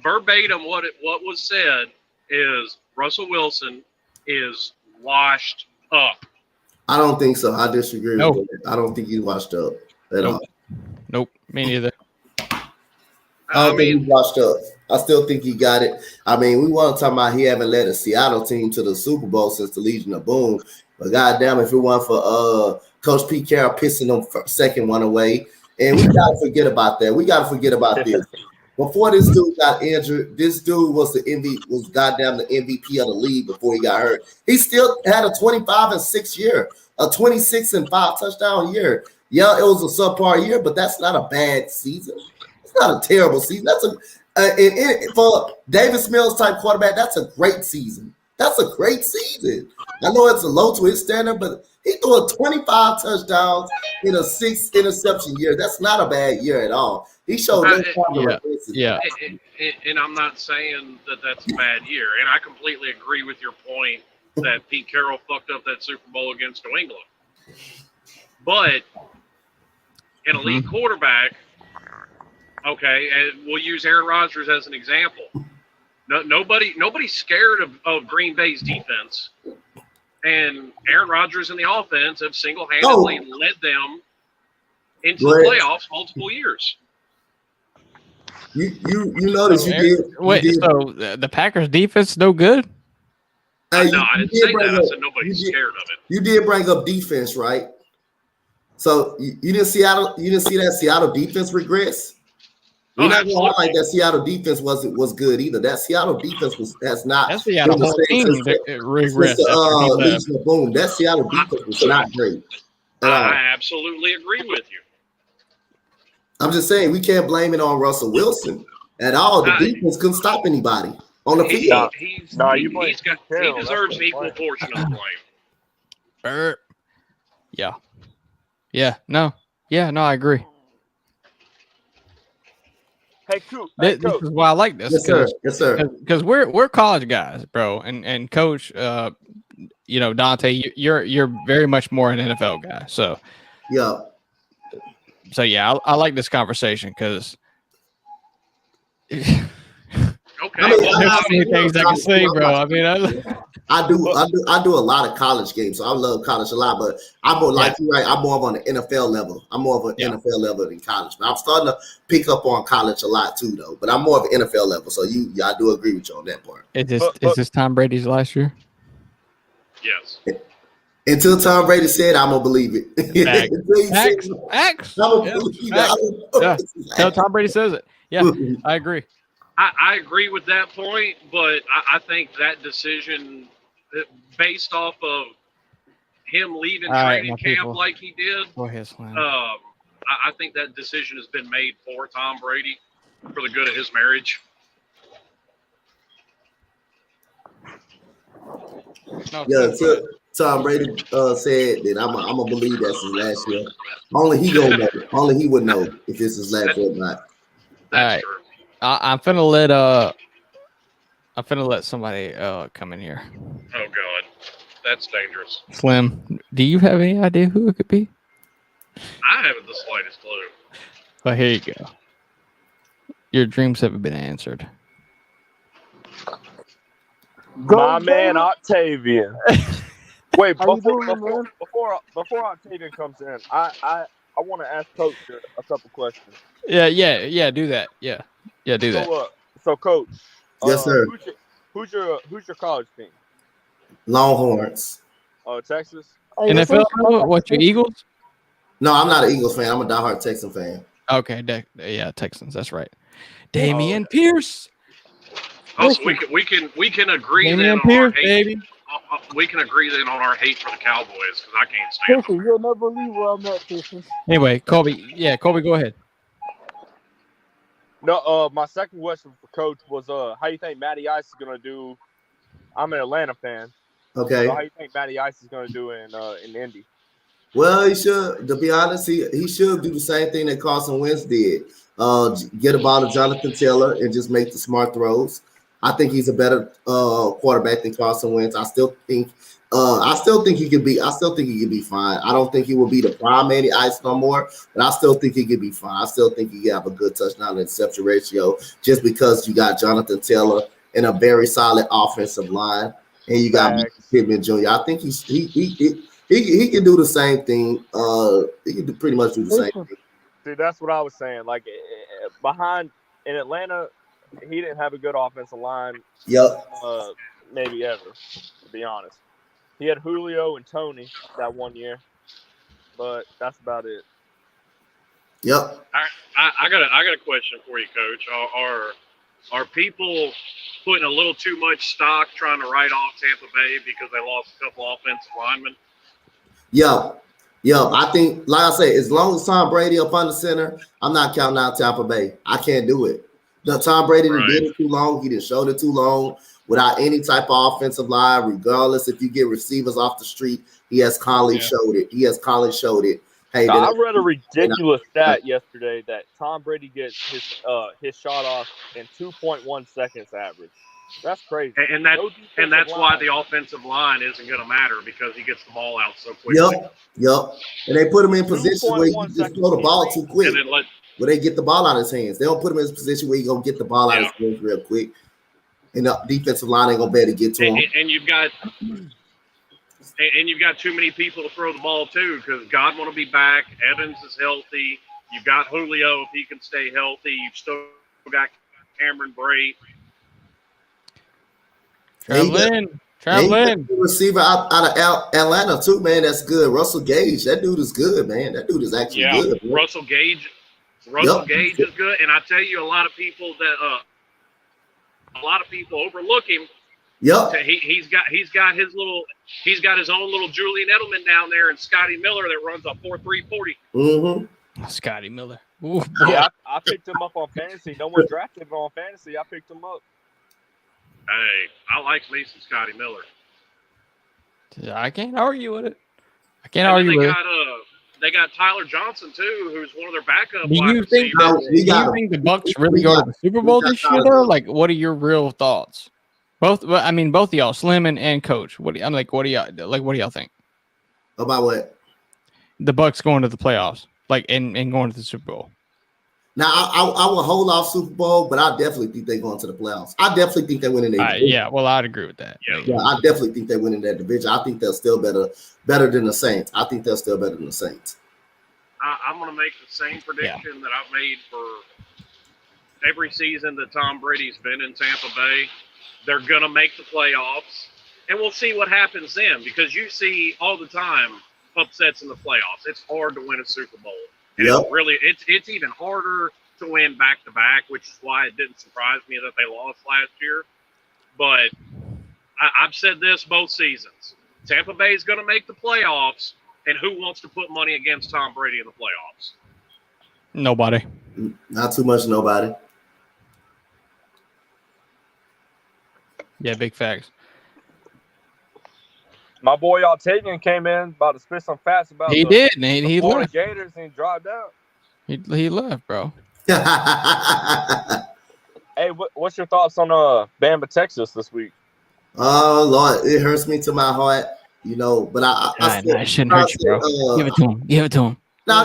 Verbatim, what was said is Russell Wilson is washed up. I don't think so. I disagree with it. I don't think he's washed up at all. Nope, me neither. I don't think he's washed up. I still think he got it. I mean, we want to talk about he haven't led a Seattle team to the Super Bowl since the Legion of Boom. But goddamn, if it weren't for Coach Pete Carroll pissing them second one away, and we gotta forget about that. We gotta forget about this. Before this dude got injured, this dude was goddamn the MVP of the league before he got hurt. He still had a 25-6 year, a 26-5 touchdown year. Yeah, it was a subpar year, but that's not a bad season. It's not a terrible season. That's for Davis Mills type quarterback. That's a great season. That's a great season. I know it's a low to his standard, but he threw a 25 touchdowns in a 6 interception year. That's not a bad year at all. He showed yeah. And I'm not saying that that's a bad year. And I completely agree with your point that Pete Carroll fucked up that Super Bowl against New England. But an elite quarterback, okay, and we'll use Aaron Rodgers as an example. Nobody's scared of Green Bay's defense. And Aaron Rodgers and the offense have single-handedly led them into the playoffs multiple years. You notice so the Packers defense no good? No, I didn't say that. I said nobody's scared of it. You did bring up defense, right? So you didn't see that Seattle defense regress? We're not gonna like that Seattle defense was good either. That Seattle defense has not. That's Seattle whole team regressed. Boom. That Seattle defense was not great. I absolutely agree with you. I'm just saying we can't blame it on Russell Wilson at all. The defense couldn't stop anybody on the field. He deserves an equal portion of the blame. No, I agree. Hey, Coop. This is why I like this. Yes, sir. Because we're college guys, bro, and Coach, Dante, you're very much more an NFL guy. So yeah, yeah, I like this conversation because Okay, I mean, well, there's I so many mean, things I can say, bro. I mean, I do a lot of college games, so I love college a lot. But I'm more like you, right? I'm more on the NFL level. I'm more of an NFL level than college. But I'm starting to pick up on college a lot too, though. But I'm more of an NFL level. So I do agree with you on that part. is this Tom Brady's last year? yes. Until Tom Brady said, I'm gonna believe it. Facts. I'm gonna believe it. Until Tom Brady says it. Yeah, I agree. I agree with that point, but I think that decision, based off of him leaving training camp like he did, Go ahead, Slam. I think that decision has been made for Tom Brady for the good of his marriage. Yeah, Tom Brady said that I'm gonna believe that's his last year. Only he gonna know. Only he would know if it's his last year or not. That's true. I'm finna let somebody come in here. Oh God, that's dangerous. Slim, do you have any idea who it could be? I haven't the slightest clue. Well, here you go. Your dreams haven't been answered. My man Octavian. Wait, before Octavian comes in, I want to ask Coach a couple questions. Yeah. Do that. Yeah, do that. So Coach. Yes, sir. Who's your college team? Longhorns. Texas. NFL. What, your Eagles? No, I'm not an Eagles fan. I'm a diehard Texan fan. Okay, Texans. That's right. Damian Pierce. Oh, so we can agree Damian then on Pierce, our hate. baby. We can agree then on our hate for the Cowboys because I can't stand them. You'll never leave where I'm at, Christian. Anyway, Colby. Yeah, Colby, go ahead. No, my second question for Coach was how you think Matty Ice is gonna do? I'm an Atlanta fan. Okay. So how you think Matty Ice is gonna do in Indy? Well, he should. To be honest, he should do the same thing that Carson Wentz did. Get a ball to Jonathan Taylor and just make the smart throws. I think he's a better quarterback than Carson Wentz. I still think he could be. I still think he could be fine. I don't think he will be the prime Matty Ice no more, but I still think he could be fine. I still think he could have a good touchdown to interception ratio just because you got Jonathan Taylor and a very solid offensive line, and you got Pittman Jr. I think he can do the same thing. He can pretty much do the same thing. See, that's what I was saying. Like behind in Atlanta, he didn't have a good offensive line. Yep. Maybe ever, to be honest. He had Julio and Tony that one year, but that's about it. Yep. I got a question for you, Coach. Are people putting a little too much stock trying to write off Tampa Bay because they lost a couple offensive linemen? Yeah. I think, like I said, as long as Tom Brady up on the center, I'm not counting out Tampa Bay. I can't do it. Tom Brady did it too long. He didn't show it too long without any type of offensive line, regardless if you get receivers off the street. He has Conley showed it. Hey, I read a ridiculous stat yesterday that Tom Brady gets his shot off in 2.1 seconds average. That's crazy. And that's why the offensive line isn't going to matter because he gets the ball out so quickly. Yep. And they put him in position where you just throw the ball too quick. Where they get the ball out of his hands. They don't put him in a position where he's going to get the ball out of his hands real quick. And the defensive line ain't going to be able to get to him. And you've got too many people to throw the ball to because Godwin will be back. Evans is healthy. You've got Julio if he can stay healthy. You've still got Cameron Bray. Traveling. Receiver out of Atlanta too, man. That's good. Russell Gage. That dude is good, man. That dude is actually good. Man. Russell Gage is good, and I tell you, a lot of people overlook him. Yep. He's got his own little Julian Edelman down there, and Scotty Miller that runs a 4.3 40. Mm-hmm. Scotty Miller. Yeah, I picked him up on fantasy. No one drafted him on fantasy. I picked him up. Hey, I like me some Scotty Miller. I can't argue with it. They got Tyler Johnson too, who's one of their backup. Do you think the Bucks really go to the Super Bowl this year? Though, like, what are your real thoughts? Both of y'all, Slim and Coach. What do y'all think about what? The Bucks going to the playoffs. like and going to the Super Bowl. Now, I will hold off Super Bowl, but I definitely think they're going to the playoffs. I definitely think they win in their division. Yeah, well, I'd agree with that. Yeah, I definitely think they win in that division. I think they're still better than the Saints. I think they're still better than the Saints. I'm going to make the same prediction that I've made for every season that Tom Brady's been in Tampa Bay. They're going to make the playoffs, and we'll see what happens then, because you see all the time upsets in the playoffs. It's hard to win a Super Bowl. And it's even harder to win back-to-back, which is why it didn't surprise me that they lost last year. But I've said this both seasons. Tampa Bay is going to make the playoffs, and who wants to put money against Tom Brady in the playoffs? Nobody. Not too much nobody. Yeah, big facts. My boy Octavian came in about to spit some facts about he left. Gators and he dropped out. He left, bro. Hey, what's your thoughts on Bama, Texas this week? Oh Lord, it hurts me to my heart, but I shouldn't hurt you, bro. Give it to him. No,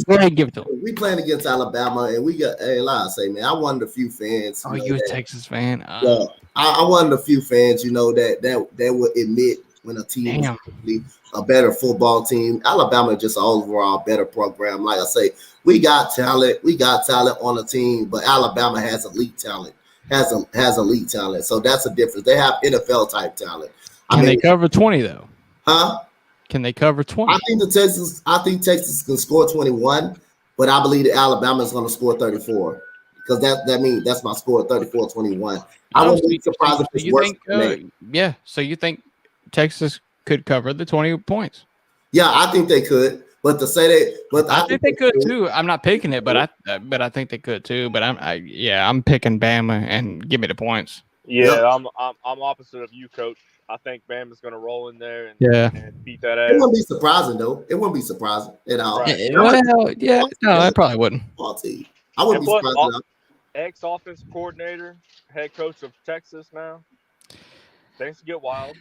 go ahead and give it to him. We playing against Alabama, and we got like I say, man, I wanted a few fans. You a Texas fan? Yeah, I wanted a few fans, that would admit when a team is a better football team. Alabama is just an overall better program. Like I say, we got talent. We got talent on the team, but Alabama has elite talent. Has elite talent. So that's a difference. They have NFL type talent. Can they cover 20 though? Huh? Can they cover 20? I think Texas can score 21, but I believe that Alabama is going to score 34. Because that means that's my score, 34-21. I wouldn't be surprised if it's worse. So you think Texas could cover the 20 points? Yeah, I think they could. But to say that, I think they could too. I'm not picking it, but I think they could too. But I'm picking Bama and give me the points. Yeah, I'm opposite of you, Coach. I think Bama's going to roll in there and beat that ass. It wouldn't be surprising though. It wouldn't be surprising at all. Right. I probably wouldn't. I wouldn't be surprised at all. Ex-offensive coordinator, head coach of Texas now. Things get wild.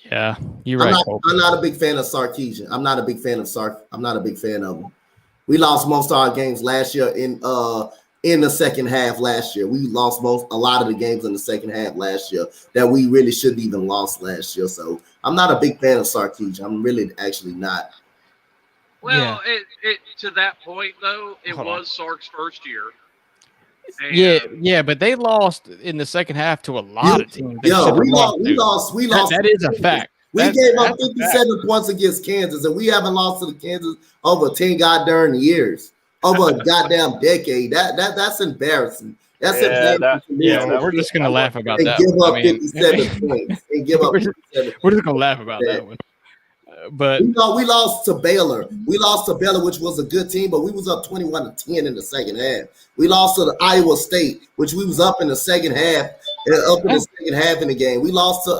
Yeah, you're right. I'm not a big fan of Sarkisian. I'm not a big fan of I'm not a big fan of him. We lost most of our games last year in the second half last year. We lost a lot of the games in the second half last year that we really shouldn't even lost last year. So I'm not a big fan of Sarkisian. I'm really actually not. Well, it to that point though, it was Sark's first year. And but they lost in the second half to a lot of teams. We lost. That is a fact. We gave up 57 points against Kansas, and we haven't lost to the Kansas over 10 goddamn years, over a goddamn decade. That's embarrassing. That's embarrassing. We're just gonna laugh about that. Give up 57 points. And give up. We're just gonna laugh about that one. But we lost to Baylor. We lost to Baylor, which was a good team, but we was up 21-10 in the second half. We lost to the Iowa State, which we was up in the second half, in the game. We lost to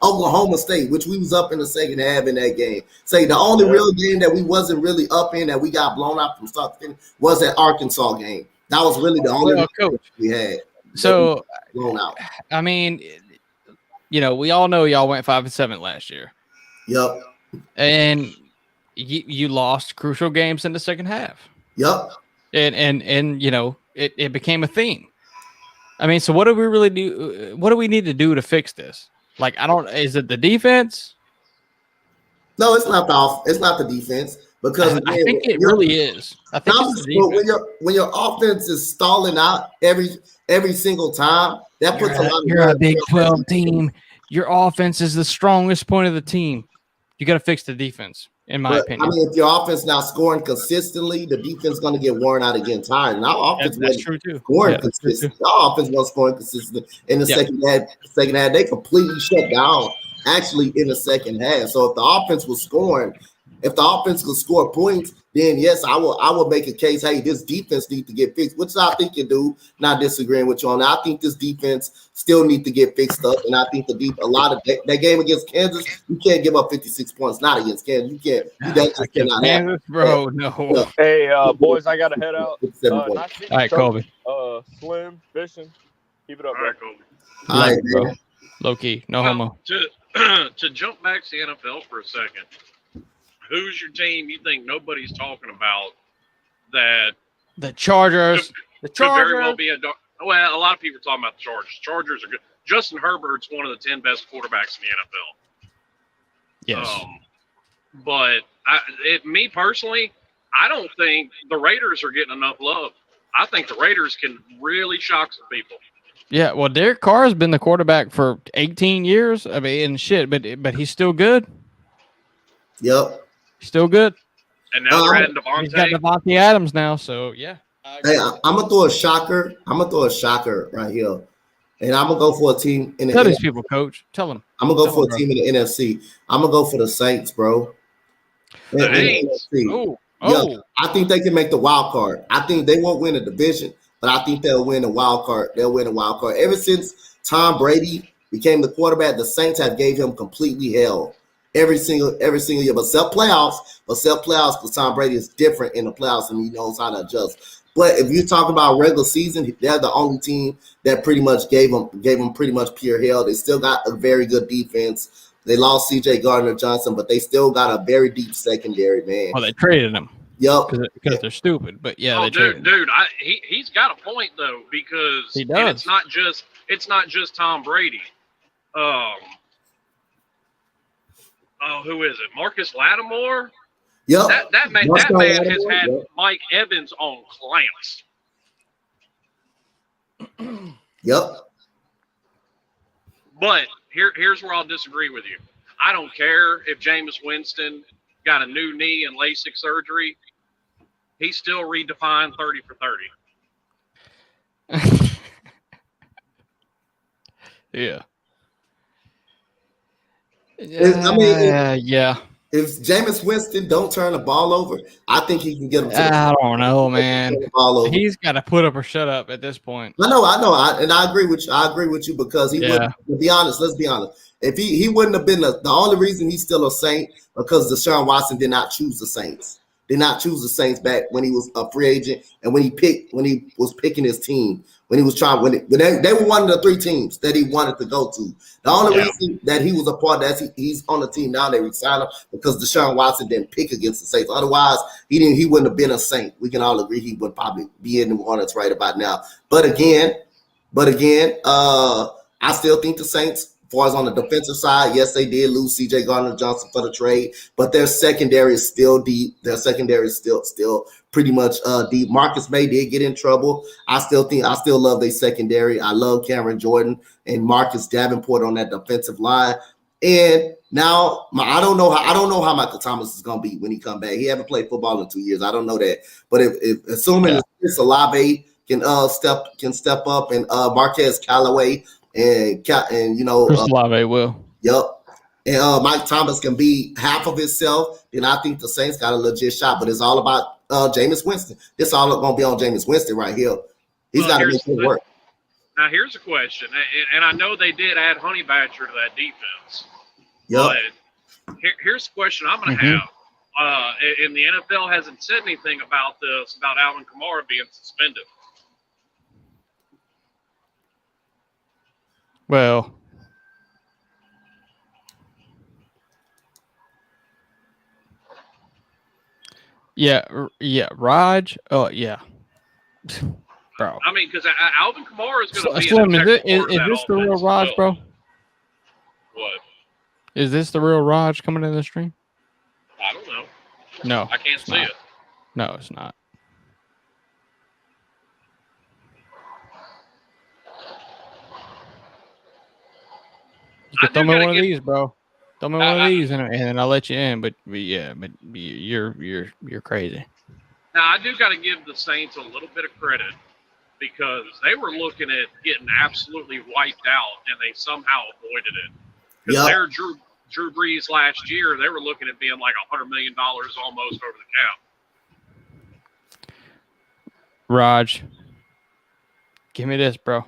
Oklahoma State, which we was up in the second half in that game. Say the only real game that we wasn't really up in that we got blown out from start to finish was that Arkansas game. That was really the only coach we had. So blown out. I mean, we all know y'all went 5-7 last year. Yep. And you lost crucial games in the second half. Yep. And it became a theme. I mean, so what do we really do? What do we need to do to fix this? Like, is it the defense? No, it's not the defense because I think it really is. I think it's the defense. When your offense is stalling out every single time, that puts a lot of. You're a Big 12 team. Your offense is the strongest point of the team. You got to fix the defense, in my opinion. I mean, if your offense not scoring consistently, the defense is going to get worn out and get tired. And our offense that's true too. Scoring consistently. Our offense wasn't scoring consistently in the second half. They completely shut down actually in the second half. So if the offense was scoring, if the offense could score points, then yes, I will make a case. Hey, this defense needs to get fixed, which I think you do. Not disagreeing with you on that. I think this defense still need to get fixed up, and I think a lot of that game against Kansas, you can't give up 56 points. Not against Kansas, you can't. That just cannot happen. Bro, no. Hey, boys, I gotta head out. All right, Colby. Slim fishing. Keep it up, all right, Colby. All right, bro. Low key, no homo. To jump back to the NFL for a second. Who's your team you think nobody's talking about that The Chargers. The could very Chargers. well be well, a lot of people are talking about the Chargers. Chargers are good. Justin Herbert's one of the 10 best quarterbacks in the NFL. Yes. But me personally, I don't think the Raiders are getting enough love. I think the Raiders can really shock some people. Yeah, well, Derek Carr has been the quarterback for 18 years. I mean, shit, but he's still good. Yep. Still good. And now they're adding Devontae. He's got Devontae Adams now, so yeah. Hey, I'm gonna throw a shocker. I'm gonna throw a shocker right here, and I'm gonna go for a team in the. Tell these people, Coach. Tell them. I'm gonna go for a team in the NFC. I'm gonna go for the Saints, bro. The Saints. Yeah, I think they can make the wild card. I think they won't win a division, but I think they'll win a wild card. They'll win a wild card. Ever since Tom Brady became the quarterback, the Saints have gave him completely hell every single year. But self playoffs, because Tom Brady is different in the playoffs and he knows how to adjust. But if you're talking about regular season, they're the only team that pretty much gave them pretty much pure hell. They still got a very good defense. They lost C.J. Gardner-Johnson, but they still got a very deep secondary, man. Oh, they traded him. Yep, because they're stupid. But yeah, dude, he's got a point though, because he does. It's not just Tom Brady. Who is it? Marcus Lattimore. Yep. That man has had Mike Evans on clamps. Yep. But here's where I'll disagree with you. I don't care if Jameis Winston got a new knee and LASIK surgery. He still redefined 30 for 30. Yeah. Yeah. If Jameis Winston don't turn the ball over, I think he can get him. I don't know, man. He's got to put up or shut up at this point. I know, and I agree with you. I agree with you because he would. To be honest, let's be honest. If he wouldn't have been the only reason he's still a Saint because Deshaun Watson did not choose the Saints. Did not choose the Saints back when he was a free agent and when he was picking his team. When he was trying, when they were one of the 3 teams that he wanted to go to. The only reason that he was a part of that, he's on the team now, they resigned him because Deshaun Watson didn't pick against the Saints. Otherwise, he wouldn't have been a Saint. We can all agree he would probably be in New Orleans right about now. But again, I still think the Saints, as far as on the defensive side, yes, they did lose C.J. Gardner-Johnson for the trade, but their secondary is still deep. Their secondary is still pretty much deep. Marcus May did get in trouble. I still love their secondary. I love Cameron Jordan and Marcus Davenport on that defensive line. And now I don't know how Michael Thomas is gonna be when he come back. He haven't played football in 2 years. I don't know that, but if assuming Chris Olave can step up and Marquez Callaway and Chris Olave will. Yep. And Mike Thomas can be half of himself, then I think the Saints got a legit shot. But it's all about Jameis Winston. This all going to be on Jameis Winston right here. He's got to make it work. Now, here's a question. And I know they did add Honey Badger to that defense. Yep. But here's the question I'm going to have. And the NFL hasn't said anything about this, about Alvin Kamara being suspended. Well, yeah, Raj. Oh, yeah, bro. I mean, because Alvin Kamara is going to be. Slim, is this the real Raj, bro? What? Is this the real Raj coming in the stream? I don't know. No, I can't see it. No, it's not. You can throw me one of these, bro. Throw me one of these, and then I'll let you in. But you're crazy. Now I do got to give the Saints a little bit of credit because they were looking at getting absolutely wiped out, and they somehow avoided it. Because their Drew Brees last year, they were looking at being like $100 million almost over the cap. Raj, give me this, bro.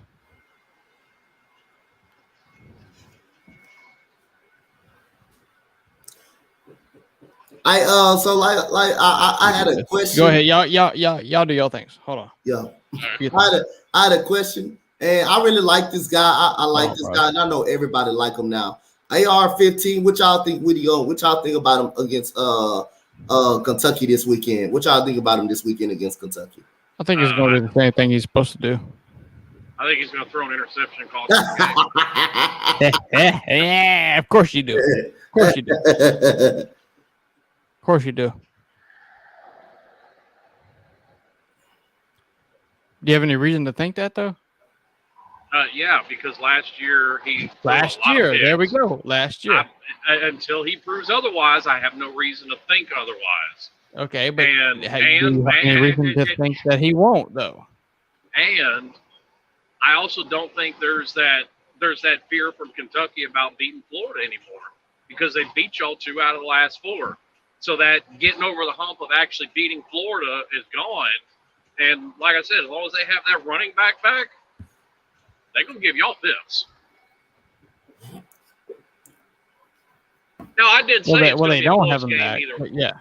I had a question. Go ahead, y'all do y'all things. Hold on. Yeah, I had a question, and I really like this guy. I like this guy, and I know everybody like him now. AR-15. What y'all think? What y'all think about him against Kentucky this weekend. What y'all think about him this weekend against Kentucky? I think he's going to do the same thing he's supposed to do. I think he's going to throw an interception and cost the game. Yeah, of course you do. Of course you do. Of course you do. Do you have any reason to think that, though? Yeah, because last year there we go. Last year. Until he proves otherwise, I have no reason to think otherwise. Okay, but do you have any reason to think that he won't, though? And I also don't think there's that fear from Kentucky about beating Florida anymore, because they beat y'all 2 out of the last 4. So that getting over the hump of actually beating Florida is gone. And like I said, as long as they have that running back, they're going to give y'all fits. No, I did say it's going to be a close game either way. Yeah.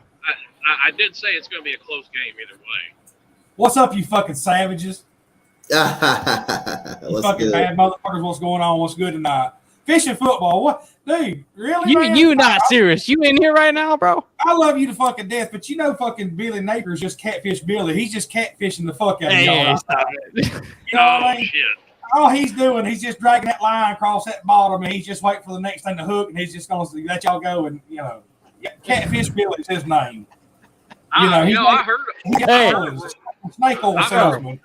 I did say it's going to be a close game either way. What's up, you fucking savages? You fucking bad motherfuckers, what's going on? What's good tonight? Fishing football. What? Dude, really, man? You not serious. You in here right now, bro? I love you to fucking death, but you know fucking Billy Napier is just catfish Billy. He's just catfishing the fuck out of y'all. Stop it. You know what I mean? Shit. All he's doing, he's just dragging that line across that bottom, and he's just waiting for the next thing to hook, and he's just going to let y'all go. And, you know, Catfish Billy is his name. I heard snake oil salesman.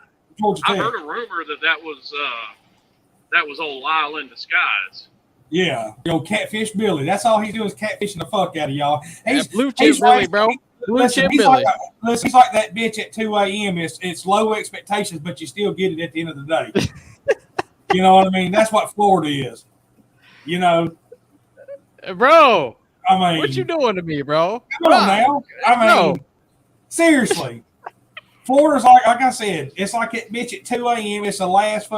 I heard a rumor that was old Lyle in disguise. Yeah, Catfish Billy. That's all he's doing is catfishing the fuck out of y'all. He's blue chip Billy, bro. Blue chip Billy. He's like that bitch at 2 a.m. It's low expectations, but you still get it at the end of the day. You know what I mean? That's what Florida is. You know, bro. I mean, what you doing to me, bro? Come on now. I mean, seriously. Florida's like I said, it's like that bitch at 2 a.m. It's the last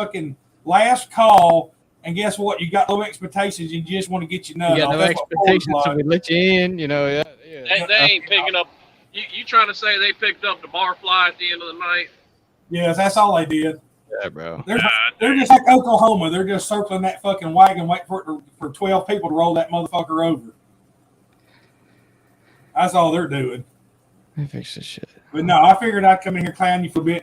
call. And guess what? You got low expectations. You just want to get your nut. You got no expectations, so we let you in. You know, They ain't picking up. You trying to say they picked up the barfly at the end of the night? Yes, that's all they did. Yeah, bro. They're just like Oklahoma. They're just circling that fucking wagon, waiting for 12 people to roll that motherfucker over. That's all they're doing. They fix this shit. But no, I figured I'd come in here clown you for being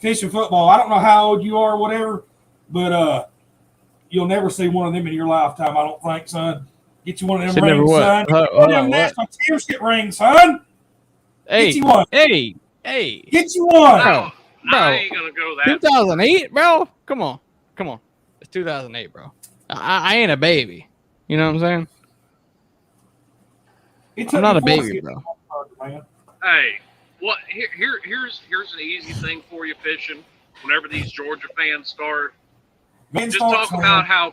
fishing football. I don't know how old you are or whatever, but you'll never see one of them in your lifetime, I don't think, son. Get you one of them rings, son. One of them national championship rings, son. Hey, get you one. Hey. Get you one. Bro. I ain't going to go that 2008, bro? Come on. It's 2008, bro. I ain't a baby. You know what I'm saying? I'm not a baby, bro. Hey, well, here's an easy thing for you fishing. Whenever these Georgia fans start, just talk about how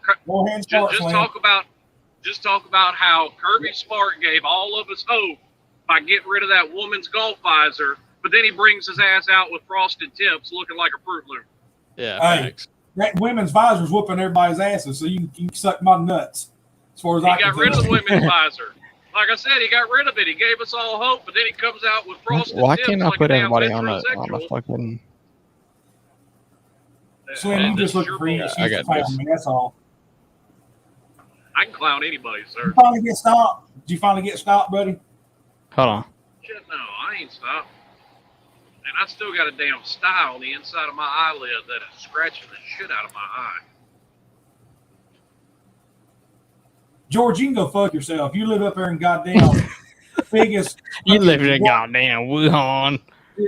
Kirby Smart gave all of us hope by getting rid of that woman's golf visor, but then he brings his ass out with frosted tips, looking like a Fruit Loop. Yeah, thanks. That women's visor's whooping everybody's asses, so you can suck my nuts. As far as I can got rid of the women's visor. Like I said, he got rid of it. He gave us all hope, but then he comes out with frosted tips. Why can't I like put a everybody damn on a fucking? Slim, you just looking for me. I got this. That's all. I can clown anybody, sir. Did you finally get stopped? Did you finally get stopped, buddy? Hold on. Shit, no, I ain't stopped. And I still got a damn style on the inside of my eyelid that is scratching the shit out of my eye. George, you can go fuck yourself. You live up there in goddamn biggest. You live in goddamn Wuhan.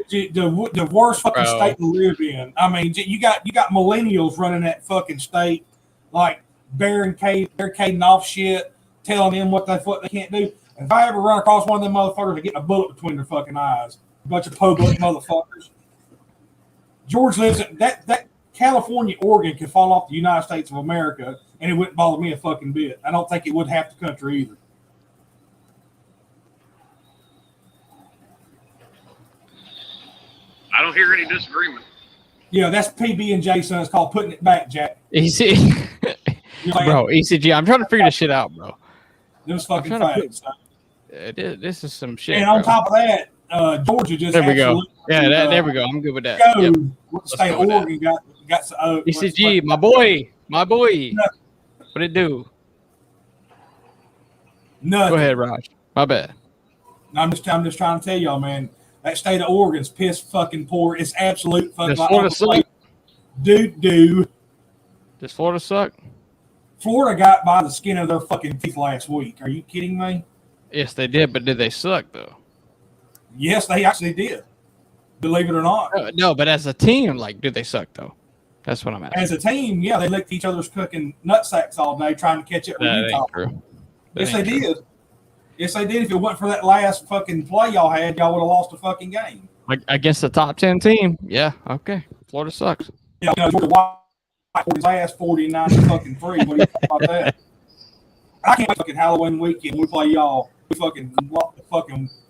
The worst fucking state to live in. I mean, you got millennials running that fucking state, like barricading off shit, telling them what they can't do. If I ever run across one of them motherfuckers, they're getting a bullet between their fucking eyes. A bunch of po-butt motherfuckers. George lives in that California, Oregon can fall off the United States of America, and it wouldn't bother me a fucking bit. I don't think it would half the country either. I don't hear any disagreement. Yeah, that's PB and J, son. It's called putting it back, Jack. ECG, bro. ECG. I'm trying to figure this shit out, bro. This fucking facts. This is some shit. And on top of that, Georgia just there we go. Yeah, there we go. I'm good with that. State of Oregon got ECG, my boy. What it do? Nothing. Go ahead, Raj. My bad. I'm just trying to tell y'all, man. That state of Oregon's piss fucking poor. It's absolute fucking Does Florida suck? Doo. Does Florida suck? Florida got by the skin of their fucking teeth last week. Are you kidding me? Yes, they did, but did they suck though? Yes, they actually did. Believe it or not. No, but as a team, like, do they suck though? That's what I'm asking. As a team, yeah, they licked each other's cooking nutsacks all day trying to catch up with That Utah. ain't true. Yes, they did. Yes, they did. If it wasn't for that last fucking play y'all had, y'all would have lost the fucking game. Like against the top 10 team, yeah, okay. Florida sucks. You know, Georgia White his ass 49 to fucking 3. What do you think about that? I can't fucking Halloween weekend. We play y'all. We fucking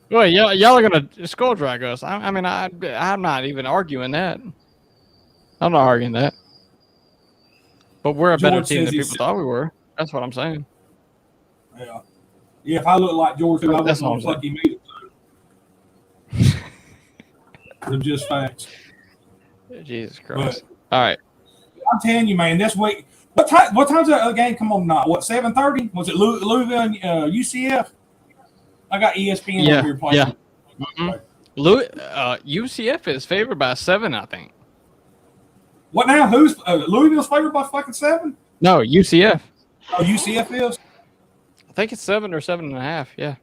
Well, y'all are gonna skull drag us. I mean, I'm not even arguing that. I'm not arguing that. But we're a better George team says than people thought we were. That's what I'm saying. Yeah. Yeah, if I look like George, I wouldn't That's want to all fuck him either. They're just facts. Jesus Christ. All right. I'm telling you, man, this week. What time's that game come on tonight? What, 7:30? Was it Louisville and UCF? I got ESPN over here playing. Yeah. Mm-hmm. UCF is favored by 7, I think. What now? Who's Louisville's favored by fucking 7? No, UCF. Oh, UCF is? I think it's 7 or 7.5. Yeah.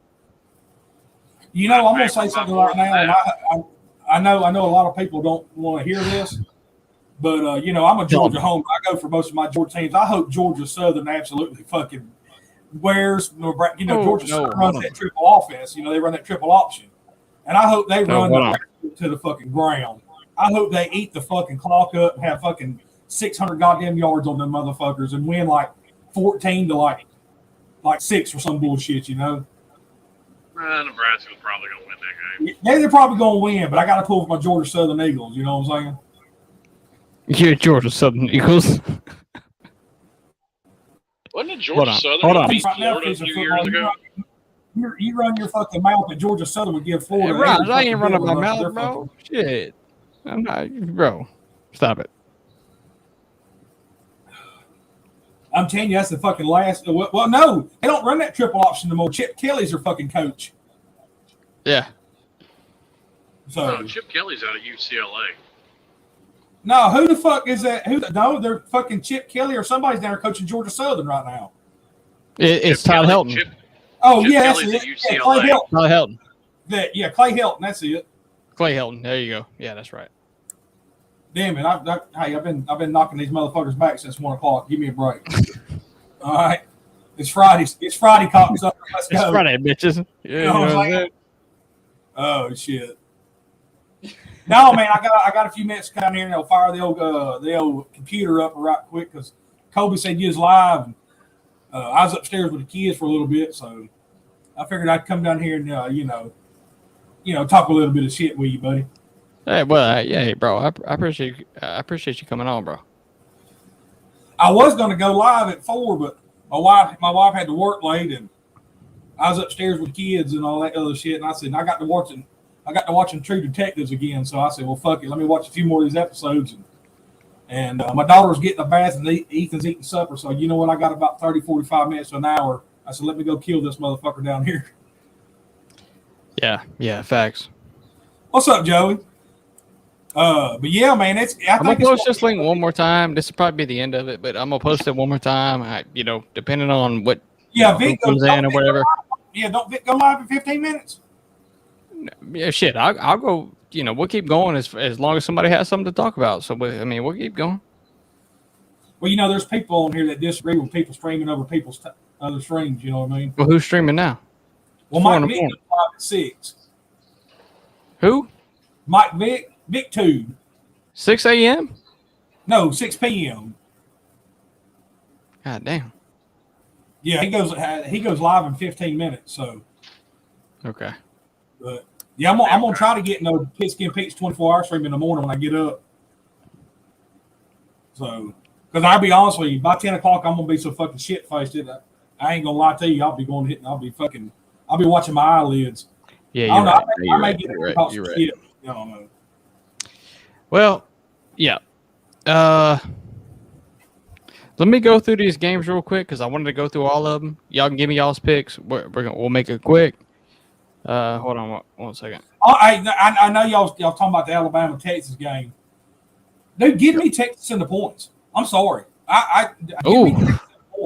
You know, I'm gonna say something right now. And I know a lot of people don't want to hear this, but you know, I'm a Georgia homer. I go for most of my Georgia teams. I hope Georgia Southern absolutely fucking wears. You know, Georgia Southern runs that triple offense. You know, they run that triple option, and I hope they run to the fucking ground. I hope they eat the fucking clock up and have fucking 600 goddamn yards on them motherfuckers and win like 14 to like 6 or some bullshit, you know. Nebraska's probably gonna win that game. Yeah, they're probably gonna win, but I got to pull for my Georgia Southern Eagles. You know what I'm saying? You're Georgia Southern Eagles. Wasn't it Georgia Southern beat Florida a few years ago? You run your fucking mouth that Georgia Southern would give Florida. Hey, Raj, I ain't running my mouth, bro. Shit. I'm not, bro. Stop it. I'm telling you, that's the fucking last. Well, no, they don't run that triple option no more. Chip Kelly's their fucking coach. Yeah. So no, Chip Kelly's out of UCLA. No, who the fuck is that? No, they're fucking Chip Kelly or somebody's down there coaching Georgia Southern right now. It's Todd Helton. Chip yeah, Kelly's that's at it. UCLA. Yeah, Clay Helton. Todd Helton. Clay Helton. That's it. Clay Helton. There you go. Yeah, that's right. Damn it! I've been knocking these motherfuckers back since 1 o'clock. Give me a break. All right, it's Friday. It's Friday, cops up. Let's go. It's Friday, bitches. Yeah, you know what I'm saying? Oh shit! No, man, I got a few minutes down here, and they'll fire the old computer up right quick because Kobe said you was live. And, I was upstairs with the kids for a little bit, so I figured I'd come down here and you know, talk a little bit of shit with you, buddy. Hey, well, yeah, bro. I appreciate you coming on, bro. I was going to go live at 4, but my wife had to work late, and I was upstairs with kids and all that other shit. And I said, I got to watching True Detectives again. So I said, well, fuck it, let me watch a few more of these episodes. And my daughter's getting a bath, and Ethan's eating supper. So you know what? I got about 30, 45 minutes to an hour. I said, let me go kill this motherfucker down here. Yeah, facts. What's up, Joey? But yeah, man, I'm gonna post this link one more time. This will probably be the end of it, but I'm gonna post it one more time. Depending on what Vic comes in or whatever. Don't Vic go live in 15 minutes? Yeah, shit. I'll go. We'll keep going as long as somebody has something to talk about. So we'll keep going. Well, there's people on here that disagree with people streaming over people's other streams. You know what I mean? Well, who's streaming now? Well, Mike Vick goes live at 6. Who? Mike Vick. VicTube. 6 a.m.? No, 6 p.m. God damn. Yeah, he goes live in 15 minutes. So. Okay. But yeah, I'm gonna try to get no Pigskin Pete's 24-hour stream in the morning when I get up. So, because I'll be honest with you, by 10 o'clock I'm gonna be so fucking shit faced that I ain't gonna lie to you. I'll be watching my eyelids. Yeah, you're right. I may get you're right. Shit. I don't know. Well, yeah. Let me go through these games real quick because I wanted to go through all of them. Y'all can give me y'all's picks. We'll make it quick. Hold on one second. Oh, I know y'all talking about the Alabama Texas game. Dude, give me Texas in the points. I'm sorry.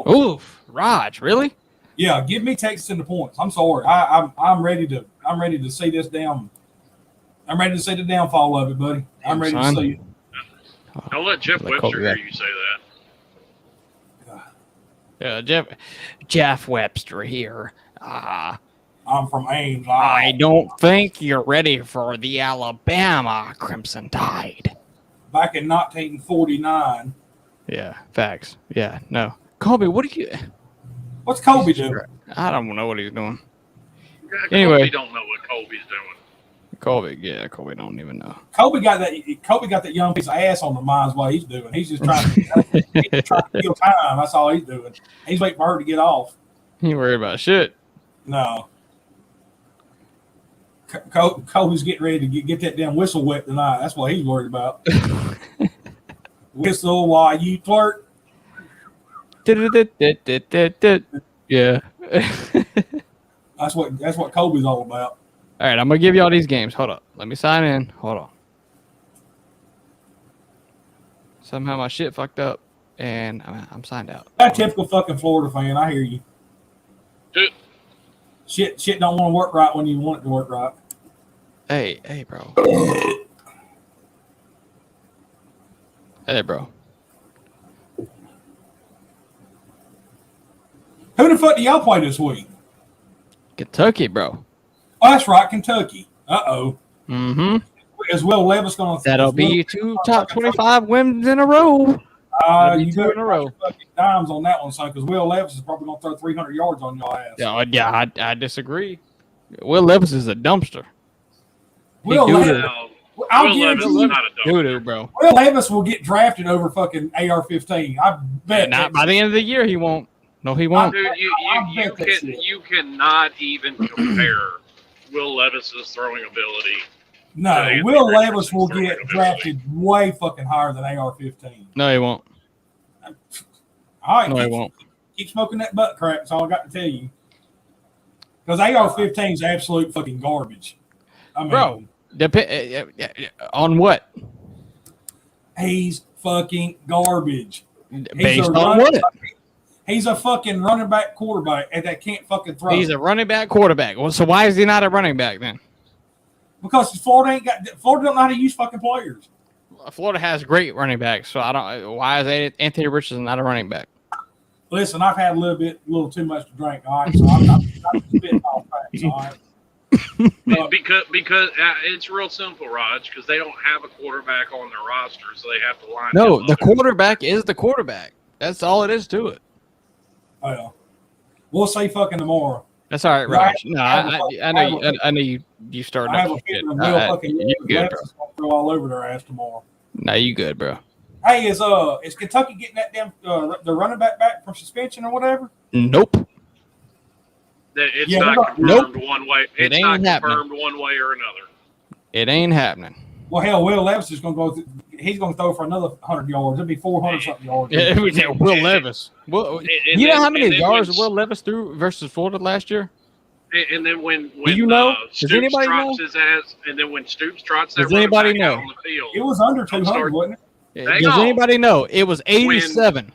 Oof, Raj, really? Yeah, give me Texas in the points. I'm sorry. I'm ready to see this down. I'm ready to see the downfall of it, buddy. I'm ready to see it. Don't let Jeff Webster hear you say that. Jeff Webster here. I'm from Ames. I don't think you're ready for the Alabama Crimson Tide. Back in 1949. Yeah, facts. Yeah, no. Colby, what's Colby doing? I don't know what he's doing. Anyway. Colby don't know what Colby's doing. Colby don't even know. Colby got that young piece of ass on the mind is what he's doing. He's just trying to kill time. That's all he's doing. He's waiting for her to get off. He ain't worried about shit. No. Colby's getting ready to get that damn whistle wet tonight. That's what he's worried about. Whistle while you flirt. Yeah. That's what Colby's all about. All right, I'm gonna give you all these games. Hold up. Let me sign in. Hold on. Somehow my shit fucked up, and I'm signed out. That typical fucking Florida fan. I hear you. Shit don't want to work right when you want it to work right. Hey, bro. Hey, bro. Who the fuck do y'all play this week? Kentucky, bro. Oh, that's right, Kentucky. Uh-oh. Mm-hmm. Is Will Levis going to... That'll be 2 top 25 wins in a row. You better in a row. Dimes on that one, son, because Will Levis is probably going to throw 300 yards on your ass. Yeah, I disagree. Will Levis is a dumpster. Will Levis is not a dumpster. Bro. Will Levis will get drafted over fucking AR-15. I bet. Not by the end of the year, he won't. No, he won't. Dude, you cannot even compare Will Levis's throwing ability. No, Will Levis will get drafted way fucking higher than AR-15. No, he won't. All right, no, he won't. Keep smoking that butt crack. That's all I got to tell you. Because AR-15 is absolute fucking garbage. I mean, bro, on what? He's fucking garbage. Based on what? He's a fucking running back quarterback and that can't fucking throw. He's a running back quarterback. Well, so why is he not a running back then? Because Florida don't know how to use fucking players. Florida has great running backs, so I don't. Why is Anthony Richardson not a running back? Listen, I've had a little too much to drink. All right, so I'm spitting off facts. All right. Because it's real simple, Raj. Because they don't have a quarterback on their roster, so they have to line. No, the quarterback is the quarterback. That's all it is to it. Oh yeah. We'll say fucking tomorrow. That's all right, Raj. No, I know you started. I have a feeling you good, bro. Throw all over their ass tomorrow. Nah, you good, bro. Hey, is Kentucky getting that damn the running back from suspension or whatever? Nope. It's not confirmed one way. It's not confirmed one way or another. It ain't happening. Well, hell, Will Levis is going to go. He's going to throw for another 100 yards. It'll be 400 something yards. Will Levis. Well, you know how many yards Will Levis threw versus Florida last year? And then when you know? Stoops Does anybody trots know? his ass, and then when Stoops trots that Does anybody running back know? out on the field, it was under 200, wasn't it? Does anybody know? It was 87.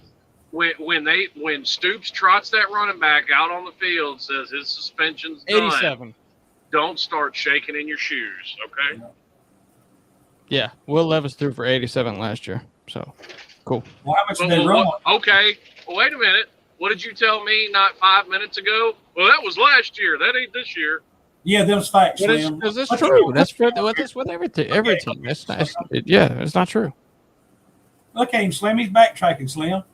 When Stoops trots that running back out on the field, says his suspension's done. 87. Don't start shaking in your shoes, okay? Yeah, Will Levis threw for 87 last year. So, cool. Well, how much did they run? Okay. Well, wait a minute. What did you tell me not 5 minutes ago? Well, that was last year. That ain't this year. Yeah, them's facts, Slim. Because it's true. That's with everything. Everything. That's nice. It's not true. Look at him, Slim. He's backtracking, Slim.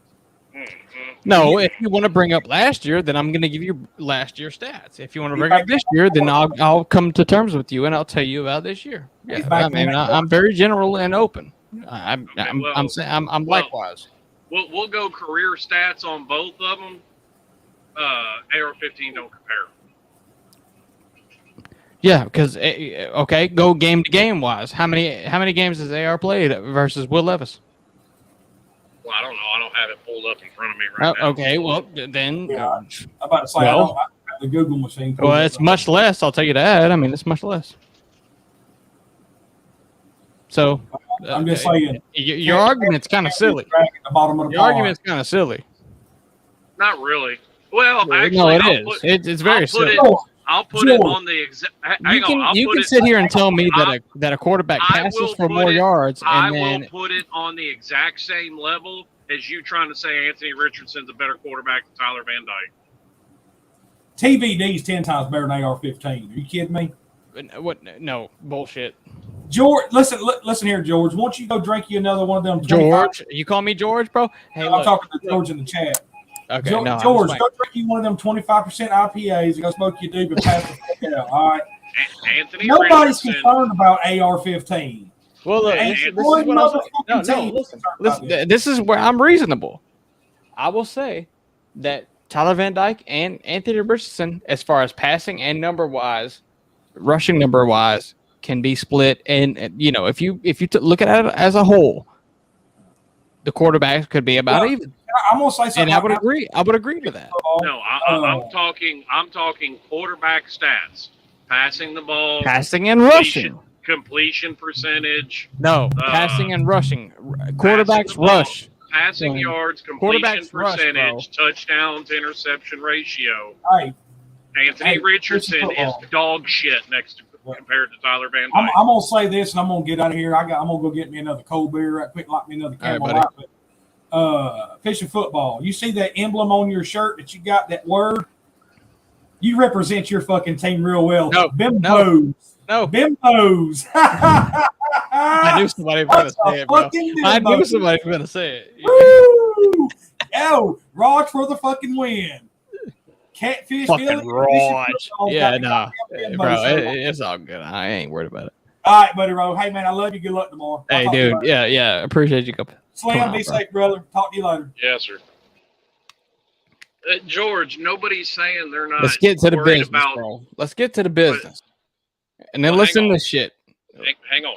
No, if you want to bring up last year, then I'm going to give you last year stats. If you want to bring up this year, then I'll come to terms with you and I'll tell you about this year. Yeah, I mean, I'm very general and open. I'm likewise. We'll go career stats on both of them. AR-15 don't compare. Yeah, because okay, go game to game wise. How many games has AR played versus Will Levis? Well, I don't know. I don't have it pulled up in front of me right now. Okay, well then. Yeah, I'm about to say the Google machine. Well, it's much less. I'll tell you that. I mean, it's much less. So I'm just saying. Your argument's kind of silly. The bottom of the Your argument's kind of silly. Not really. Well, actually, no, it is. It's very silly. I'll put it on the exact. You can sit here and tell me that a quarterback passes for more yards, and I then will put it on the exact same level as you trying to say Anthony Richardson's a better quarterback than Tyler Van Dyke. TVD's 10 times better than AR-15. Are you kidding me? What? No bullshit. George, listen here, George. Won't you go drink you another one of them? 25? George, you call me George, bro? Hey, I'm talking to George in the chat. Okay, George, go drink you one of them 25% IPAs and go smoke your dude, but pass the fuck out. All right. Anthony Nobody's Richardson. concerned about AR-15. Well, look, listen. This is where I'm reasonable. I will say that Tyler Van Dyke and Anthony Richardson, as far as passing and rushing number wise, can be split. And if you look at it as a whole, the quarterbacks could be about even. I'm gonna say something. And I would agree. I would agree to that. No, I'm talking quarterback stats, passing the ball, passing and rushing. Completion percentage. No, passing and rushing. Quarterbacks rush. Passing yards, completion percentage, touchdowns, interception ratio. Right. Anthony Richardson is dog shit compared to Tyler Van Dyke. I'm gonna say this, and I'm gonna get out of here. I'm gonna go get me another cold beer right quick, lock me another Camel Light. Fishing football. You see that emblem on your shirt that you got that word? You represent your fucking team real well. No, bimbos. No. Bimbos. I knew somebody was going to say it, bro. I knew somebody was going to say it. Woo! Yo, Raj for the fucking win. Catfish. Fucking Raj. Yeah, no. Bro, it's all good. I ain't worried about it. All right, buddy, Ro. Hey, man, I love you. Good luck tomorrow. Hey, dude. Yeah. Appreciate you. Slam, be safe, brother. Talk to you later. Yes, sir. George, nobody's saying they're not. Let's get to the business, bro. Let's get to the business. And then listen to this shit. Hang on.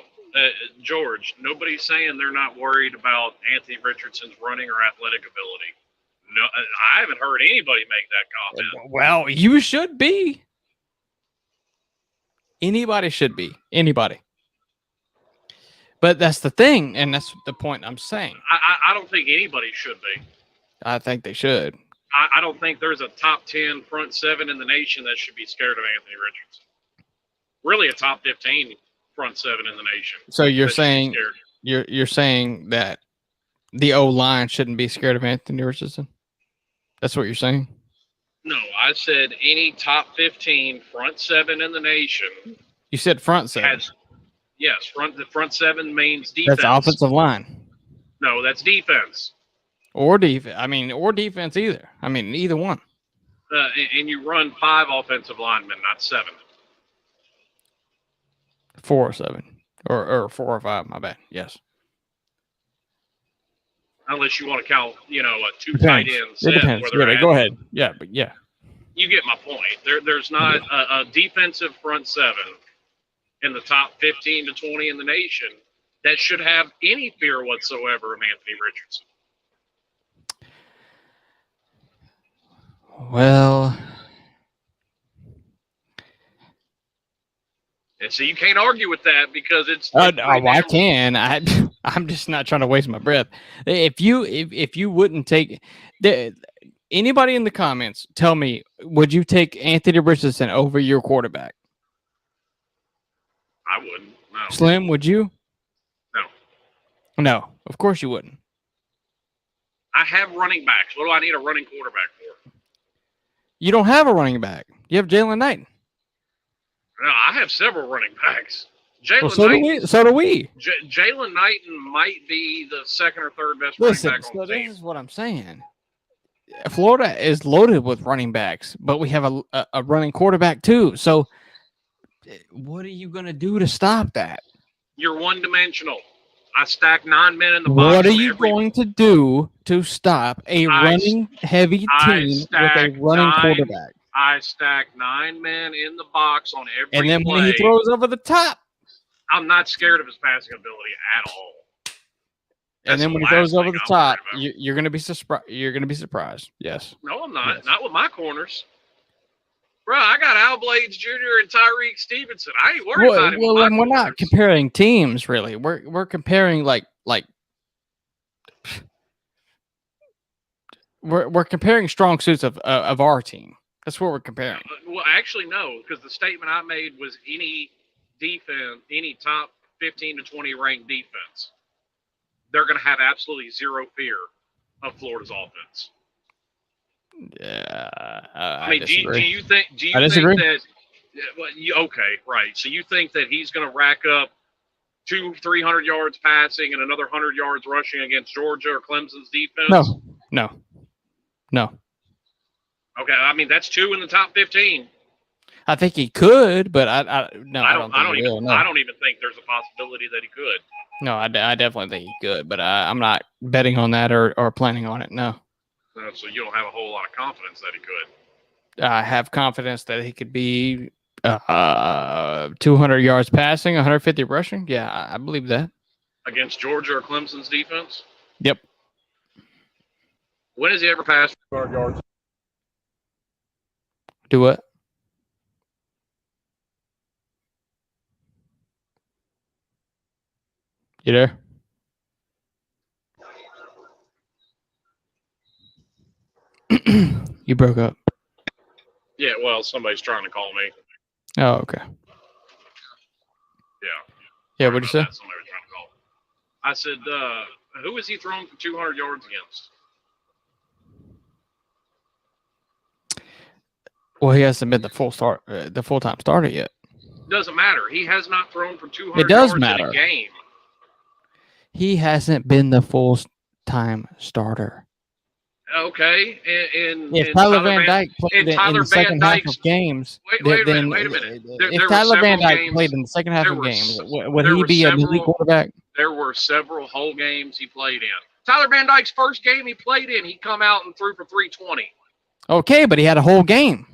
George, nobody's saying they're not worried about Anthony Richardson's running or athletic ability. No, I haven't heard anybody make that comment. Well, you should be. Anybody should be. Anybody. But that's the thing, and that's the point I'm saying. I don't think anybody should be. I think they should. I don't think there's a top 10 front seven in the nation that should be scared of Anthony Richardson. Really a top 15 front seven in the nation. So you're saying you're saying that the O-line shouldn't be scared of Anthony Richardson? That's what you're saying? No, I said any top 15 front seven in the nation. You said front seven. Yes, the front seven means defense. That's offensive line. No, that's defense. Or defense. Or defense either. Either one. And you run 5 offensive linemen, not 7. 4 or 7. Or 4 or 5, my bad. Yes. Unless you want to count, a 2 tight end set. It depends. Go ahead. Yeah, but yeah. You get my point. There's not a defensive front seven in the top 15 to 20 in the nation that should have any fear whatsoever of Anthony Richardson. Well, and so you can't argue with that because it's. I can. I'm just not trying to waste my breath. If you wouldn't take anybody in the comments, tell me, would you take Anthony Richardson over your quarterback? I wouldn't. No. Slim, would you? No. No, of course you wouldn't. I have running backs. What do I need a running quarterback for? You don't have a running back. You have Jalen Knighton. No, I have several running backs. So do we. Jalen Knighton might be the second or third best running back on the team. This is what I'm saying. Florida is loaded with running backs, but we have a running quarterback too. So what are you going to do to stop that? You're one-dimensional. I stack 9 men in the box. What are you going to do to stop a running heavy team with a running quarterback? I stack 9 men in the box on every play. And then when he throws over the top, I'm not scared of his passing ability at all. And then when he throws over the top, you're going to be surprised. You're going to be surprised. Yes. No, I'm not. Yes. Not with my corners. Bro, I got Al Blades Jr. and Tyreek Stevenson. I ain't worried about him. Well, and we're not comparing teams, really. We're comparing like we're comparing strong suits of our team. That's what we're comparing. Well, actually, no, because the statement I made was any defense, any top 15 to 20 ranked defense, they're going to have absolutely zero fear of Florida's offense. Yeah, I mean, do you think I disagree. that? Well, okay, right. So you think that he's going to rack up 200-300 yards passing and another 100 yards rushing against Georgia or Clemson's defense? No. Okay, I mean that's 2 in the top 15. I think he could, but I don't even think there's a possibility that he could. No, I definitely think he could, but I'm not betting on that or planning on it. No. So you don't have a whole lot of confidence that he could. I have confidence that he could be 200 yards passing, 150 rushing. Yeah, I believe that. Against Georgia or Clemson's defense? Yep. When has he ever passed 200 yards? Do what? You there? You broke up. Yeah, well, somebody's trying to call me. Oh, okay. Yeah, what'd you say? Somebody was trying to call. I said, who is he throwing for 200 yards against? Well, he hasn't been the full-time starter yet. Doesn't matter. He has not thrown for 200 It does yards matter. in a game. He hasn't been the full-time starter. Okay, if Tyler Van Dyke played in the second half of games, wait a minute. If Tyler Van Dyke played in the second half of games, would he be an elite quarterback? There were several whole games he played in. Tyler Van Dyke's first game he played in, he come out and threw for 320. Okay, but he had a whole game.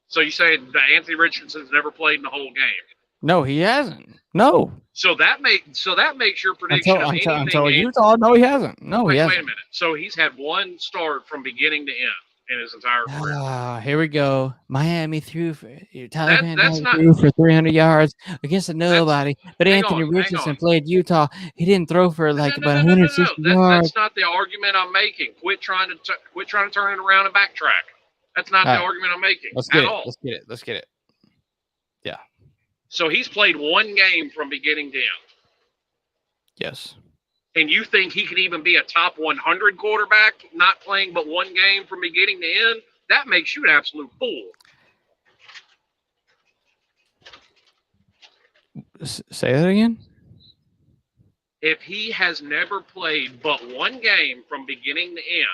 So you say that Anthony Richardson's never played in the whole game? No, he hasn't. No. So that makes your prediction of anything until Utah. No, he hasn't. No, he hasn't. Wait a minute. So he's had one start from beginning to end in his entire career. Here we go. Miami threw for Tyler Van Dyke threw for 300 yards against nobody. But Anthony Richardson played Utah. He didn't throw for about 160 yards. That's not the argument I'm making. Quit trying to turn it around and backtrack. That's not the argument I'm making at all. Let's get it. Yeah. So he's played one game from beginning to end. Yes. And you think he could even be a top 100 quarterback, not playing but one game from beginning to end? That makes you an absolute fool. Say that again? If he has never played but one game from beginning to end,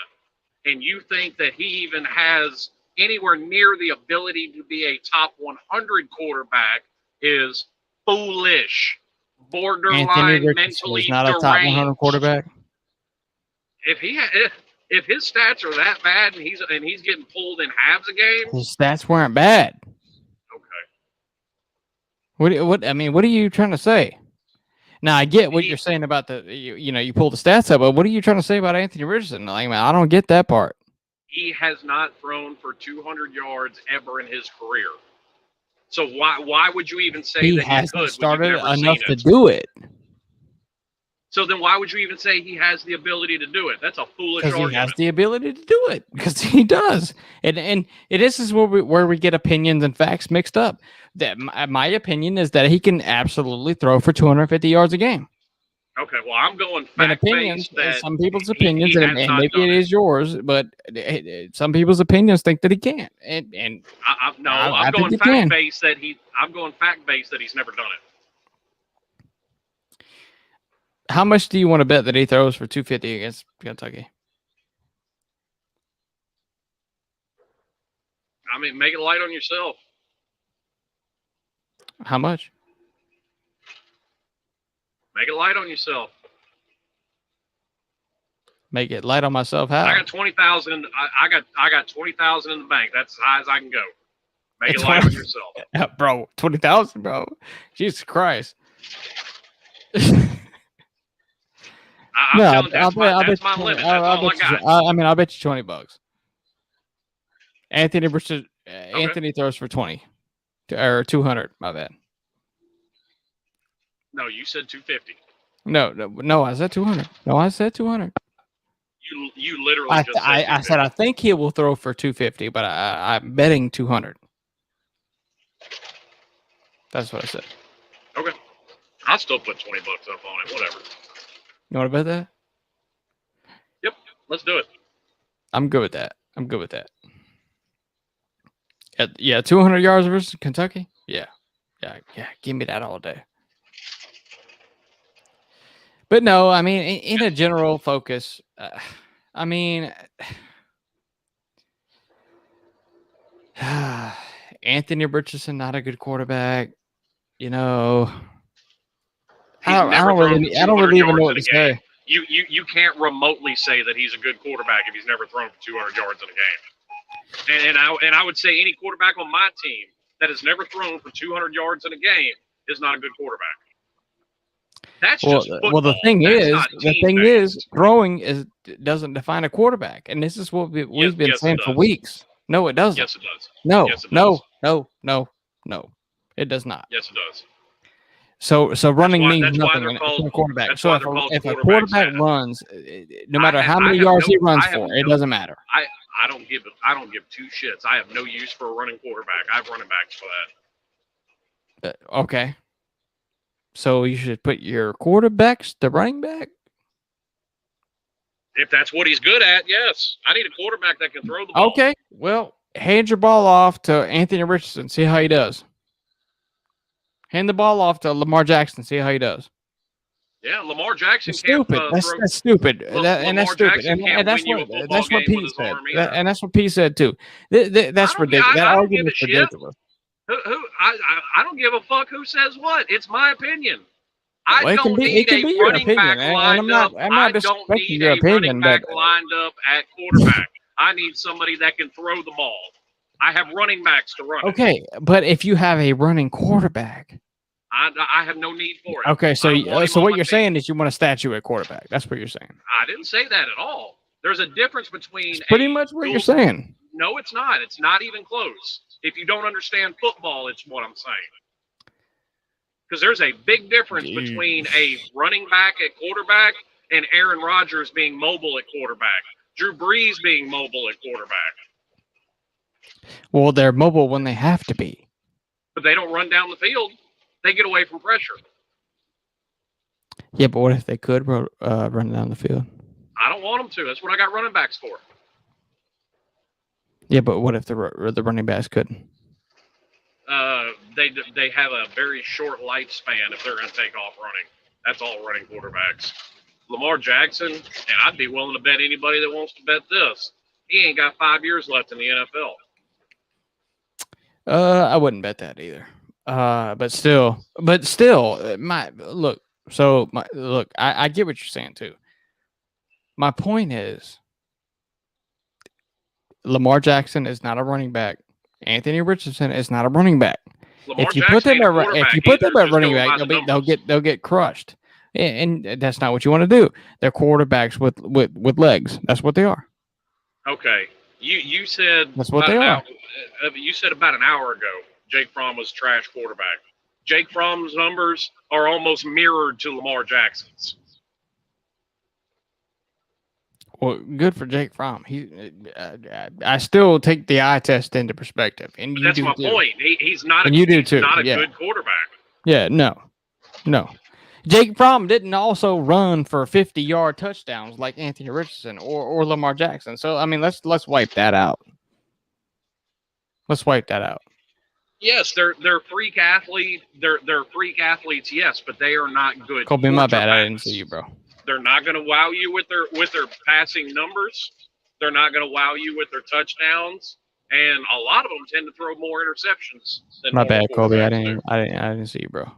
and you think that he even has anywhere near the ability to be a top 100 quarterback, is foolish, borderline mentally is not deranged. A top 100 quarterback. If his stats are that bad and he's getting pulled in halves a game, his stats weren't bad. Okay. What are you trying to say? Now I get what you're saying about you pull the stats up, but what are you trying to say about Anthony Richardson? I don't get that part. He has not thrown for 200 yards ever in his career. So why would you even say that he hasn't started enough to do it? So then why would you even say he has the ability to do it? That's a foolish argument. He has the ability to do it because he does. And this is where we get opinions and facts mixed up. That my opinion is that he can absolutely throw for 250 yards a game. Okay, well, I'm going fact-based. Some people's opinions, and maybe it is yours, but some people's opinions think that he can't. And I'm going fact-based that he's never done it. How much do you want to bet that he throws for 250 against Kentucky? I mean, make it light on yourself. How much? Make it light on yourself. Make it light on myself. How? I got 20,000. I got 20,000 in the bank. That's as high as I can go. Make it light on yourself, bro. 20,000, bro. Jesus Christ. That's my limit. That's all I got. I'll bet you $20. Anthony throws for 20 or 200. My bad. No, you said 250. No, I said 200. No, I said 200. You literally just said 250. I said I think he will throw for 250, but I'm betting 200. That's what I said. Okay. I'll still put $20 up on it. Whatever. You want to bet that? Yep. Let's do it. I'm good with that. Yeah, 200 yards versus Kentucky. Yeah. Give me that all day. But no, I mean, in a general focus, I mean, Anthony Richardson, not a good quarterback. You know, I don't really even know what to say. You can't remotely say that he's a good quarterback if he's never thrown for 200 yards in a game. And I would say any quarterback on my team that has never thrown for 200 yards in a game is not a good quarterback. That's just football. Well, the thing is, throwing doesn't define a quarterback, and this is what we've been saying for weeks. No, it doesn't. Yes, it does. No, yes, it does. No, it does not. Yes, it does. So running means nothing in a quarterback. So if a quarterback runs, no matter how many yards he runs for, it doesn't matter. I don't give two shits. I have no use for a running quarterback. I have running backs for that. Okay. So you should put your quarterbacks the running back? If that's what he's good at, yes. I need a quarterback that can throw the ball. Okay. Well, hand your ball off to Anthony Richardson. See how he does. Hand the ball off to Lamar Jackson. See how he does. Yeah, Lamar Jackson can't stupid. That's stupid. That's stupid. And that's what Pete said. And that's what Pete said too. That's ridiculous. That argument is ridiculous. I don't give a fuck who says what. It's my opinion. I don't need a running back lined up. I don't need a running back lined up at quarterback. I need somebody that can throw the ball. I have running backs to run. Okay, but if you have a running quarterback, I have no need for it. Okay, so what you're saying is you want a statue at quarterback. That's what you're saying. I didn't say that at all. There's a difference between it's pretty much what you're saying. No, it's not. It's not even close. If you don't understand football, it's what I'm saying. Because there's a big difference between a running back at quarterback and Aaron Rodgers being mobile at quarterback. Drew Brees being mobile at quarterback. Well, they're mobile when they have to be. But they don't run down the field. They get away from pressure. Yeah, but what if they could run down the field? I don't want them to. That's what I got running backs for. Yeah, but what if the running backs couldn't? They have a very short lifespan if they're going to take off running. That's all running quarterbacks. Lamar Jackson, and I'd be willing to bet anybody that wants to bet this. He ain't got 5 years left in the NFL. I wouldn't bet that either. But still, I get what you're saying too. My point is, Lamar Jackson is not a running back. Anthony Richardson is not a running back. If you put them at running back, they'll get crushed, and that's not what you want to do. They're quarterbacks with legs. That's what they are. Okay, you said that's what they are. You said about an hour ago, Jake Fromm was a trash quarterback. Jake Fromm's numbers are almost mirrored to Lamar Jackson's. Well, good for Jake Fromm. I still take the eye test into perspective, and but that's my point. He's not. And you do too. Not a good quarterback. Yeah, no. Jake Fromm didn't also run for 50-yard touchdowns like Anthony Richardson or Lamar Jackson. So I mean, let's wipe that out. Let's wipe that out. Yes, they're freak athlete. They're freak athletes. Yes, but they are not good. Colby, my bad. I didn't see you, bro. They're not going to wow you with their passing numbers. They're not going to wow you with their touchdowns, and a lot of them tend to throw more interceptions than my bad, Colby. I didn't see you, bro.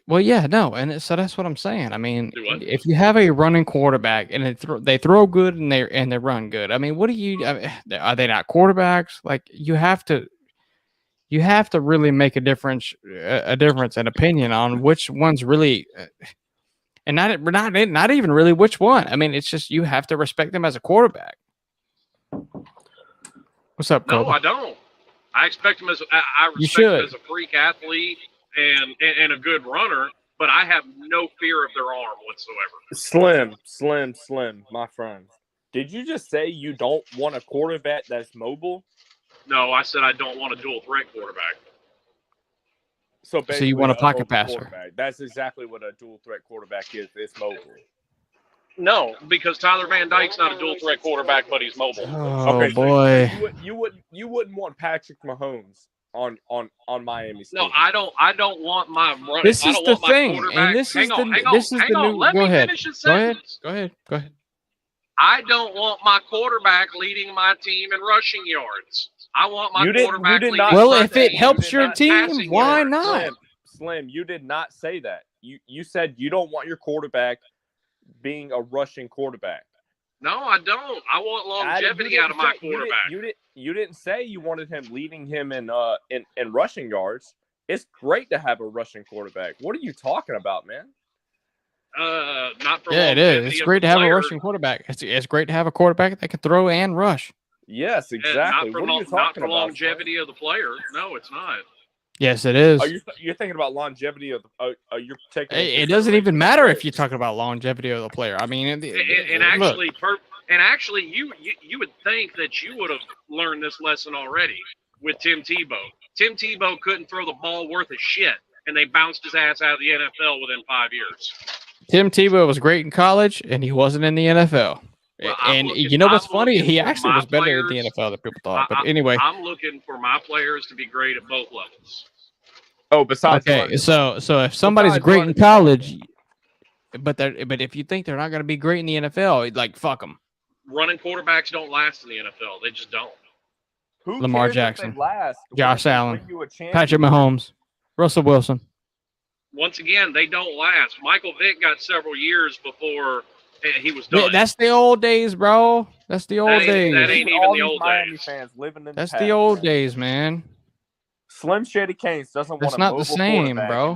Well, yeah, no, and so that's what I'm saying. I mean, if you have a running quarterback and they throw good and they run good, I mean, what do you? Are they not quarterbacks? Like you have to really make a difference in opinion on which one's really, and not even really which one. I mean, it's just you have to respect them as a quarterback. What's up, No, Cole? I don't. I expect him as I respect him as a freak athlete and a good runner, but I have no fear of their arm whatsoever. Slim, my friend. Did you just say you don't want a quarterback that's mobile? No, I said I don't want a dual threat quarterback. So basically, you want a pocket passer? Quarterback. That's exactly what a dual threat quarterback is. It's mobile. No, because Tyler Van Dyke's not a dual threat quarterback, but he's mobile. Oh okay, boy! So you wouldn't want Patrick Mahomes on Miami State. No, I don't want my run. This is the thing, and this is the new. Let Go me ahead. finish this Go sentence. ahead. I don't want my quarterback leading my team in rushing yards. I want my quarterback leading. Well, if it helps your team, why not? Slim, you did not say that. You said you don't want your quarterback being a rushing quarterback. No, I don't. I want longevity out of my quarterback. You didn't say you wanted him leading him in rushing yards. It's great to have a rushing quarterback. What are you talking about, man? Not for it is. It's great to have a rushing quarterback. It's great to have a quarterback that can throw and rush. Yes, exactly. Not for longevity of the player. No, it's not. Yes, it is. You're thinking about longevity of the. You're taking. It doesn't even matter if you're talking about longevity of the player. I mean, actually, you would think that you would have learned this lesson already with Tim Tebow. Tim Tebow couldn't throw the ball worth a shit, and they bounced his ass out of the NFL within 5 years. Tim Tebow was great in college, and he wasn't in the NFL. Well, you know what's funny? He actually was better at the NFL than people thought. But anyway, I'm looking for my players to be great at both levels. Oh, besides, okay, so if somebody's great in college, but if you think they're not going to be great in the NFL, like fuck them. Running quarterbacks don't last in the NFL. They just don't. Lamar Jackson, Josh Allen, Patrick Mahomes, Russell Wilson. Once again, they don't last. Michael Vick got several years before he was done. That's the old days, bro. That's the old days. That ain't even the old Miami days. Fans living in That's the old days, man. Slim Shady Canes doesn't want It's not the same, bro.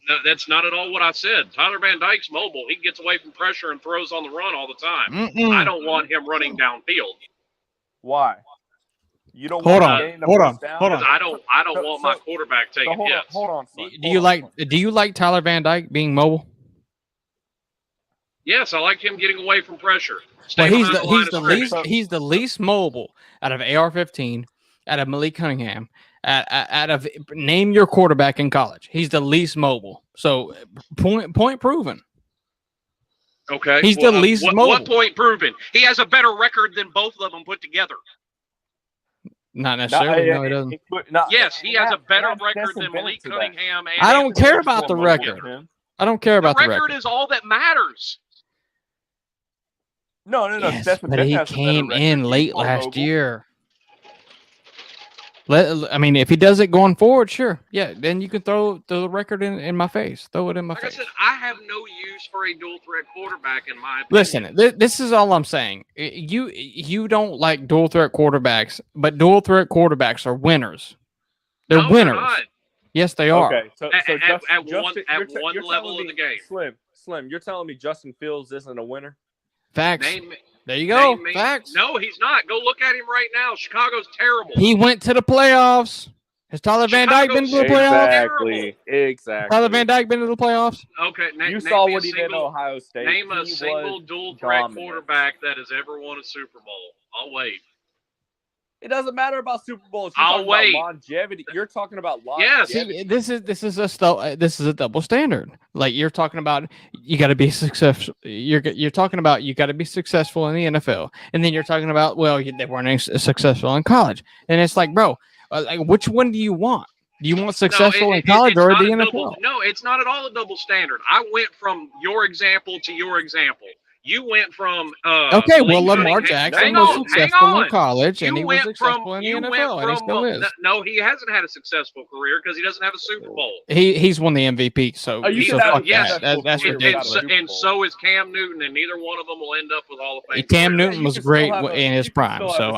No, that's not at all what I said. Tyler Van Dyke's mobile. He gets away from pressure and throws on the run all the time. I don't want him running downfield. Why? You don't hold want on. I don't want my quarterback taking hits. Hold on. Do you like Tyler Van Dyke being mobile? Yes, I like him getting away from pressure. Well, he's the least mobile out of AR-15, out of Malik Cunningham, out of name your quarterback in college. He's the least mobile. So point proven. Okay. He's the least mobile. What point proven? He has a better record than both of them put together. Not necessarily. No, he doesn't. Yes, he has a better record than Malik Cunningham. And I don't care about the record. I don't care about the record. The record is all that matters. No. Yes, but he came in late last year. I mean, if he does it going forward, sure. Yeah, then you can throw the record in my face. Throw it in my face. Like I said, I have no use for a dual threat quarterback in my opinion. Listen, this is all I'm saying. You don't like dual threat quarterbacks, but dual threat quarterbacks are winners. They're winners. They're not. Yes, they are. Okay, so at one level of the game. Slim, you're telling me Justin Fields isn't a winner? Facts. There you go. Facts. No, he's not. Go look at him right now. Chicago's terrible. He went to the playoffs. Has Tyler Van Dyke been to the playoffs? Exactly. Tyler Van Dyke been to the playoffs? Okay. You saw what he did at Ohio State. Name a single dual threat quarterback that has ever won a Super Bowl. I'll wait. It doesn't matter about Super Bowls. I'll wait. About longevity. You're talking about longevity. Yes. See, this is a double standard. Like you're talking about, you got to be successful. You're talking about you got to be successful in the NFL, and then you're talking about they weren't successful in college, and it's like, bro, like which one do you want? Do you want successful in college or the NFL? No, it's not at all a double standard. I went from your example to your example. You went from Lamar Jackson was successful in college, and he was successful in the NFL, and he still is. No, he hasn't had a successful career because he doesn't have a Super Bowl. He's won the MVP, so that's ridiculous. And so is Cam Newton, and neither one of them will end up with Hall of Fame. Cam Newton was great in his prime, so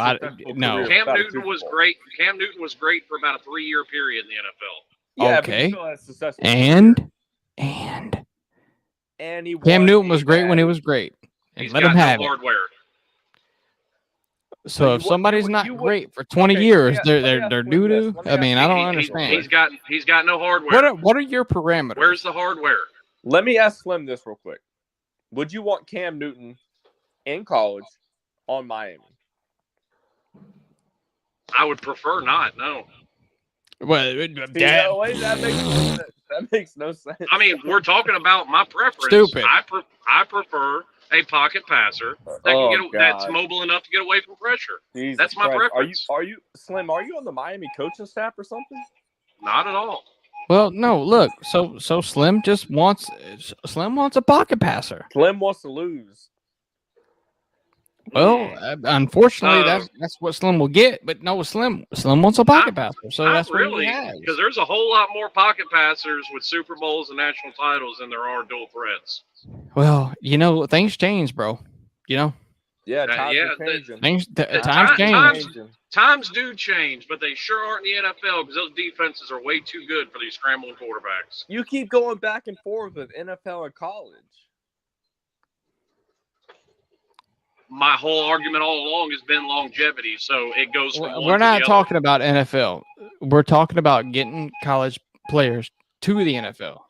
no. Cam Newton was great. Cam Newton was great for about a 3-year period in the NFL. Yeah, okay, and Cam Newton was great when he was great. And let him have hardware. So if somebody's not great for 20 years, they're doo doo. I mean, I don't understand. He's got no hardware. What are your parameters? Where's the hardware? Let me ask Slim this real quick. Would you want Cam Newton in college on Miami? I would prefer not. No. Well, that makes no sense. I mean, we're talking about my preference. Stupid. I prefer a pocket passer that that's mobile enough to get away from pressure. Jesus that's my Christ. preference. Are you Slim? Are you on the Miami coaching staff or something? Not at all. Well, no. Look, so Slim wants a pocket passer. Slim wants to lose. Well, unfortunately, that's what Slim will get. But no, Slim wants a pocket passer, so that's what he has. Because there's a whole lot more pocket passers with Super Bowls and national titles than there are dual threats. Well, things change, bro. Yeah, times are changing. Times change. Times do change, but they sure aren't in the NFL because those defenses are way too good for these scrambling quarterbacks. You keep going back and forth with NFL and college. My whole argument all along has been longevity, so it goes from one We're to not the talking about NFL. We're talking about getting college players to the NFL.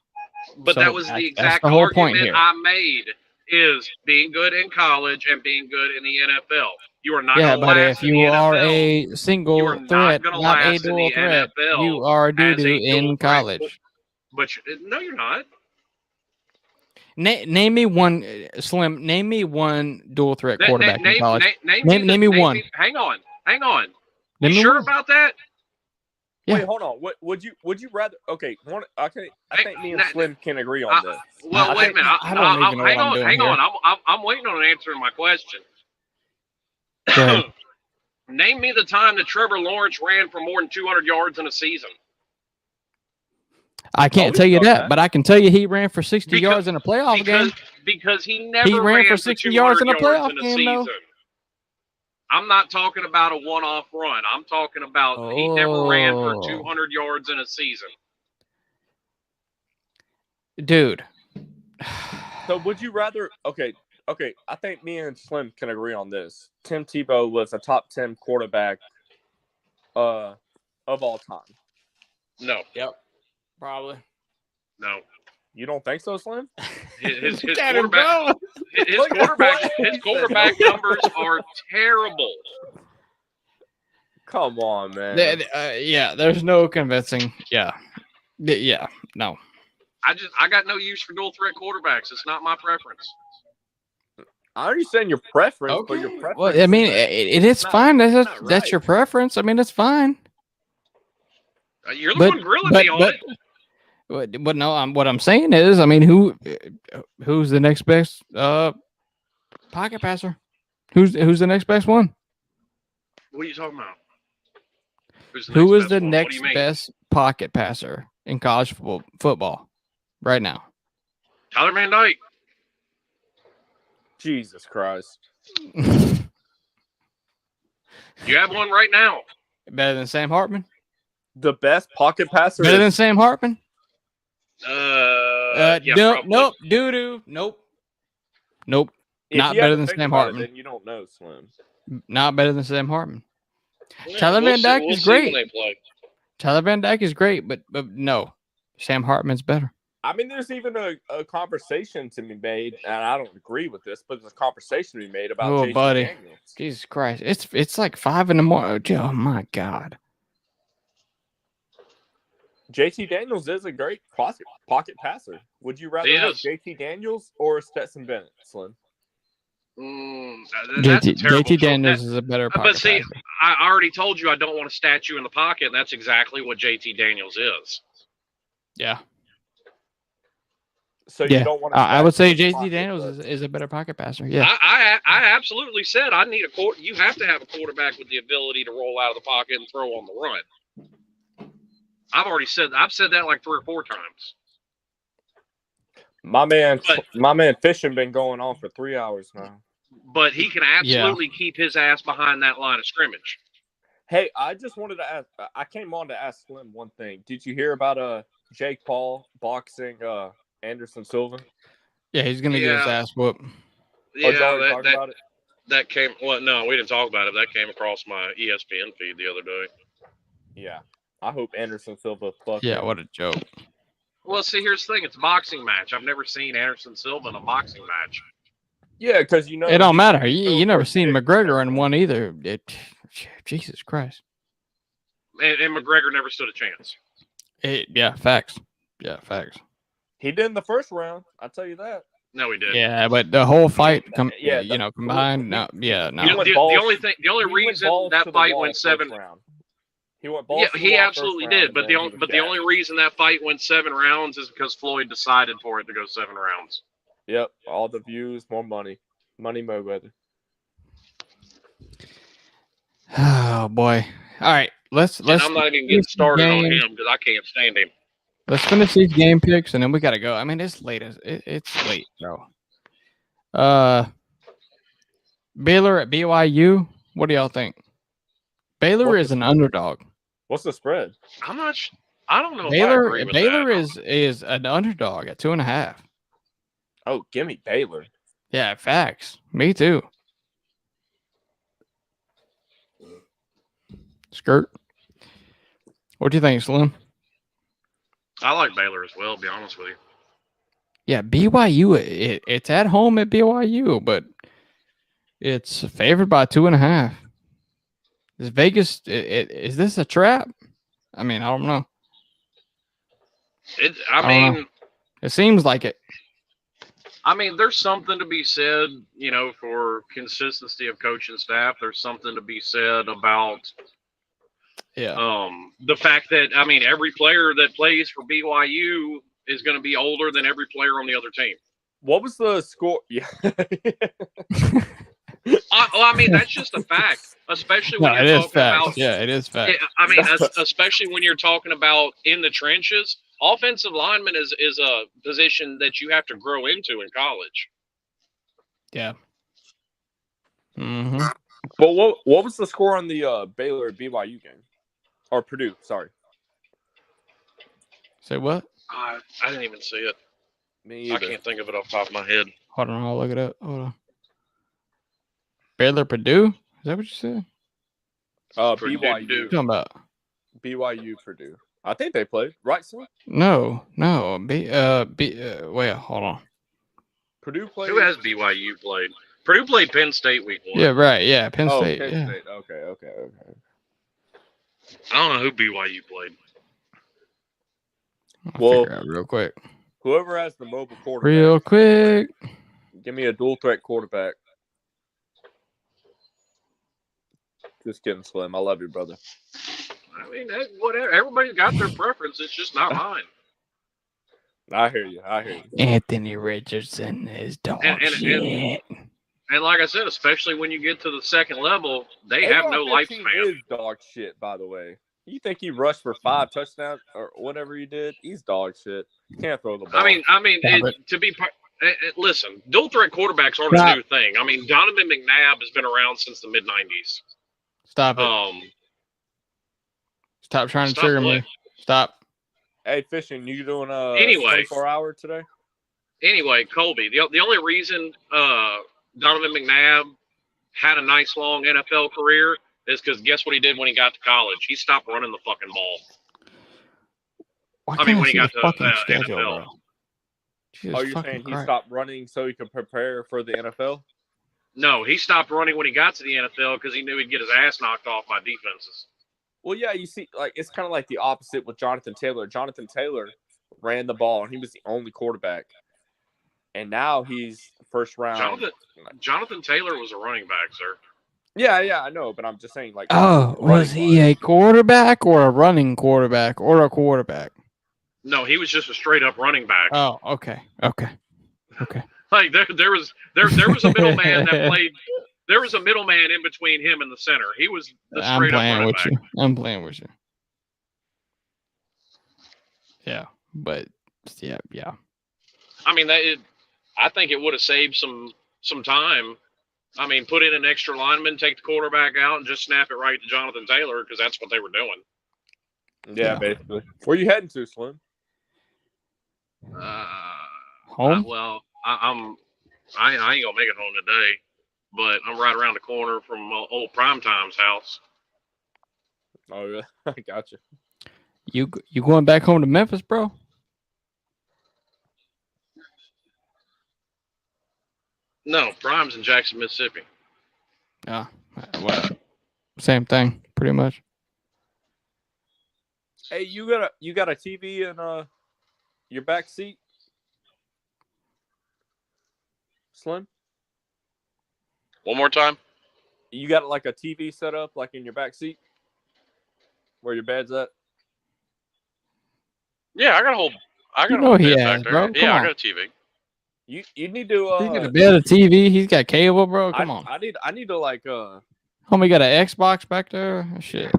But that was the exact argument I made, is being good in college and being good in the NFL. You are not going to last in the NFL. Yeah, but if you are a single threat, not a dual threat, you are doo-doo in college. But no, you're not. Name me one, Slim. Name me one dual threat quarterback in college. Name me one. Hang on. You sure about that? Yeah. Wait, hold on. Would you rather? Okay, I think me and Slim can agree on this. Well, wait a minute. I don't even know what I'm doing hang here. on. I'm waiting on answering my question. Name me the time that Trevor Lawrence ran for more than 200 yards in a season. I can't tell you that, but I can tell you he ran for 60 yards in a playoff game. Because he never ran for 60 yards in a playoff game, though. I'm not talking about a one-off run. I'm talking about he never ran for 200 yards in a season. Dude. So would you rather – okay, I think me and Slim can agree on this. Tim Tebow was a top 10 quarterback of all time. No. Yep. Probably. No. You don't think so, Slim? His quarterback numbers are terrible. Come on, man. Yeah, there's no convincing. Yeah, no. I got no use for dual threat quarterbacks. It's not my preference. I understand your preference, but your preference. Well, I mean, it is fine. That's your preference. I mean, it's fine. You're the one grilling me on it. But no, what I'm saying is, I mean, who's the next best pocket passer? Who's the next best one? What are you talking about? Who is the next best pocket passer in college football right now? Tyler Van Dyke. Jesus Christ. You have one right now. Better than Sam Hartman? The best pocket passer. Better than Sam Hartman? Yeah, nope. Doo-doo. Nope. Not better than Sam Hartman. Then you don't know, Slim. Not better than Sam Hartman. Tyler Van Dyke is great. Tyler Van Dyke is great, but no, Sam Hartman's better. I mean, there's even a conversation to be made, and I don't agree with this, but there's a conversation to be made about JT buddy. Daniels. Jesus Christ. It's like 5 in the morning. Oh, my God. JT Daniels is a great pocket passer. Would you rather have JT Daniels or Stetson Bennett, Slim? JT Daniels is a better pocket passer. I already told you I don't want to stat you in the pocket, and that's exactly what JT Daniels is. Yeah. So you don't want to I would say JT Daniels is a better pocket passer. Yeah. I absolutely said I need you have to have a quarterback with the ability to roll out of the pocket and throw on the run. I've said that like 3 or 4 times. My man Fishing been going on for 3 hours now. But he can absolutely keep his ass behind that line of scrimmage. Hey, I just wanted to ask. I came on to ask Slim one thing. Did you hear about Jake Paul boxing Anderson Silva? Yeah, he's gonna get his ass whooped. Yeah, That came. Well, no, we didn't talk about it. That came across my ESPN feed the other day. Yeah. I hope Anderson Silva fucking. Yeah, what a joke. Well, see, here's the thing. It's a boxing match. I've never seen Anderson Silva in a boxing match. Yeah, because you know it don't matter. You never seen McGregor in one either. Jesus Christ. And McGregor never stood a chance. Yeah, facts. Yeah, facts. He did in the first round. I'll tell you that. No, he didn't. Yeah, but the whole fight, combined. No. The only reason that fight went 7 round. He went balls. Yeah, he absolutely did. But the only reason that fight went 7 rounds is because Floyd decided for it to go 7 rounds. Yep, all the views, more money, Mayweather. Oh boy! All right, let's. And I'm not even getting started on him because I can't stand him. Let's finish these game picks and then we gotta go. I mean, it's late. It's late, bro. Baylor at BYU. What do y'all think? Baylor is an underdog. What's the spread? I don't know. Baylor if I agree with that. is an underdog at 2.5. Oh, give me Baylor. Yeah, facts. Me too. Skirt. What do you think, Slim? I like Baylor as well, to be honest with you. Yeah, BYU. It's at home at BYU, but it's favored by 2.5. Is Vegas? Is this a trap? I mean, I don't know. It seems like it. I mean, there's something to be said, for consistency of coaching staff. There's something to be said about the fact that, every player that plays for BYU is going to be older than every player on the other team. What was the score? Yeah. That's just a fact, especially when you're talking about. Yeah, it is fact. Especially when you're talking about in the trenches. Offensive lineman is a position that you have to grow into in college. Yeah. Mm-hmm. But what was the score on the Baylor BYU game? Or Purdue, sorry. Say what? I didn't even see it. Me either. I can't think of it off the top of my head. Hold on, I'll look it up. Hold on. Baylor Purdue? Is that what you said? BYU. What are you talking about? BYU Purdue. I think they played, right, Slim? No. Wait, hold on. Purdue played. Who has BYU played? Purdue played Penn State week 1. Yeah, right. Yeah, Penn State. Penn yeah. State. Okay. I don't know who BYU played. I'll figure it out real quick. Whoever has the mobile quarterback. Real quick. Give me a dual threat quarterback. Just kidding, Slim. I love you, brother. Whatever. Everybody's got their preference. It's just not mine. I hear you. Anthony Richardson is dog shit. And like I said, especially when you get to the second level, they have no lifespan. Is dog shit, by the way. You think he rushed for 5 touchdowns or whatever he did? He's dog shit. He can't throw the ball. Listen, dual threat quarterbacks aren't a new thing. Donovan McNabb has been around since the mid-90s. Stop it. Stop trying to trigger me. Stop. Hey, Fishing, you doing 24-hour today? Anyway, Colby, the only reason Donovan McNabb had a nice long NFL career is because guess what he did when he got to college? He stopped running the fucking ball. When he got to NFL. Bro. You're saying he stopped running so he could prepare for the NFL? No, he stopped running when he got to the NFL because he knew he'd get his ass knocked off by defenses. Well, yeah, you see, it's kind of like the opposite with Jonathan Taylor. Jonathan Taylor ran the ball, and he was the only quarterback. And now he's first round. Jonathan Taylor was a running back, sir. Yeah, I know, but I'm just saying, was he a quarterback or a running quarterback or a quarterback? No, he was just a straight up running back. Oh, okay. Like there was a middleman that played. There was a middleman in between him and the center. He was the straight up running back. I'm playing with you. Yeah, but yeah. I think it would have saved some time. Put in an extra lineman, take the quarterback out, and just snap it right to Jonathan Taylor because that's what they were doing. Yeah, basically. Where you heading to, Slim? Home? I ain't gonna make it home today. but I'm right around the corner from old Primetime's house. Oh yeah, I got you. You going back home to Memphis, bro? No, Prime's in Jackson, Mississippi. Yeah, well, same thing, pretty much. Hey, you got a TV in your back seat, Slim? One more time. You got like a TV set up like in your back seat where your bed's at? Yeah, I got a whole. I got You a know whole he bed has, back there. bro. Come Yeah, I on. got a TV. You need to He's got a bed, a TV. He's got cable, bro. Come on. I need to like Homie got an Xbox back there. Shit.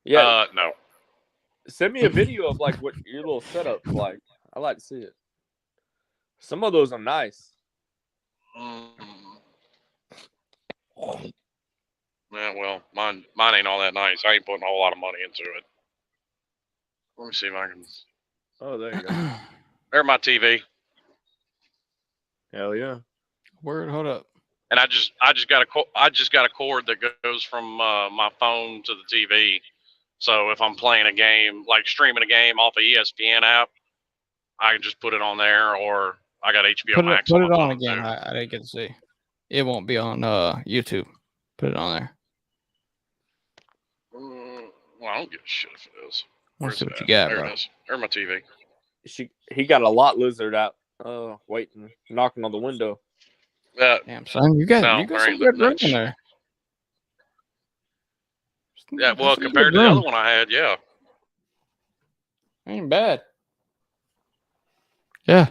yeah. No. Send me a video of like what your little setup's like. I like to see it. Some of those are nice. Yeah, well, mine ain't all that nice. I ain't putting a whole lot of money into it. Let me see if I can. Oh, there you go. There's my TV. Hell yeah. Word, hold up. And I just got a cord that goes from my phone to the TV. So if I'm playing a game, like streaming a game off the ESPN app, I can just put it on there, or I got HBO Max. Put it on again. I didn't get to see. It won't be on YouTube. Put it on there. Well, I don't give a shit if it is. Let's see what you got, there bro. it is. There's my TV. He got a lot lizard out. Waiting, knocking on the window. Damn, son, you got some good room in there. Yeah, well, compared to the other one I had, yeah. Ain't bad. Yeah.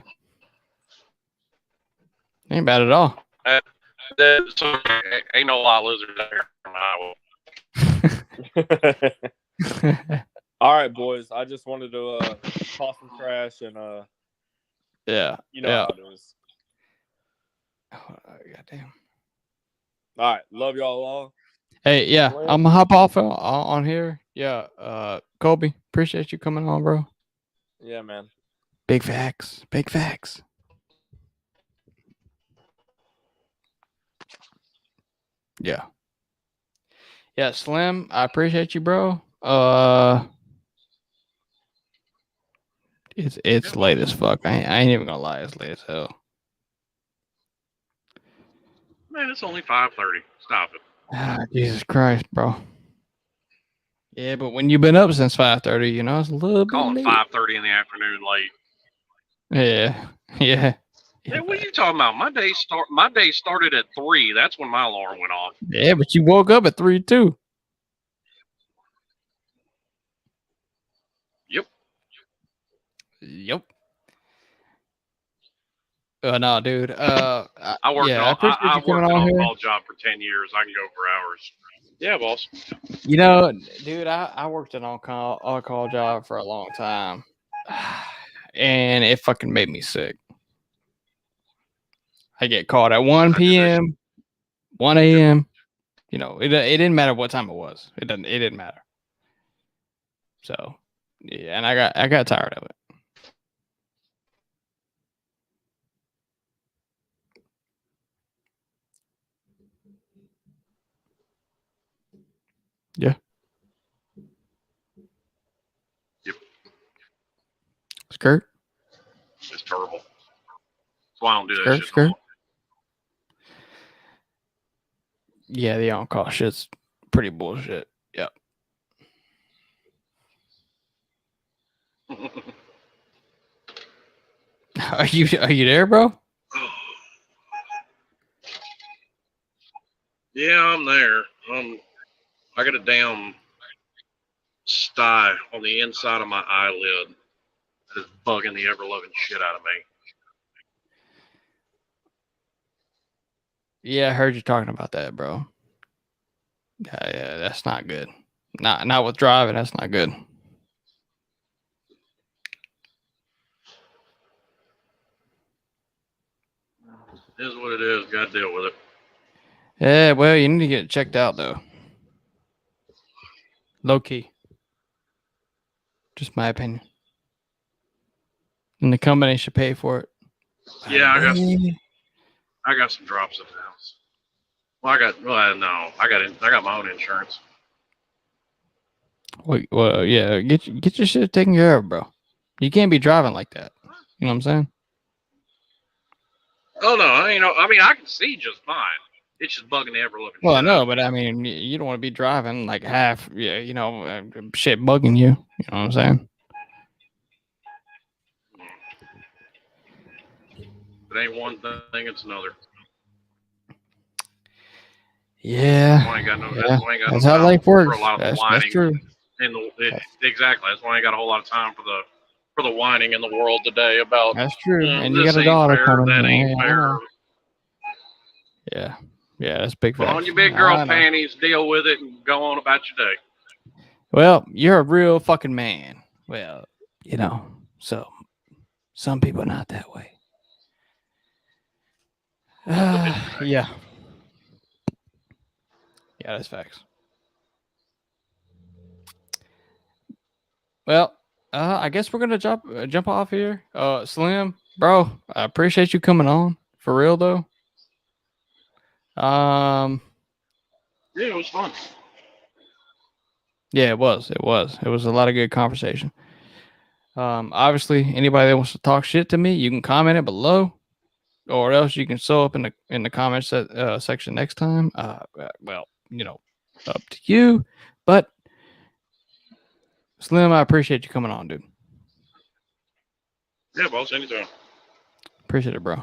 Ain't bad at all. So, ain't no lot of lizards there in Iowa. All right, boys. I just wanted to toss some trash and yeah. You know how it is. Oh, goddamn. All right. Love y'all all. Hey, yeah. I'm gonna hop off on here. Yeah. Colby, appreciate you coming on, bro. Yeah, man. Big facts. Big facts. Yeah. Yeah, Slim, I appreciate you, bro. It's late as fuck. I ain't even gonna lie, it's late as hell. Man, it's only 5:30. Stop it. Jesus Christ, bro. Yeah, but when you've been up since 5:30, you know, it's a little bit late. 5:30 in the afternoon late. Yeah. Yeah. Hey, what are you talking about? My day started at 3. That's when my alarm went off. Yeah, but you woke up at 3 too. Yep. No, dude. I worked on call job for 10 years. I can go for hours. Yeah, boss. You know, dude, I worked an on-call job for a long time, and it fucking made me sick. I get called at 1 p.m., 1 a.m. You know, it didn't matter what time it was. It didn't matter. So, yeah, and I got tired of it. Yeah. Yep. Skirt. It's terrible. That's why I don't do that shit. Skirt. Yeah, the on-call shit's pretty bullshit. Yep. Are you there, bro? Yeah, I'm there. I got a damn sty on the inside of my eyelid that is bugging the ever-loving shit out of me. Yeah, I heard you talking about that, bro. Yeah, that's not good. Not with driving. That's not good. It is what it is. Got to deal with it. Yeah, well, you need to get it checked out, though. Low key. Just my opinion. And the company should pay for it. Yeah, I got some drops at the house. Well, I got my own insurance. Well, yeah, get your shit taken care of, bro. You can't be driving like that. You know what I'm saying? Oh no, I mean, I can see just fine. It's just bugging the ever looking. Well, no, but I mean, you don't want to be driving like half, shit bugging you. You know what I'm saying? It ain't one thing; it's another. Yeah, That's why I ain't got no. That's how life for works. a lot of the That's whining. true. Exactly. That's why I ain't got a whole lot of time for the whining in the world today about. That's true. And you this got a ain't daughter fair, coming. that ain't fair. Yeah, that's big Put facts. on your big girl panties, deal with it, and go on about your day. Well, you're a real fucking man. Well, so some people are not that way. Yeah, that's facts. Well, I guess we're gonna jump off here. Slim, bro, I appreciate you coming on for real though. Yeah, it was fun. Yeah, it was. It was a lot of good conversation. Obviously, anybody that wants to talk shit to me, you can comment it below, or else you can sew up in the comments section next time. Well, up to you. But Slim, I appreciate you coming on, dude. Yeah, boss, anytime. Appreciate it, bro.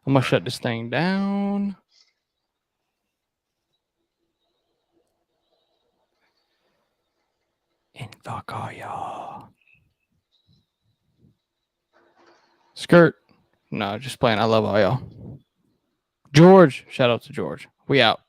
I'm gonna shut this thing down. And fuck all y'all. Skirt. No, just playing. I love all y'all. George. Shout out to George. We out.